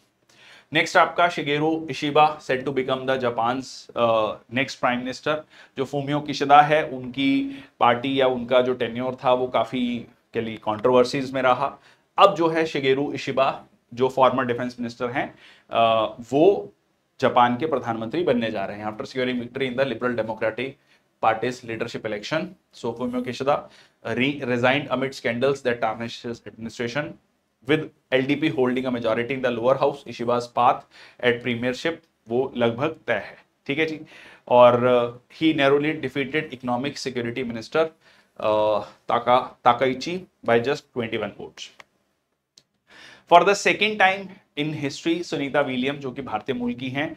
नेक्स्ट आपका Shigeru Ishiba set to become the Japan next prime minister. जो फूमियो किशिदा है उनकी पार्टी या उनका जो टेन्योर था वो काफी के लिए कंट्रोवर्सीज में रहा। अब जो है शिगेरू इशिबा जो फॉर्मर डिफेंस मिनिस्टर हैं वो जापान के प्रधानमंत्री बनने जा रहे हैं after securing victory in the liberal democratic parties leadership election. So Fumio Kishida resigned amid scandals that tarnished his administration. With LDP holding a majority in the lower house, Ishiba's path at premiership वो लगभग तय है। ठीक है जी, और he narrowly defeated economic security minister Takaichi by just 21 votes. For the second time in history Sunita William जो कि भारतीय मूल की हैं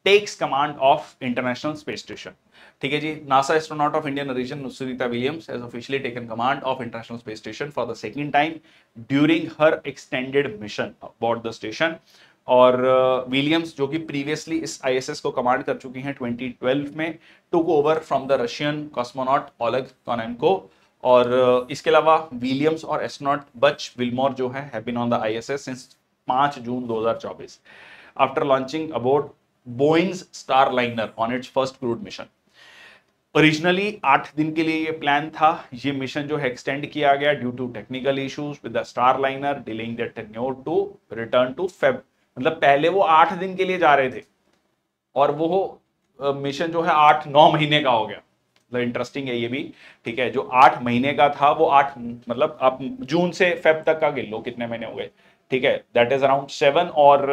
takes command of International Space Station. ठीक है जी, NASA astronaut of Indian origin Sunita Williams has officially taken command of International Space Station for the second time during her extended mission about the station. और Williams जो कि previously इस ISS को command कर चुकी हैं 2012 में, took over from the Russian cosmonaut Oleg Kononenko. और इसके अलावा विलियम्स और एस्ट्रोनॉट बच विलमोर जो है have been on the ISS since 5 June 2024 after launching aboard Boeing's Starliner on its first crewed mission. Originally 8 दिन के लिए ये प्लान था, ये मिशन जो है एक्सटेंड किया गया due to technical issues with the Starliner delaying their tenure to return to Feb. मतलब पहले वो 8 दिन के लिए जा रहे थे और वो मिशन जो है 8-9 महीने का हो गया। इंटरेस्टिंग है ये भी। ठीक है, जो 8 महीने का था वो 8 मतलब आप जून से फेब तक का गिन लो कितने महीने हो गए। ठीक है, दैट इज अराउंड 7 और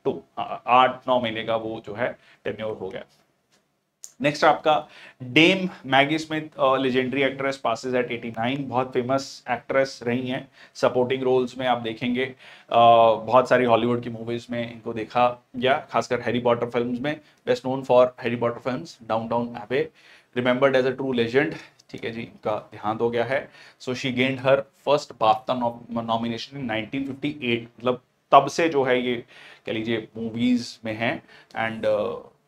2 8-9 महीने का वो जो है टेन्योर हो गया। नेक्स्ट आपका Dame Maggie Smith legendary actress passes at 89, बहुत फेमस एक्ट्रेस रही हैं, सपोर्टिंग रोल्स में आप देखेंगे बहुत सारी हॉलीवुड की मूवीज में इनको देखा गया, खासकर हैरी पॉटर फिल्म्स में, best known for Harry Potter films, Downton Abbey, remembered as a true legend. ठीक है जी, इनका देहांत हो गया है। So she gained her first BAFTA nomination in 1958, मतलब तब से जो है ये कह लीजिए मूवीज में है। And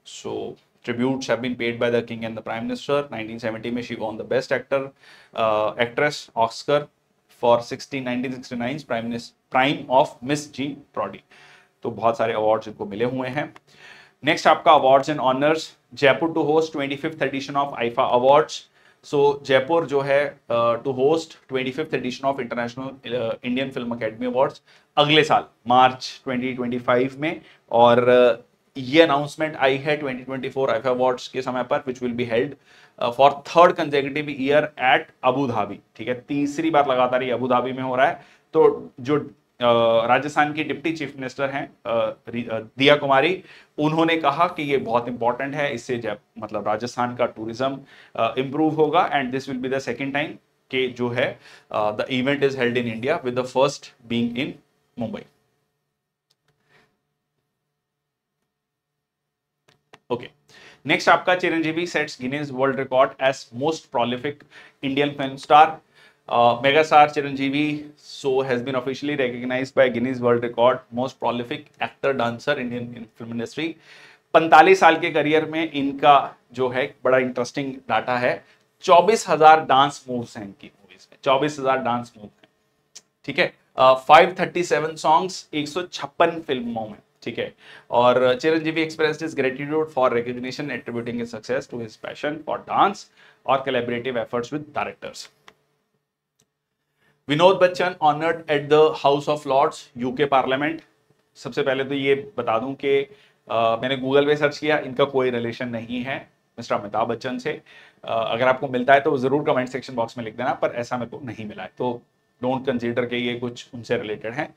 so tributes have been paid by the king and the prime minister. 1970 में she won the best actress Oscar for 1969's prime of Miss Jean Brodie. तो बहुत सारे अवार्ड्स इनको मिले हुए हैं। नेक्स्ट आपका awards and honours, Jaipur to host 25th edition of IIFA awards. So Jaipur जो है to host 25th edition of International Indian Film Academy Awards अगले साल मार्च 2025 में। और ये अनाउंसमेंट आई है 2024 आईफा अवार्ड्स के समय पर, which will be held for 3rd consecutive year at Abu Dhabi. ठीक है, तीसरी बार लगातार ये अबू धाबी में हो रहा है। तो जो राजस्थान की डिप्टी चीफ मिनिस्टर हैं दिया कुमारी, उन्होंने कहा कि ये बहुत इंपॉर्टेंट है, इससे मतलब राजस्थान का टूरिज्म इंप्रूव होगा and this will be the second time कि जो है the event is held in India with the first being in Mumbai. Okay, next आपका Chiranjeevi sets Guinness World Record as most prolific Indian film star. Megastar Chiranjeevi so has been officially recognized by Guinness World Record most prolific actor dancer Indian film industry. 45 साल के career में इनका जो है बड़ा interesting data है. 24,000 dance moves हैं इनकी मूवीज में. 24,000 डांस मूव हैं. ठीक है. 537 सॉन्ग्स 156 फिल्मों में. ठीक है. और Chiranjeevi expressed his gratitude for recognition attributing his success to his passion for dance और collaborative efforts with directors. Vinod Bachchan honoured at the House of Lords UK parliament. सबसे पहले तो ये बता दूं कि मैंने गूगल पे सर्च किया, इनका कोई रिलेशन नहीं है मिस्टर अमिताभ बच्चन से. अगर आपको मिलता है तो जरूर कमेंट सेक्शन बॉक्स में लिख देना, पर ऐसा मेरे को नहीं मिला है, तो डोंट कंसीडर के ये कुछ उनसे रिलेटेड है.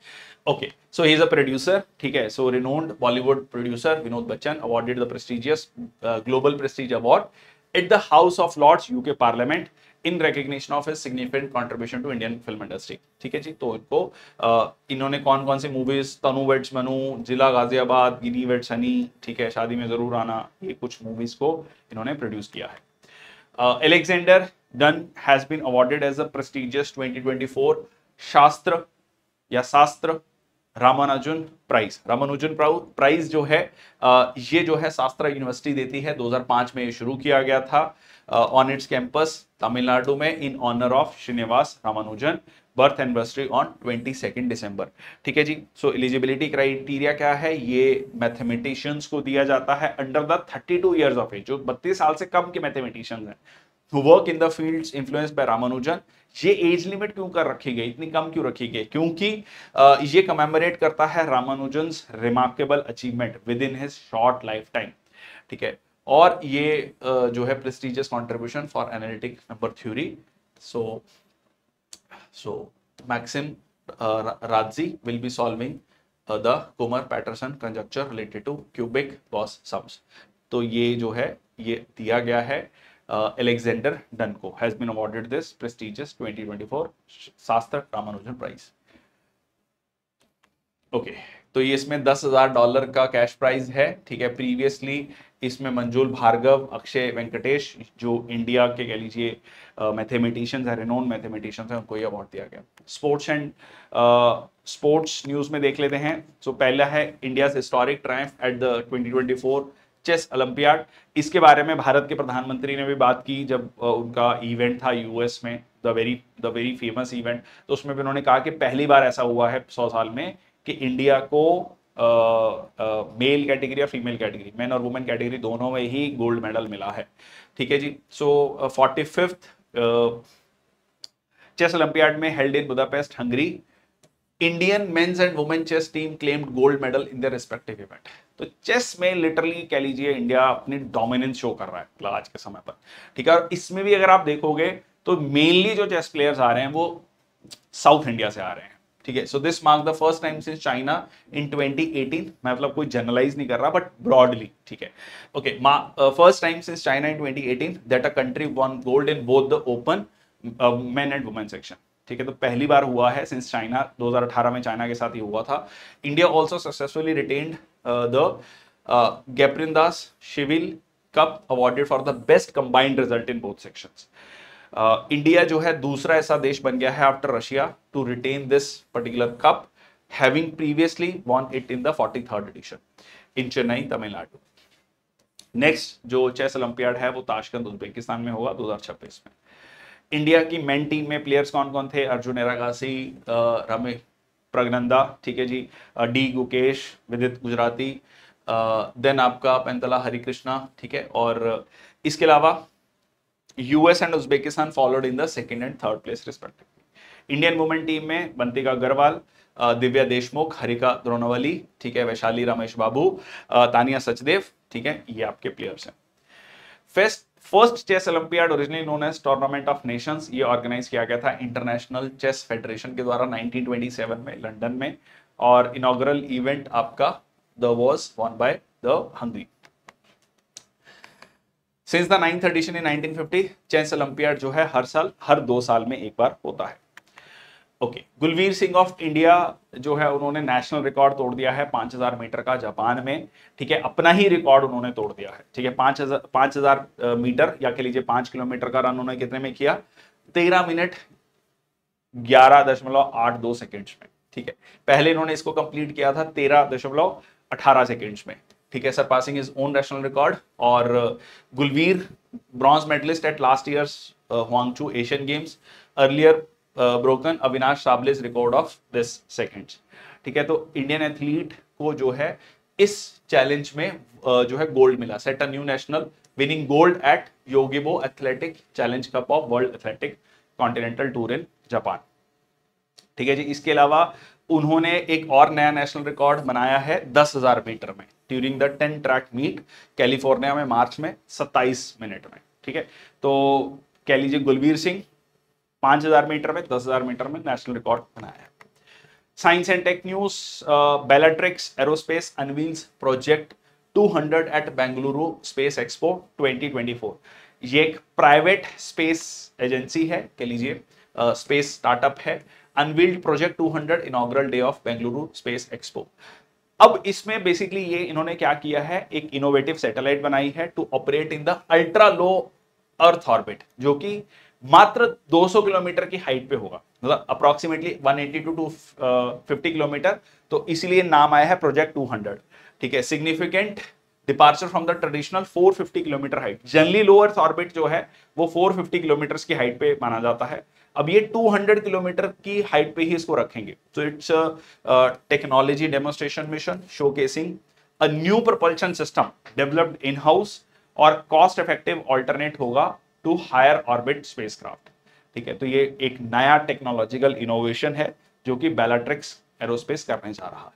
Okay, so he is a producer. ठीक है. So renowned Bollywood producer Vinod Bachchan awarded the prestigious Global Prestige Award at the House of Lords UK parliament in recognition of his significant contribution to Indian film industry. ठीक है जी. तो इनको इन्होंने कौन कौन सी मूवीज, तनु वेड्स मनु, जिला गाजियाबाद, गिनी वेड्स हनी, ठीक है, शादी में जरूर आना, ये कुछ मूवीज को इन्होंने प्रोड्यूस किया है. Alexander Dunn has been awarded as a prestigious 2024 शास्त्र या शास्त्र रामानुजन प्राइज. रामानुजन प्राइज जो है ये जो है शास्त्र यूनिवर्सिटी देती है. 2005 में ये शुरू किया गया था ऑन इट्स कैंपस तमिलनाडु में in honour of Srinivasa Ramanujan. Birth anniversary on 22 December. ठीक है जी. सो एलिजिबिलिटी क्राइटेरिया क्या है? ये मैथमेटिशियंस को दिया जाता है under the 32 years of age, जो 32 साल से कम के मैथमेटिशियंस हैं, who work in the fields influenced by Ramanujan. ये एज लिमिट क्यों कर रखी गई, इतनी कम क्यों रखी गई? क्योंकि ये कमेमोरेट करता है Ramanujan's remarkable achievement within his short life time. ठीक है. और ये जो है prestigious contribution for analytic number theory. So Maxim Radzi will be solving the Kumar-Patterson conjecture related to cubic Gauss sums. तो ये जो है ये दिया गया है Alexander Dunn को. Has been awarded this prestigious 2024 शास्त्र रामानुजन प्राइज. ओके, तो ये इसमें $10,000 का कैश प्राइज है. ठीक है. प्रीवियसली इसमें मंजुल भार्गव, अक्षय वेंकटेश, जो इंडिया के कह लीजिए मैथमेटिशियंस है, रिनोन मैथमेटिशियंस हैं, उनको ये अवार्ड दिया गया. स्पोर्ट्स एंड स्पोर्ट्स न्यूज में देख लेते हैं. सो पहला है India historic triumph at the 2024 chess Olympiad. इसके बारे में भारत के प्रधानमंत्री ने भी बात की जब उनका इवेंट था यूएस में, द वेरी फेमस इवेंट. तो उसमें भी उन्होंने कहा कि पहली बार ऐसा हुआ है 100 साल में कि इंडिया को मेल कैटेगरी या फीमेल कैटेगरी, मैन और वुमेन कैटेगरी दोनों में ही गोल्ड मेडल मिला है. ठीक है जी. सो 45th चेस ओलंपियाड में held in Budapest, Hungary. Indian men's and women chess team claimed gold medal in their respective event. तो चेस में लिटरली कह लीजिए इंडिया अपनी डोमिनेंस शो कर रहा है आज के समय पर. ठीक है. और इसमें भी अगर आप देखोगे तो मेनली जो चेस प्लेयर्स आ रहे हैं वो साउथ इंडिया से आ रहे हैं. ठीक है. So this mark the first time since China in 2018. मैं मतलब कोई जनरलाइज नहीं कर रहा बट ब्रॉडली. ठीक है. Okay, first time since China in 2018 that a country one gold in both the open main and women section. ठीक है. तो पहली बार हुआ है सिंस चाइना. 2018 में चाइना के साथ ही हुआ था. India also successfully retained the Gaprindashvili cup awarded for the best combined result in both sections. India जो है दूसरा ऐसा देश बन गया है after Russia to retain this particular cup, having previously won it in the 43rd edition in Chennai, Tamil. Nadu जो chess olympiad है वो ताशकंद उज्बेकिस्तान में होगा 2026 में. इंडिया की मेन टीम में प्लेयर्स कौन कौन थे? अर्जुन एरागासी, रमेश प्रगनंदा, ठीक है जी, डी गुकेश, विदित गुजराती, देन आपका पेंतला हरिकृष्णा. ठीक है. और इसके अलावा US and Uzbekistan followed in the second and third place respectively. Indian women team में बंतिका अग्रवाल, दिव्या देशमुख, हरिका द्रोणावली, ठीक है, वैशाली रमेश बाबू, तानिया सचदेव. ठीक है. ये आपके प्लेयर्स हैं. First chess Olympiad originally known as tournament of nations, ये ऑर्गेनाइज किया गया था इंटरनेशनल चेस फेडरेशन के द्वारा 1927 में लंदन में. और इनॉग्रल इवेंट आपका the was won by the Hungary. Since the 9th edition in 1950 chess Olympiad जो है हर 2 साल में एक बार होता है. Okay, Gulveer Singh of India जो है उन्होंने नेशनल रिकॉर्ड तोड़ दिया है 5000 मीटर का जापान में। ठीक है, अपना ही रिकॉर्ड उन्होंने तोड़ दिया है। ठीक है, 5000 मीटर या कह लीजिए 5 किलोमीटर का रन उन्होंने कितने में किया? 13 मिनट 11.82 सेकेंड्स में। ठीक है, पहले इन्होंने इसको कंप्लीट किया था 13.18 सेकेंड्स में। ठीक है, surpassing his own national record. और Gulveer bronze medallist at last year's Hangzhou Asian Games, earlier broken Avinash Sable's record of this seconds. ठीक है, तो इंडियन एथलीट को जो है इस चैलेंज में जो है गोल्ड मिला, set a new national, winning gold at Yogibo athletic challenge cup of World Athletics continental tour in Japan. ठीक है जी, इसके अलावा उन्होंने एक और नया नेशनल रिकॉर्ड बनाया है 10,000 मीटर में during the 10 track meet California में मार्च में 27 मिनट में। ठीक है, तो कह लीजिए गुलवीर सिंह 5000 मीटर में 10,000 मीटर में नेशनल रिकॉर्ड बनाया है। Science and tech news, Bellatrix Aerospace unveils project 200 at Bengaluru space expo 2024। ये एक प्राइवेट स्पेस एजेंसी है, कह लीजिए स्पेस स्टार्टअप है। Unveiled project 200 inaugural day of Bengaluru space expo. अब इसमें बेसिकली ये इन्होंने क्या किया है, एक इनोवेटिव सैटेलाइट बनाई है to operate in the ultra low earth orbit, जो कि मात्र 200 किलोमीटर की हाइट पे होगा, मतलब अप्रोक्सीमेटली 180 टू 250 किलोमीटर। तो इसीलिए नाम आया है प्रोजेक्ट 200। ठीक है, significant departure from the traditional 450 kilometre height. Generally low earth orbit जो है वो 450 किलोमीटर की हाइट पे माना जाता है, अब ये 200 किलोमीटर की हाइट पे ही इसको रखेंगे। तो it's technology demonstration mission showcasing a new propulsion system developed in house और कॉस्ट इफेक्टिव ऑल्टरनेट होगा टू हायर ऑर्बिट स्पेसक्राफ्ट। ठीक है, तो ये एक नया टेक्नोलॉजिकल इनोवेशन है जो कि बेलाट्रिक्स एरोस्पेस करने जा रहा है।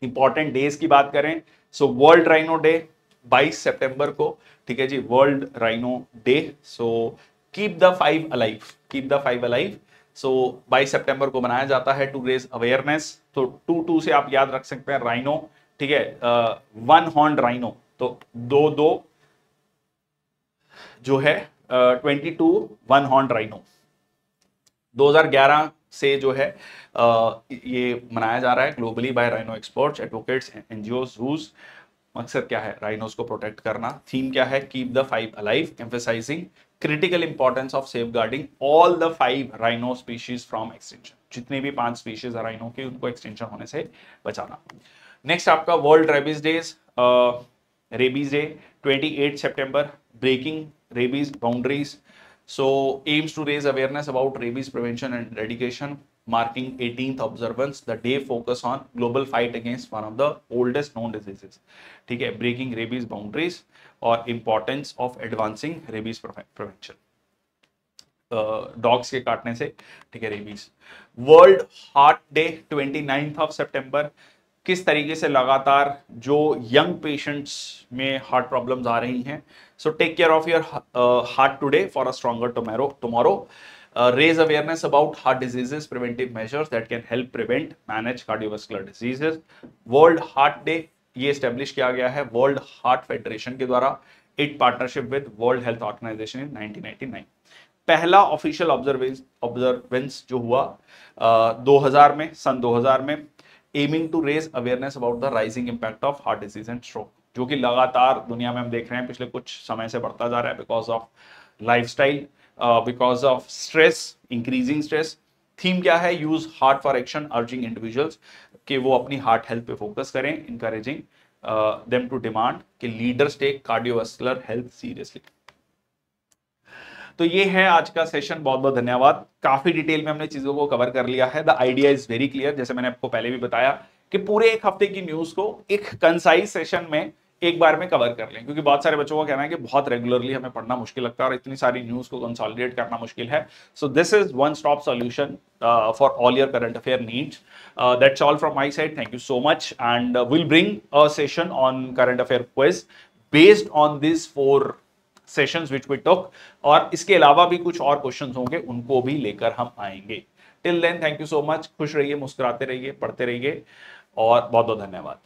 इंपॉर्टेंट डेज की बात करें, सो वर्ल्ड राइनो डे 22 सितंबर को। ठीक है जी, World Rhino Day. So keep the five alive, keep the five alive. So 22 सितंबर को मनाया जाता है टू रेज अवेयरनेस। तो 2 से आप याद रख सकते हैं राइनो। ठीक है, वन हॉर्न राइनो, तो दो जो है 22 वन हॉर्न राइनो। 2011 से जो है ये मनाया जा रहा है globally by rhino experts, advocates, NGOs whose मकसद क्या है, राइनोस को प्रोटेक्ट करना। थीम क्या है, keep the five alive, emphasizing critical importance of safeguarding all the 5 rhino species from extinction. जितने भी 5 स्पीशीज है राइनो की, उनको एक्सटिंक्शन होने से बचाना। नेक्स्ट आपका world rabies days, rabies day 28 September, breaking rabies boundaries, so aims to raise awareness about rabies prevention and eradication, marking 18th observance, the day focus on global fight against one of the oldest known diseases. ठीक है, breaking rabies boundaries और importance of advancing rabies prevention, dogs के काटने से। ठीक है, rabies. World Heart Day 29th of सितंबर, किस तरीके से लगातार जो यंग पेशेंट्स में हार्ट प्रॉब्लम्स आ रही हैं, so take care of your heart today for a stronger tomorrow. Raise awareness about heart diseases, preventive measures that can help prevent manage cardiovascular diseases. World Heart Day ये establish किया गया है World Heart Federation के द्वारा, it partnership with world Health organisation इन 1999। पहला official observance जो हुआ 2000 में, सन 2000 में, aiming to raise awareness about the rising impact of heart disease and stroke, जो कि लगातार दुनिया में हम देख रहे हैं पिछले कुछ समय से बढ़ता जा रहा है because of lifestyle, because of stress, increasing stress. Theme क्या है, use heart for action, urging individuals कि वो अपनी हार्ट हेल्थ पे फोकस करें, इंकरेजिंग देम टू डिमांड कि leaders take cardiovascular health seriously. तो ये है आज का सेशन, बहुत बहुत धन्यवाद। काफी डिटेल में हमने चीजों को कवर कर लिया है। The idea is very clear, जैसे मैंने आपको पहले भी बताया कि पूरे एक हफ्ते की न्यूज को एक कंसाइज सेशन में एक बार में कवर कर लें, क्योंकि बहुत सारे बच्चों का कहना है कि बहुत रेगुलरली हमें पढ़ना मुश्किल लगता है और इतनी सारी न्यूज को कंसोलिडेट करना मुश्किल है। So this is one stop solution for all your current affair needs. That's all from my side, thank you so much, and will bring a session on current affair quiz based on this 4 sessions which we took, और इसके अलावा भी कुछ और questions होंगे, उनको भी लेकर हम आएंगे। Till then thank you so much, खुश रहिए, मुस्कुराते रहिए, पढ़ते रहिए, और बहुत बहुत धन्यवाद।